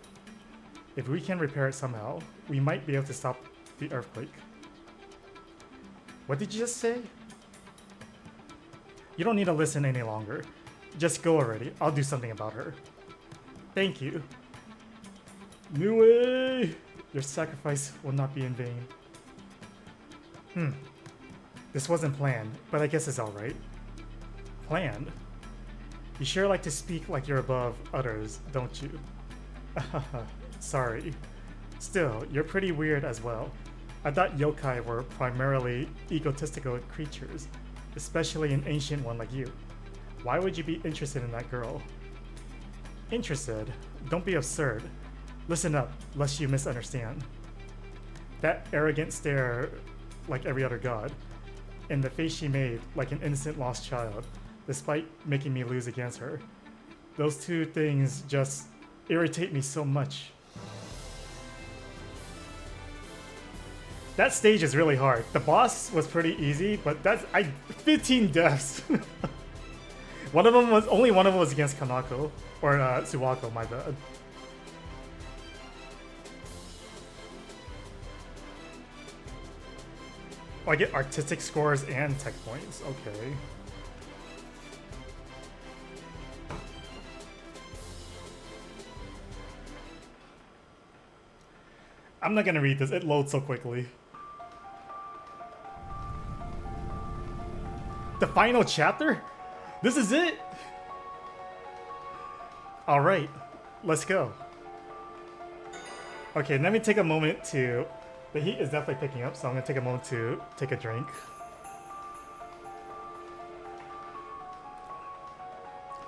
Speaker 1: If we can repair it somehow, we might be able to stop the earthquake. What did you just say? You don't need to listen any longer. Just go already. I'll do something about her. Thank you. Nue! Your sacrifice will not be in vain. This wasn't planned, but I guess it's alright. Planned? You sure like to speak like you're above others, don't you? Sorry. Still, you're pretty weird as well. I thought yokai were primarily egotistical creatures, especially an ancient one like you. Why would you be interested in that girl? Interested? Don't be absurd. Listen up, lest you misunderstand. That arrogant stare like every other god, and the face she made like an innocent lost child, despite making me lose against her. Those two things just irritate me so much. That stage is really hard. The boss was pretty easy, but 15 deaths. Only one of them was against Kanako, or Suwako, my bad. Oh, I get artistic scores and tech points, okay. I'm not gonna read this, it loads so quickly. The final chapter? This is it? Alright, let's go. Okay, let me take a moment to... The heat is definitely picking up, so I'm gonna take a moment to take a drink.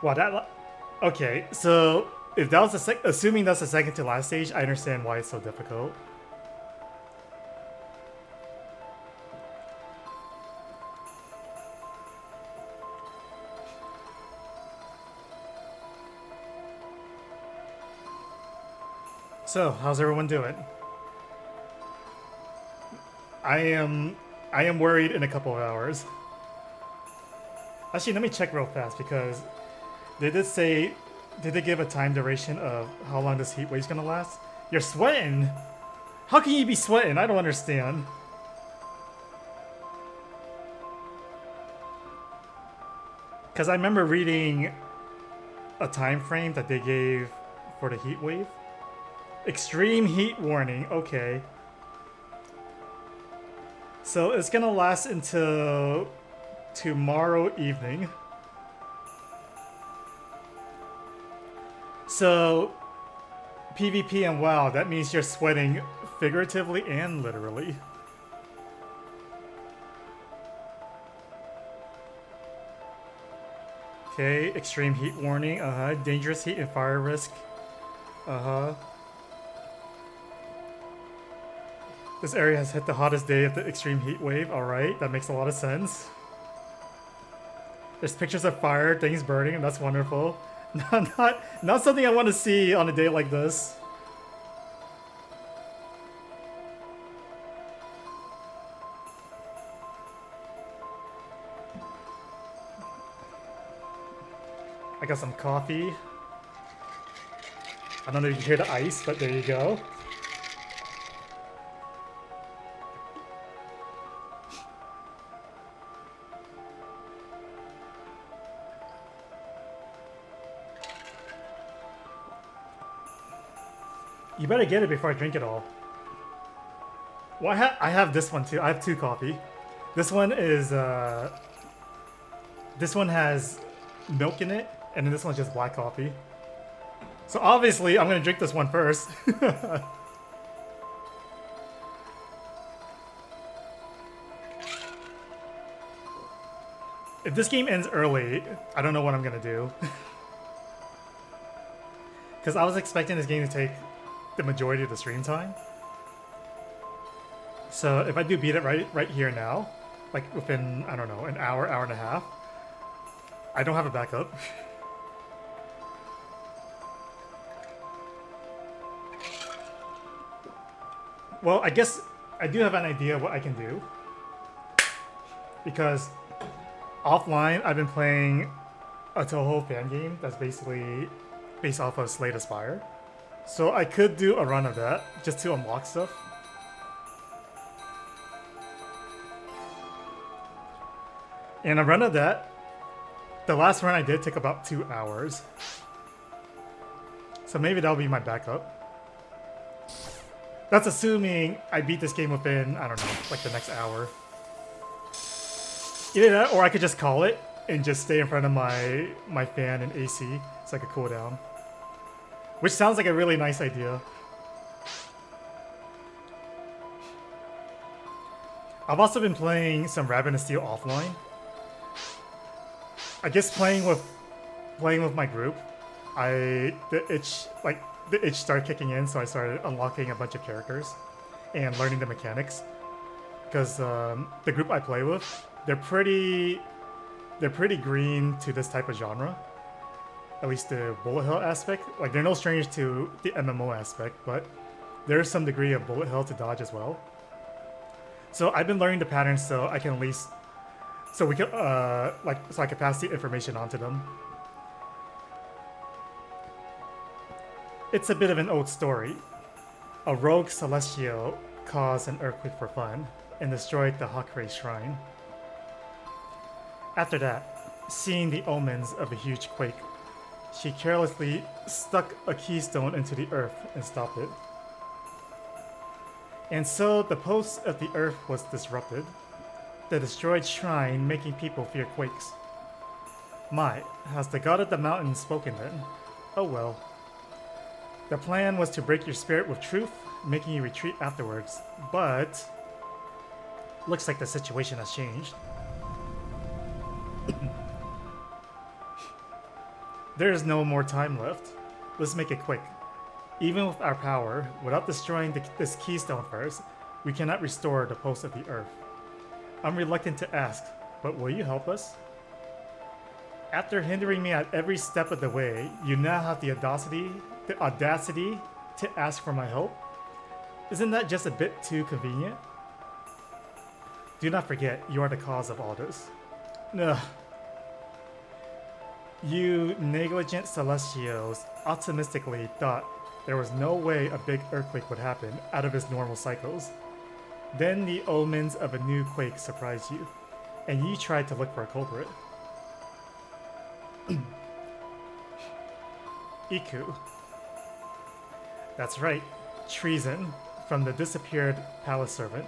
Speaker 1: Wow, that... Okay, so if that was assuming that's the second to last stage, I understand why it's so difficult. So, how's everyone doing? I am worried in a couple of hours. Actually, let me check real fast because did they give a time duration of how long this heat wave's gonna last? You're sweating? How can you be sweating? I don't understand. Because I remember reading a time frame that they gave for the heat wave. Extreme heat warning, okay. So it's gonna last until tomorrow evening. So PvP and WoW, that means you're sweating figuratively and literally. Okay, extreme heat warning. Dangerous heat and fire risk. This area has hit the hottest day of the extreme heat wave. Alright, that makes a lot of sense. There's pictures of fire, things burning, and that's wonderful. Not something I want to see on a day like this. I got some coffee. I don't know if you can hear the ice, but there you go. You better get it before I drink it all. Well, I have this one too. I have 2 coffee. This one is this one has milk in it, and then this one's just black coffee. So obviously, I'm gonna drink this one first. If this game ends early, I don't know what I'm gonna do. Because I was expecting this game to take the majority of the stream time. So if I do beat it right here now, like within, I don't know, an hour, hour and a half, I don't have a backup. Well, I guess I do have an idea of what I can do. Because offline, I've been playing a Toho fan game that's basically based off of Slay the Spire. So I could do a run of that, just to unlock stuff. And a run of that, the last run I did took about 2 hours. So maybe that'll be my backup. That's assuming I beat this game within, I don't know, like the next hour. Either that, or I could just call it and just stay in front of my fan and AC so I could cool down. Which sounds like a really nice idea. I've also been playing some Ravenous Steel offline. I guess playing with my group, the itch started kicking in, so I started unlocking a bunch of characters and learning the mechanics. Because the group I play with, they're pretty green to this type of genre. At least the bullet hell aspect. Like, they're no strangers to the MMO aspect, but there's some degree of bullet hell to dodge as well. So I've been learning the patterns so I can at least, so we can so I can pass the information on to them. It's a bit of an old story. A rogue celestial caused an earthquake for fun and destroyed the Hakurei shrine. After that, seeing the omens of a huge quake, she carelessly stuck a keystone into the earth and stopped it. And so the pulse of the earth was disrupted, the destroyed shrine making people fear quakes. My, has the god of the mountain spoken then? Oh well. The plan was to break your spirit with truth, making you retreat afterwards, but looks like the situation has changed. There is no more time left. Let's make it quick. Even with our power, without destroying this keystone first, we cannot restore the pulse of the earth. I'm reluctant to ask, but will you help us? After hindering me at every step of the way, you now have the audacity to ask for my help? Isn't that just a bit too convenient? Do not forget, you are the cause of all this. Ugh. You negligent celestials optimistically thought there was no way a big earthquake would happen out of its normal cycles. Then the omens of a new quake surprised you, and you tried to look for a culprit. Iku. That's right, treason from the disappeared palace servant.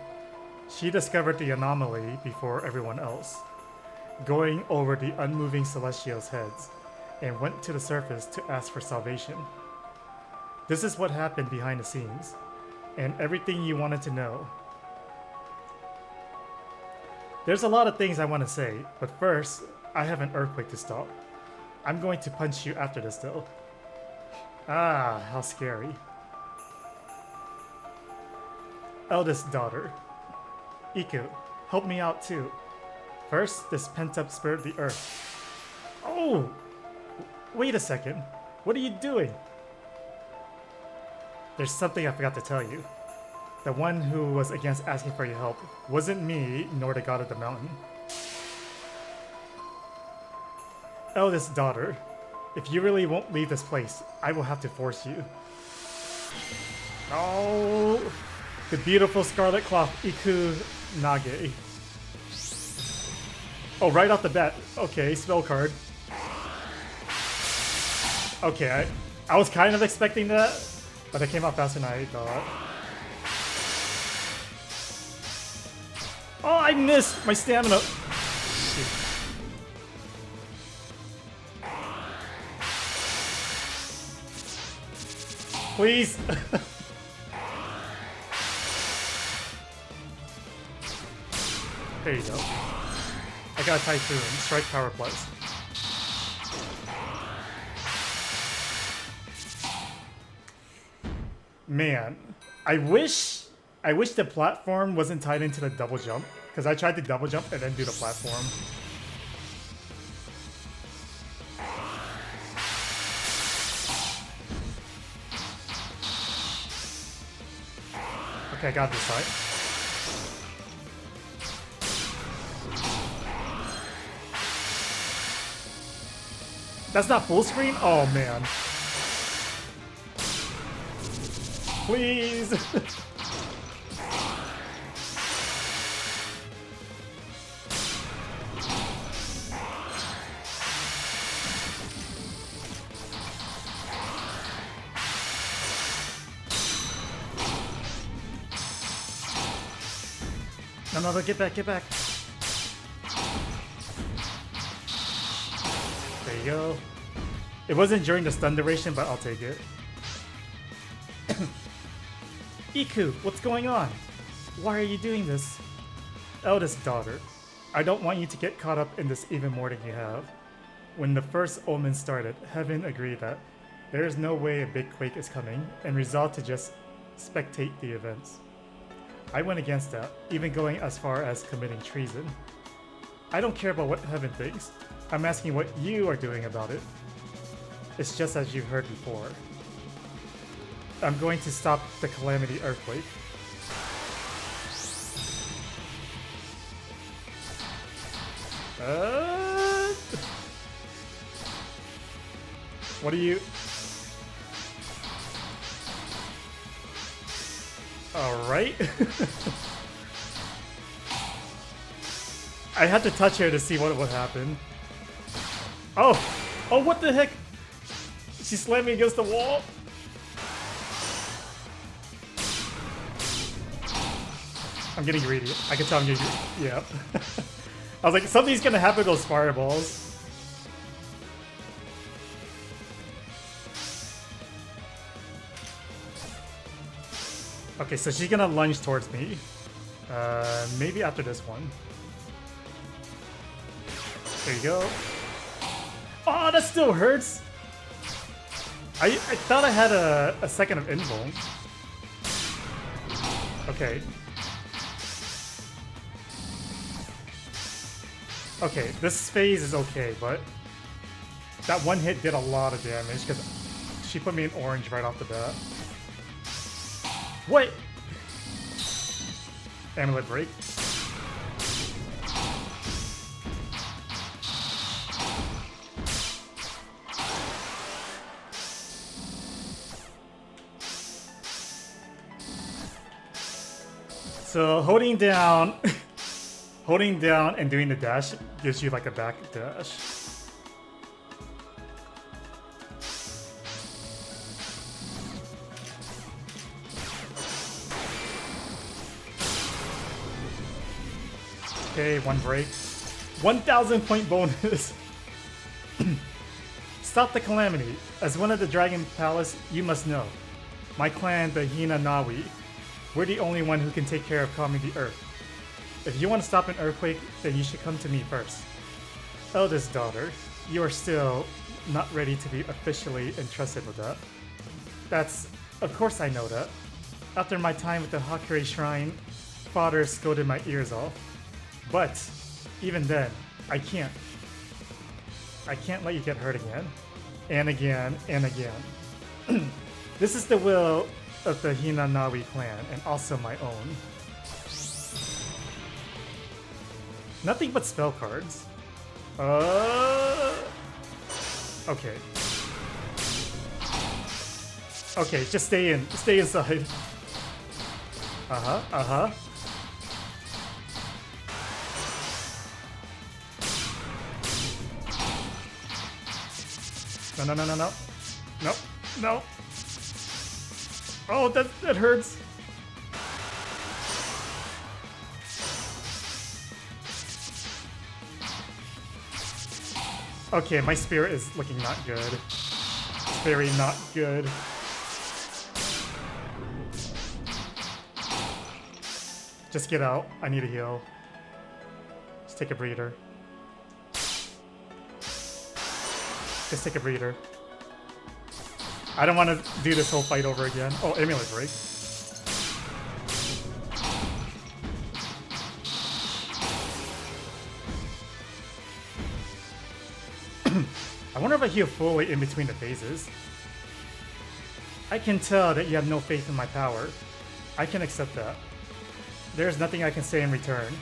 Speaker 1: She discovered the anomaly before everyone else, going over the unmoving celestials' heads, and went to the surface to ask for salvation. This is what happened behind the scenes, and everything you wanted to know. There's a lot of things I want to say, but first, I have an earthquake to stop. I'm going to punch you after this though. Ah, how scary. Eldest daughter. Iku, help me out too. First, this pent-up spirit of the earth. Oh! Wait a second. What are you doing? There's something I forgot to tell you. The one who was against asking for your help wasn't me, nor the god of the mountain. Eldest daughter, if you really won't leave this place, I will have to force you. Oh, the beautiful scarlet cloth Iku Nage. Oh, right off the bat. Okay, spell card. Okay, I was kind of expecting that, but it came out faster than I thought. Oh, I missed my stamina. Shoot. Please. There you go. I got a Typhoon. Strike power plus. Man, I wish the platform wasn't tied into the double jump, because I tried to double jump and then do the platform. Okay, I got this side. That's not full screen? Oh man. Please. No, get back, get back. There you go. It wasn't during the stun duration, but I'll take it. Iku, what's going on? Why are you doing this? Eldest daughter, I don't want you to get caught up in this even more than you have. When the first omen started, Heaven agreed that there is no way a big quake is coming and resolved to just spectate the events. I went against that, even going as far as committing treason. I don't care about what Heaven thinks. I'm asking what you are doing about it. It's just as you've heard before. I'm going to stop the Calamity Earthquake. What are you... Alright. I had to touch her to see what would happen. Oh! Oh, what the heck? She slammed me against the wall? I'm getting greedy. I can tell I'm getting greedy. Yeah. I was like, something's gonna happen to those fireballs. Okay, so she's gonna lunge towards me. Maybe after this one. There you go. Oh, that still hurts! I thought I had a second of invuln. Okay. Okay, this phase is okay, but that one hit did a lot of damage because she put me in orange right off the bat. What? Amulet break. So holding down holding down and doing the dash gives you like a back dash. Okay, one break. 1,000 point bonus. Stop the calamity. As one of the Dragon Palace, you must know. My clan, the Hina Nawi, we're the only one who can take care of calming the earth. If you want to stop an earthquake, then you should come to me first. Eldest daughter, you are still not ready to be officially entrusted with that. That's... Of course I know that. After my time with the Hakure Shrine, father scolded my ears off. But, even then, I can't. I can't let you get hurt again. And again, and again. This is the will of the Hinanawi clan, and also my own. Nothing but spell cards. Okay. Okay, just stay in. Stay inside. Uh-huh, uh-huh. No, no, no, no, no. No, no. Oh, that hurts. Okay, my spirit is looking not good. It's very not good. Just get out. I need a heal. Just take a breather. Just take a breather. I don't want to do this whole fight over again. Oh, amulet break. I wonder if I heal fully in between the phases. I can tell that you have no faith in my power. I can accept that. There's nothing I can say in return,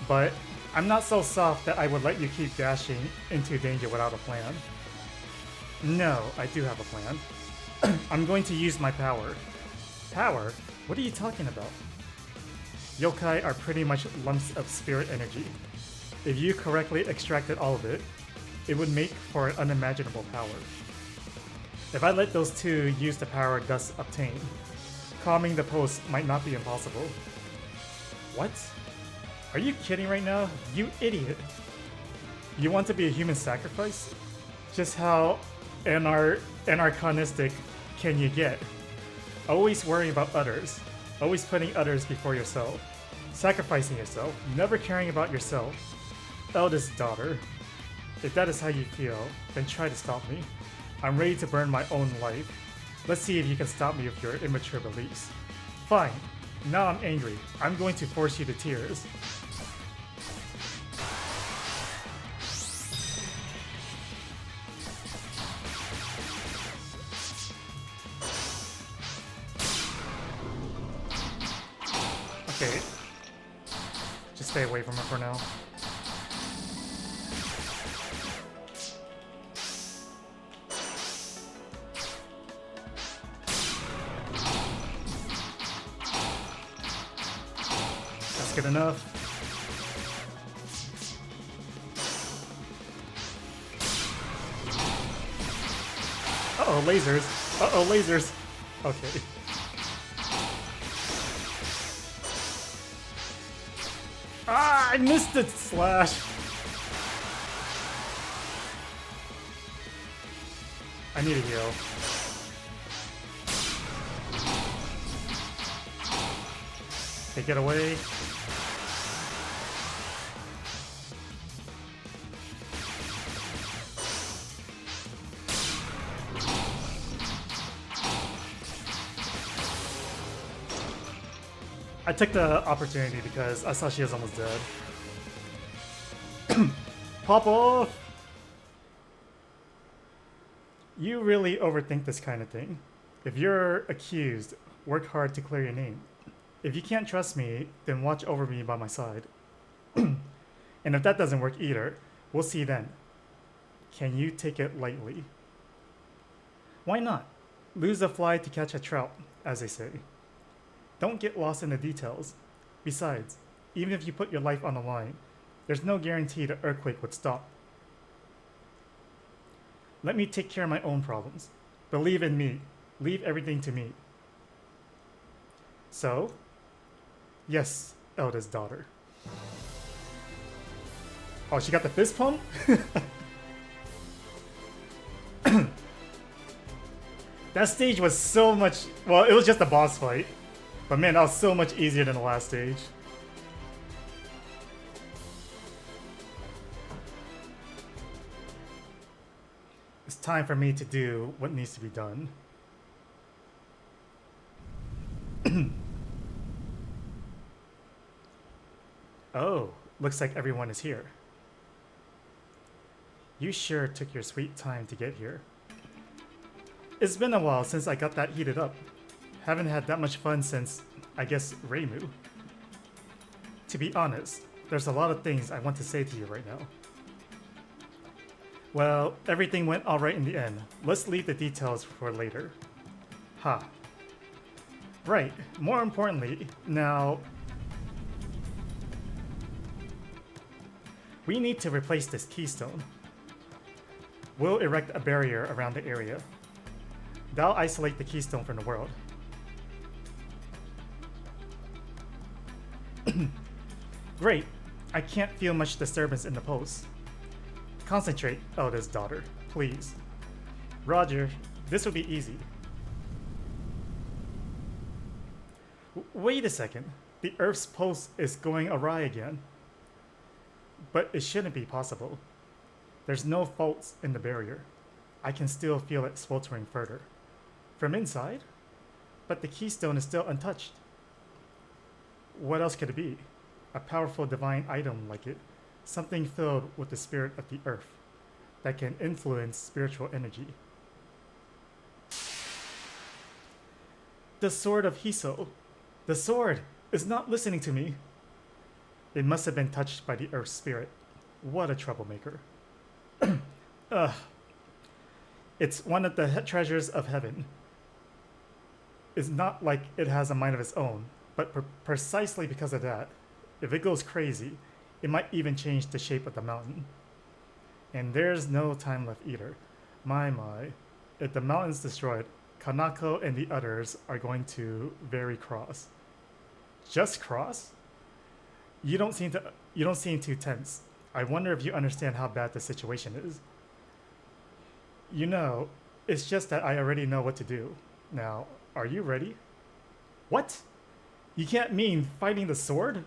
Speaker 1: but I'm not so soft that I would let you keep dashing into danger without a plan. No, I do have a plan. I'm going to use my power. Power? What are you talking about? Yokai are pretty much lumps of spirit energy. If you correctly extracted all of it, it would make for an unimaginable power. If I let those two use the power thus obtained, calming the post might not be impossible. What? Are you kidding right now? You idiot! You want to be a human sacrifice? Just how anachronistic can you get? Always worrying about others, always putting others before yourself, sacrificing yourself, never caring about yourself. Eldest daughter, if that is how you feel, then try to stop me. I'm ready to burn my own life. Let's see if you can stop me with your immature beliefs. Fine. Now I'm angry. I'm going to force you to tears. Okay. Just stay away from her for now. Good enough. Uh-oh, lasers. Uh-oh, lasers. Okay. Ah, I missed it, slash. I need a heal. Take it away. I took the opportunity because I saw she was almost dead. Pop off! You really overthink this kind of thing. If you're accused, work hard to clear your name. If you can't trust me, then watch over me by my side. And if that doesn't work either, we'll see then. Can you take it lightly? Why not? Lose a fly to catch a trout, as they say. Don't get lost in the details. Besides, even if you put your life on the line, there's no guarantee the earthquake would stop. Let me take care of my own problems. Believe in me. Leave everything to me. So, yes, eldest daughter. Oh, she got the fist pump? That stage was so much... Well, it was just a boss fight. But man, that was so much easier than the last stage. It's time for me to do what needs to be done. Oh, looks like everyone is here. You sure took your sweet time to get here. It's been a while since I got that heated up. Haven't had that much fun since, I guess, Reimu. To be honest, there's a lot of things I want to say to you right now. Well, everything went alright in the end. Let's leave the details for later. Ha. Right, more importantly, now... we need to replace this keystone. We'll erect a barrier around the area. That'll isolate the keystone from the world. Great. I can't feel much disturbance in the post. Concentrate, eldest daughter, please. Roger, this will be easy. Wait a second. The Earth's pulse is going awry again. But it shouldn't be possible. There's no faults in the barrier. I can still feel it sweltering further. From inside? But the keystone is still untouched. What else could it be? A powerful divine item like it. Something filled with the spirit of the earth that can influence spiritual energy. The sword of Hiso. The sword is not listening to me. It must have been touched by the earth's spirit. What a troublemaker. It's one of the treasures of heaven. It's not like it has a mind of its own, but precisely because of that, if it goes crazy, it might even change the shape of the mountain. And there's no time left either. My. If the mountain's destroyed, Kanako and the others are going to very cross. Just cross? You don't seem too tense. I wonder if you understand how bad the situation is. You know, it's just that I already know what to do. Now, are you ready? What? You can't mean fighting the sword?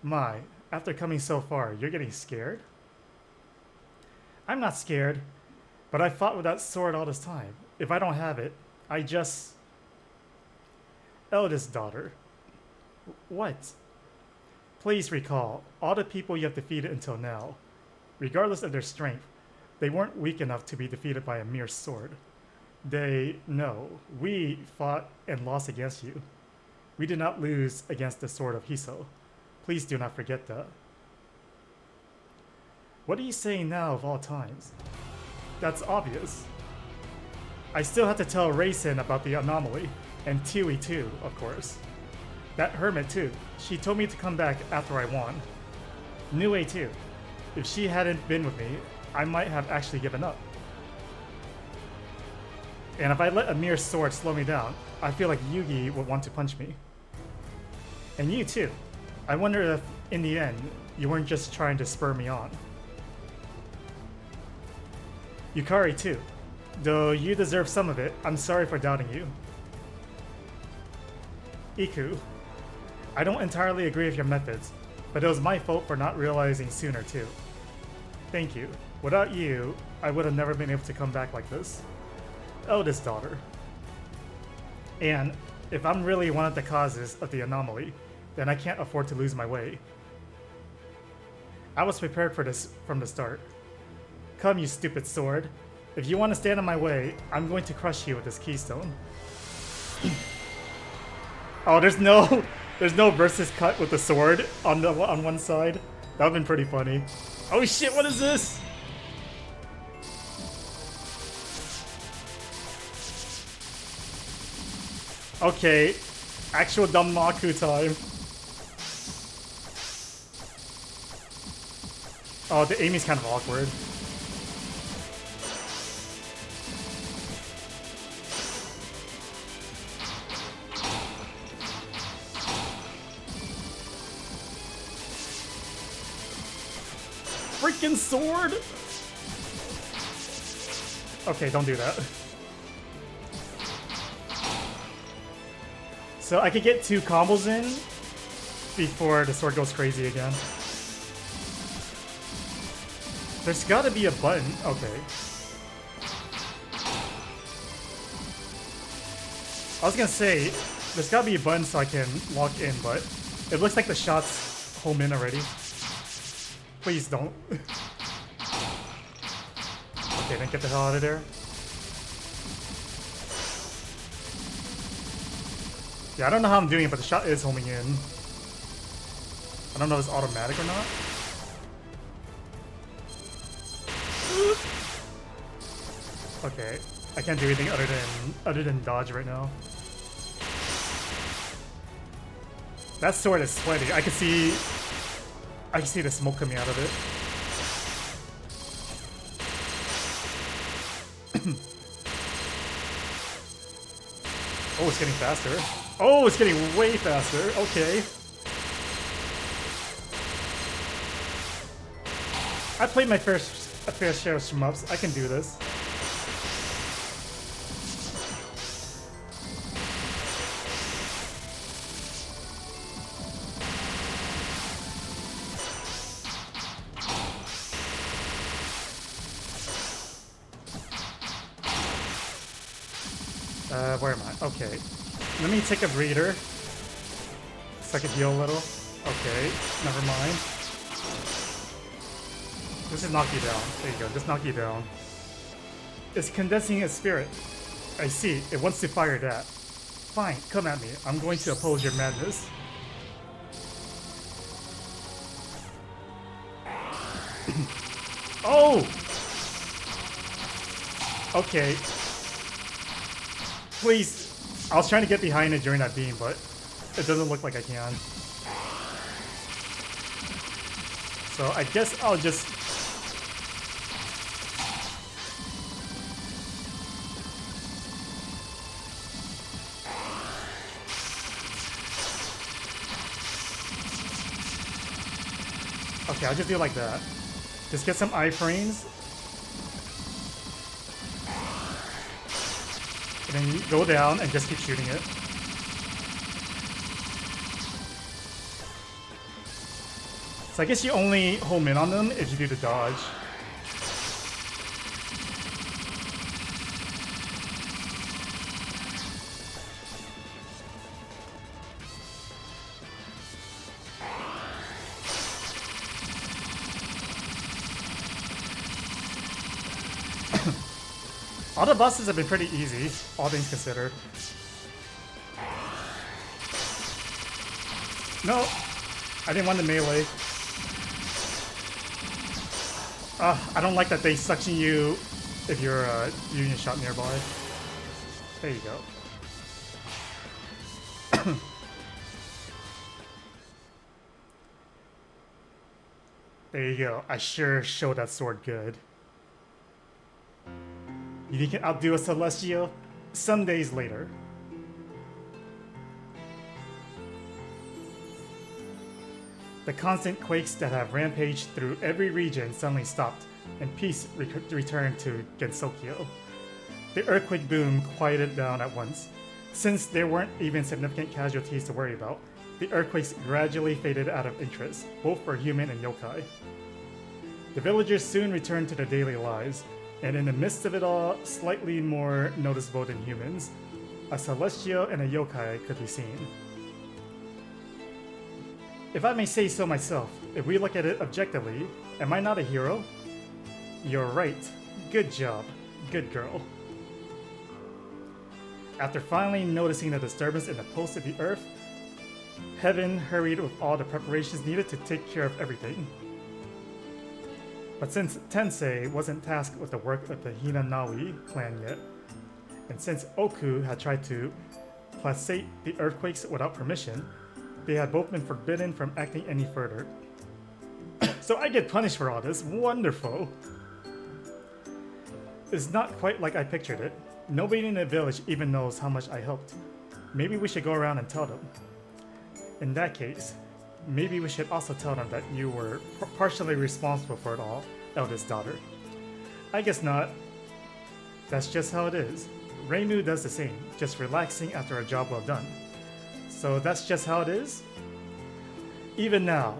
Speaker 1: My, after coming so far, you're getting scared? I'm not scared, but I fought with that sword all this time. If I don't have it, I just... Eldest daughter. What? Please recall, all the people you have defeated until now, regardless of their strength, they weren't weak enough to be defeated by a mere sword. We fought and lost against you. We did not lose against the sword of Hiso. Please do not forget that. What are you saying now of all times? That's obvious. I still have to tell Raisin about the anomaly, and Tui too, of course. That hermit too. She told me to come back after I won. Nue too. If she hadn't been with me, I might have actually given up. And if I let a mere sword slow me down, I feel like Yugi would want to punch me. And you too. I wonder if, in the end, you weren't just trying to spur me on. Yukari too. Though you deserve some of it, I'm sorry for doubting you. Iku. I don't entirely agree with your methods, but it was my fault for not realizing sooner too. Thank you. Without you, I would have never been able to come back like this. Eldest daughter. And if I'm really one of the causes of the anomaly, then I can't afford to lose my way. I was prepared for this from the start. Come, you stupid sword. If you want to stand in my way, I'm going to crush you with this keystone. Oh, there's no versus cut with the sword on one side. That would've been pretty funny. Oh shit, what is this? Okay, actual Danmaku time. Oh, the aiming's kind of awkward. Freaking sword! Okay, don't do that. So I could get 2 combos in before the sword goes crazy again. There's gotta be a button. Okay. I was gonna say, there's gotta be a button so I can walk in, but it looks like the shot's home in already. Please don't. Okay, then get the hell out of there. Yeah, I don't know how I'm doing it, but the shot is homing in. I don't know if it's automatic or not. Okay, I can't do anything other than dodge right now. That sword is sweaty. I can see the smoke coming out of it. Oh, it's getting faster. Oh, it's getting way faster. Okay. I played my fair share of shmups. I can do this. Where am I? Okay. Let me take a breather so I can heal a little. Okay, never mind. This is knock you down. There you go, just knock you down. It's condensing its spirit. I see, it wants to fire that. Fine, come at me. I'm going to oppose your madness. Oh! Okay. Please. I was trying to get behind it during that beam, but it doesn't look like I can. So I guess I'll just... Okay, I'll just do it like that. Just get some iframes. And then go down and just keep shooting it. So I guess you only home in on them if you do the dodge. All the bosses have been pretty easy, all things considered. No, I didn't want the melee. I don't like that they suction you if you're a Union shot nearby. There you go. There you go. I sure showed that sword good. You think you can outdo a Celestial? Some days later. The constant quakes that have rampaged through every region suddenly stopped, and peace returned to Gensokyo. The earthquake boom quieted down at once. Since there weren't even significant casualties to worry about, the earthquakes gradually faded out of interest, both for human and yokai. The villagers soon returned to their daily lives, and in the midst of it all, slightly more noticeable than humans, a celestial and a yokai could be seen. If I may say so myself, if we look at it objectively, am I not a hero? You're right. Good job. Good girl. After finally noticing the disturbance in the pulse of the earth, Heaven hurried with all the preparations needed to take care of everything. But since Tensei wasn't tasked with the work of the Hinanawi clan yet, and since Oku had tried to placate the earthquakes without permission, they had both been forbidden from acting any further. So I get punished for all this. Wonderful. It's not quite like I pictured it. Nobody in the village even knows how much I helped. Maybe we should go around and tell them. In that case, maybe we should also tell them that you were partially responsible for it all, eldest daughter. I guess not. That's just how it is. Reimu does the same, just relaxing after a job well done. So that's just how it is? Even now,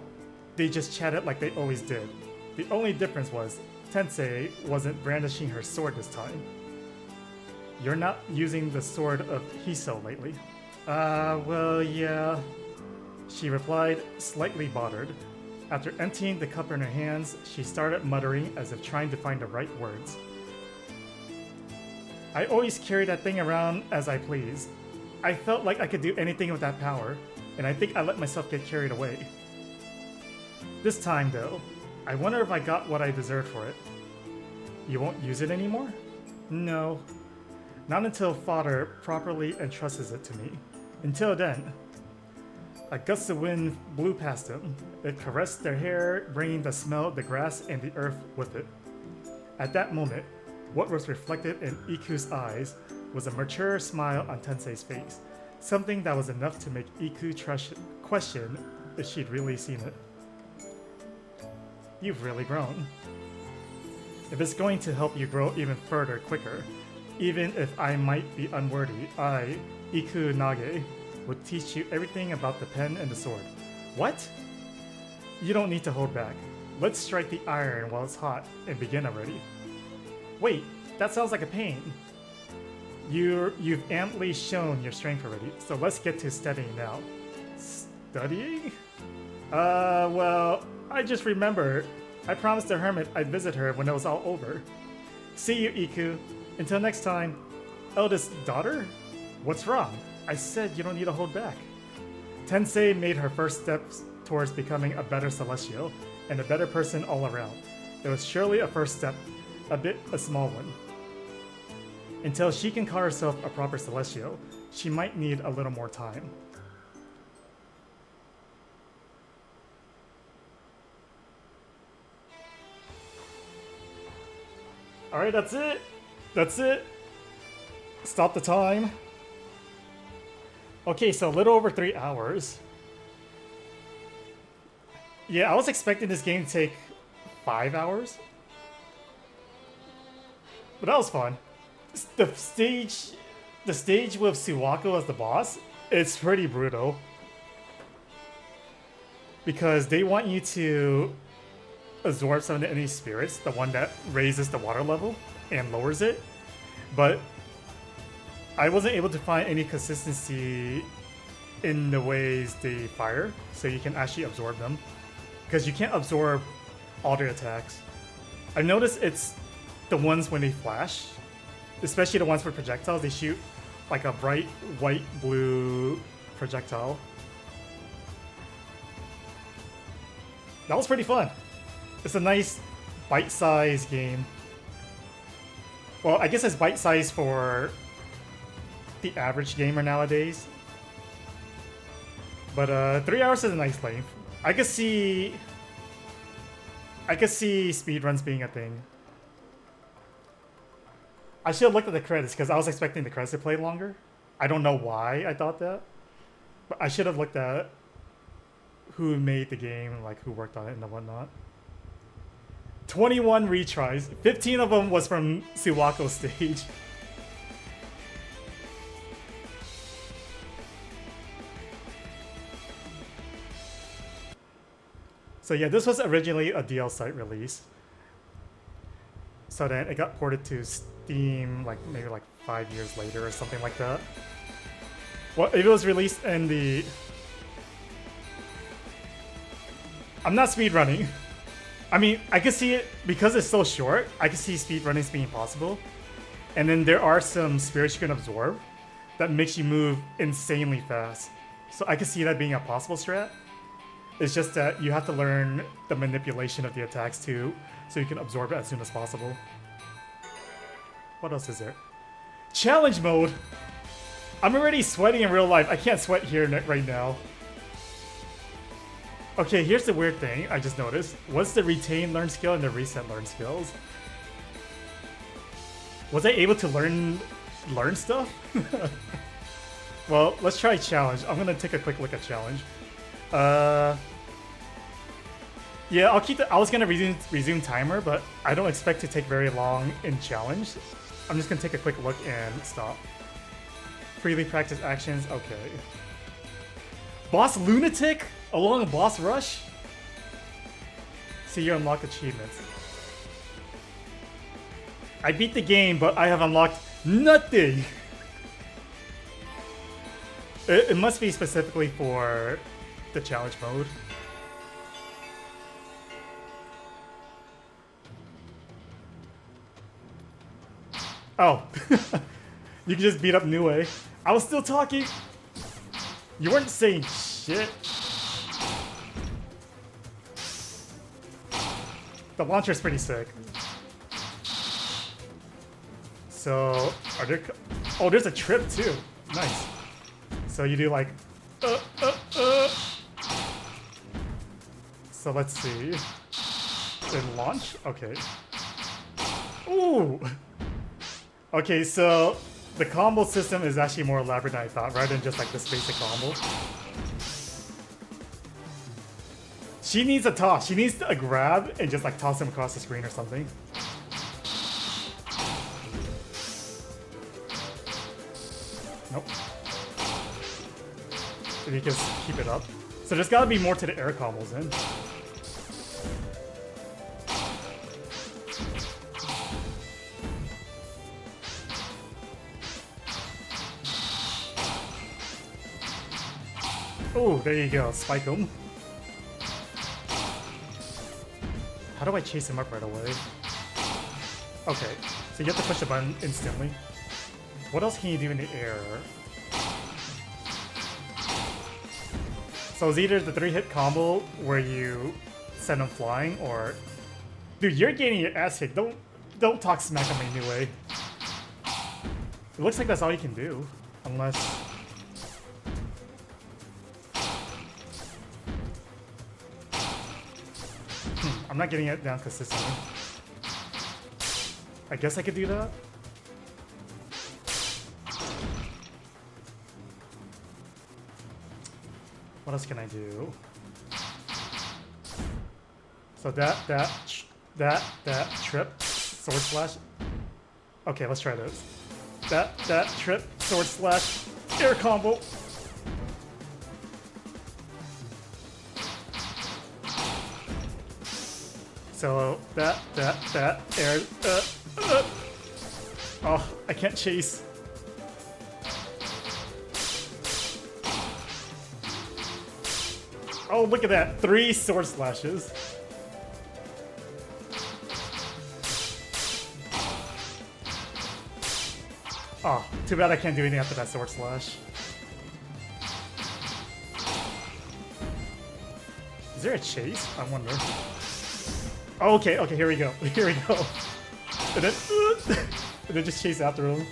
Speaker 1: they just chatted like they always did. The only difference was Tensei wasn't brandishing her sword this time. You're not using the sword of Hiso lately. Well, yeah, she replied, slightly bothered. After emptying the cup in her hands, she started muttering as if trying to find the right words. I always carry that thing around as I please. I felt like I could do anything with that power, and I think I let myself get carried away. This time, though, I wonder if I got what I deserved for it. You won't use it anymore? No. Not until Father properly entrusts it to me. Until then. A gust of wind blew past them. It caressed their hair, bringing the smell of the grass and the earth with it. At that moment, what was reflected in Iku's eyes was a mature smile on Tensei's face, something that was enough to make Iku question if she'd really seen it. You've really grown. If it's going to help you grow even further quicker, even if I might be unworthy, I, Iku Nage, would teach you everything about the pen and the sword. What? You don't need to hold back. Let's strike the iron while it's hot and begin already. Wait, that sounds like a pain. You've amply shown your strength already, so let's get to studying now. Studying? Well, I just remembered. I promised the hermit I'd visit her when it was all over. See you, Iku. Until next time. Eldest daughter? What's wrong? I said you don't need to hold back. Tensei made her first steps towards becoming a better Celestial and a better person all around. It was surely a first step, a small one. Until she can call herself a proper Celestial, she might need a little more time. Alright, that's it. That's it. Stop the time. Okay, so a little over 3 hours. Yeah, I was expecting this game to take 5 hours. But that was fun. The stage with Suwako as the boss, it's pretty brutal. Because they want you to absorb some of the enemy spirits, the one that raises the water level and lowers it. But I wasn't able to find any consistency in the ways they fire, so you can actually absorb them. Because you can't absorb all their attacks. I've noticed it's the ones when they flash, especially the ones with projectiles, they shoot like a bright white-blue projectile. That was pretty fun. It's a nice bite-sized game. Well, I guess it's bite-sized for the average gamer nowadays. But 3 hours is a nice length. I could see speedruns being a thing. I should have looked at the credits because I was expecting the credits to play longer. I don't know why I thought that. But I should have looked at who made the game, like who worked on it and whatnot. 21 retries. 15 of them was from Suwako's stage. So yeah, this was originally a DL site release. So then it got ported to Steam like maybe like 5 years later or something like that. Well, it was released in the... I'm not speedrunning. I mean, I could see it, because it's so short, I could see speedrunning being possible. And then there are some spirits you can absorb that makes you move insanely fast. So I could see that being a possible strat. It's just that you have to learn the manipulation of the attacks too, so you can absorb it as soon as possible. What else is there? Challenge mode! I'm already sweating in real life. I can't sweat here right now. Okay, here's the weird thing I just noticed. What's the retain learn skill and the reset learn skills? Was I able to learn stuff? Well, let's try challenge. I'm gonna take a quick look at challenge. Yeah, I'll keep I was gonna resume timer, but I don't expect to take very long in challenge. I'm just gonna take a quick look and stop. Freely practice actions, okay. Boss Lunatic along a boss rush? See your unlocked achievements. I beat the game, but I have unlocked Nothing! It must be specifically for the challenge mode. Oh. You can just beat up Nue. I was still talking! You weren't saying shit. The launcher's pretty sick. So, are there... Oh, there's a trip too. Nice. So you do like... So let's see. Then launch? Okay. Ooh! Okay, so the combo system is actually more elaborate than I thought, rather than just like this basic combo. She needs a toss. She needs a grab and just like toss him across the screen or something. Nope. If you just keep it up. So there's gotta be more to the air combos in. Oh, there you go. Spike him. How do I chase him up right away? Okay, so you have to push the button instantly. What else can you do in the air? So it's either the 3-hit combo where you send him flying, or... Dude, you're getting your ass kicked. Don't talk smack on me anyway. It looks like that's all you can do. Unless... I'm not getting it down consistently. I guess I could do that. What else can I do? So that trip, sword slash. Okay, let's try this. That trip, sword slash, air combo. So that air. Oh, I can't chase. Oh, look at that! 3 sword slashes. Oh, too bad I can't do anything after that sword slash. Is there a chase? I wonder. Oh, okay, here we go. Here we go. And then just chase after him.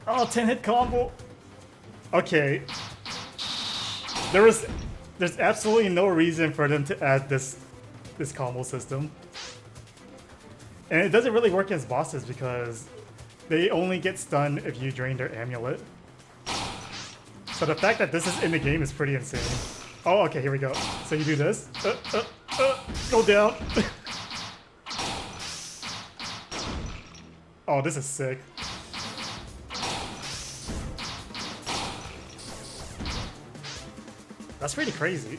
Speaker 1: Oh, 10-hit combo. Okay. There's absolutely no reason for them to add this combo system. And it doesn't really work against bosses because they only get stunned if you drain their amulet. So the fact that this is in the game is pretty insane. Oh, okay, here we go. So you do this. Go down. Oh, this is sick. That's pretty crazy.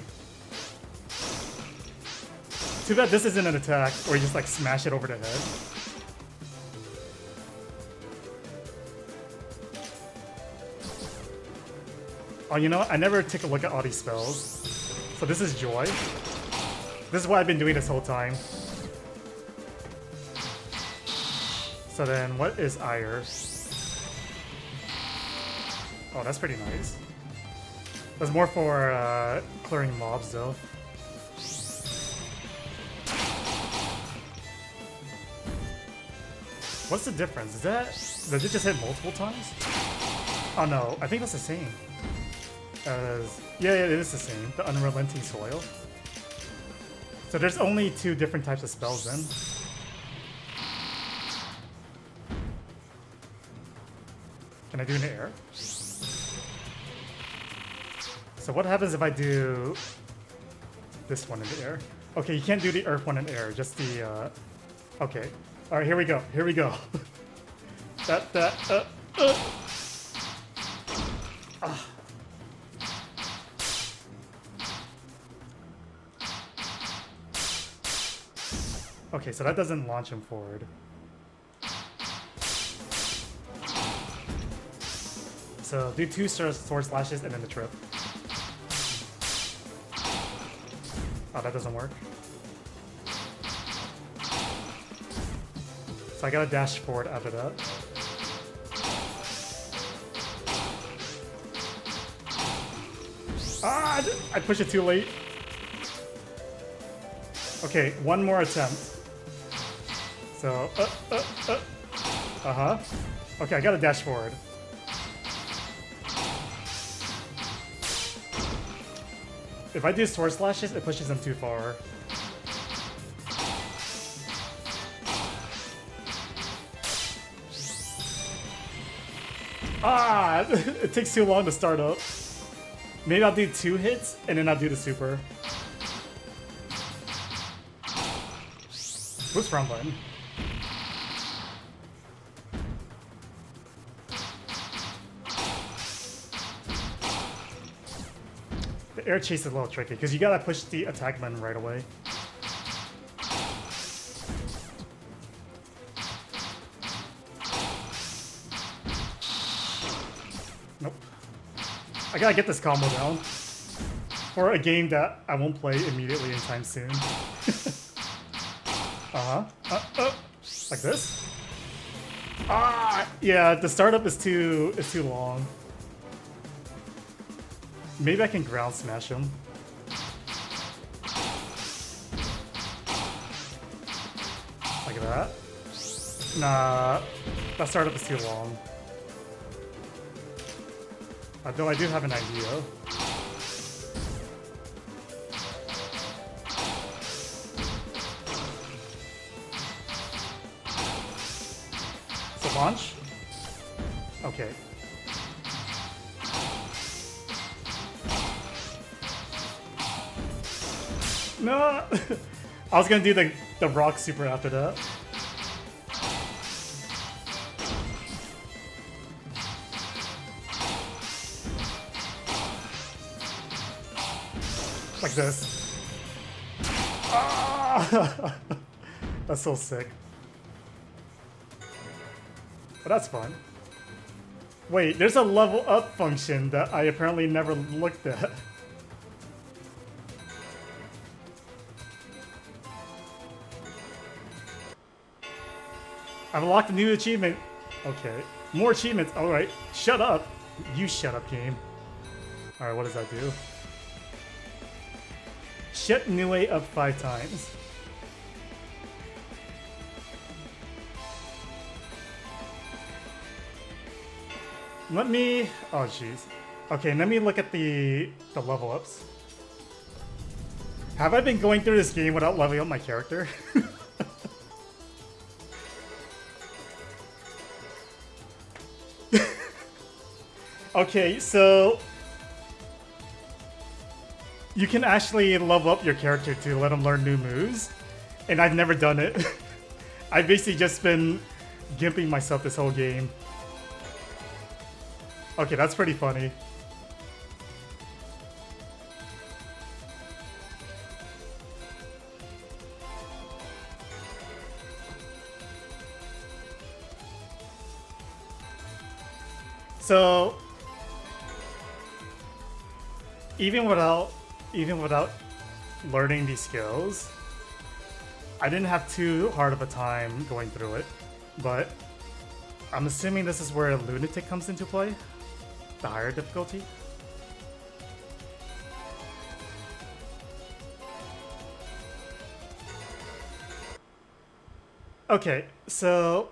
Speaker 1: Too bad this isn't an attack where you just like smash it over the head. Oh, you know what? I never took a look at all these spells. So this is Joy. This is what I've been doing this whole time. So then what is Ire? Oh, that's pretty nice. That's more for clearing mobs though. What's the difference? Does it just hit multiple times? Oh no, I think that's the same. Yeah, it is the same. The Unrelenting Soil. So there's only 2 different types of spells then. Can I do in the air? So what happens if I do this one in the air? Okay, you can't do the earth one in the air, just the, okay. Alright, here we go, here we go. Okay, so that doesn't launch him forward. So do 2 sword slashes and then the trip. Oh, that doesn't work. So I gotta dash forward after that. Ah! I pushed it too late. Okay, one more attempt. So, uh-huh. Okay, I gotta dash forward. If I do sword slashes, it pushes them too far. Ah! It takes too long to start up. Maybe I'll do 2 hits, and then I'll do the super. What's front button? The air chase is a little tricky, because you gotta push the attack button right away. Nope. I gotta get this combo down for a game that I won't play immediately anytime soon. Like this? Ah, yeah, the startup is too long. Maybe I can ground smash him. Like that. Nah, that startup is too long. Though I do have an idea. So launch? Okay. No! I was gonna do the rock super after that. Like this. Ah! That's so sick. But that's fun. Wait, there's a level up function that I apparently never looked at. I've unlocked a new achievement. Okay. More achievements. Alright. Shut up. You shut up, game. Alright, what does that do? Shut Nue up 5 times. Let me... Oh, jeez. Okay, let me look at the level ups. Have I been going through this game without leveling up my character? Okay, so... You can actually level up your character to let him learn new moves. And I've never done it. I've basically just been gimping myself this whole game. Okay, that's pretty funny. So... Even without learning these skills, I didn't have too hard of a time going through it, but I'm assuming this is where Lunatic comes into play, the higher difficulty. Okay, so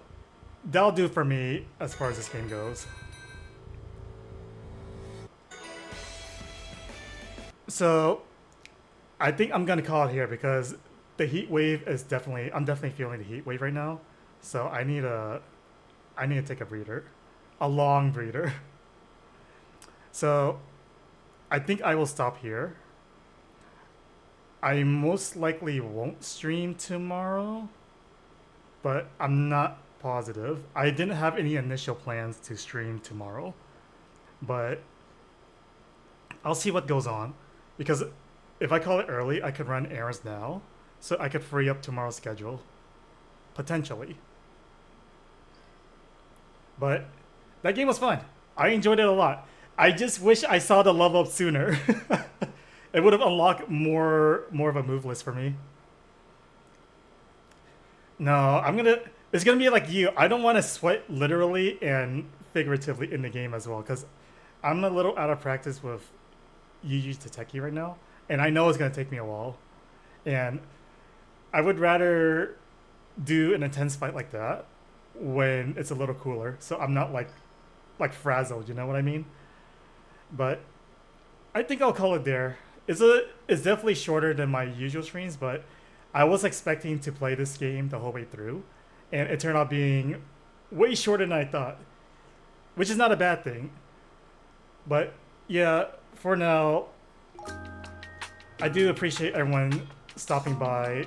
Speaker 1: that'll do for me as far as this game goes. So, I think I'm gonna call it here because the heat wave is I'm definitely feeling the heat wave right now. So I need to take a breather, a long breather. So, I think I will stop here. I most likely won't stream tomorrow, but I'm not positive. I didn't have any initial plans to stream tomorrow, but I'll see what goes on. Because if I call it early, I could run errands now, so I could free up tomorrow's schedule. Potentially. But that game was fun. I enjoyed it a lot. I just wish I saw the level up sooner. It would have unlocked more of a move list for me. No, it's gonna be like you. I don't want to sweat literally and figuratively in the game as well, because I'm a little out of practice with Yu Yu Tateki right now, and I know it's gonna take me a while. And I would rather do an intense fight like that when it's a little cooler, so I'm not like frazzled. You know what I mean? But I think I'll call it there. It's definitely shorter than my usual streams, but I was expecting to play this game the whole way through, and it turned out being way shorter than I thought, which is not a bad thing. But yeah, for now, I do appreciate everyone stopping by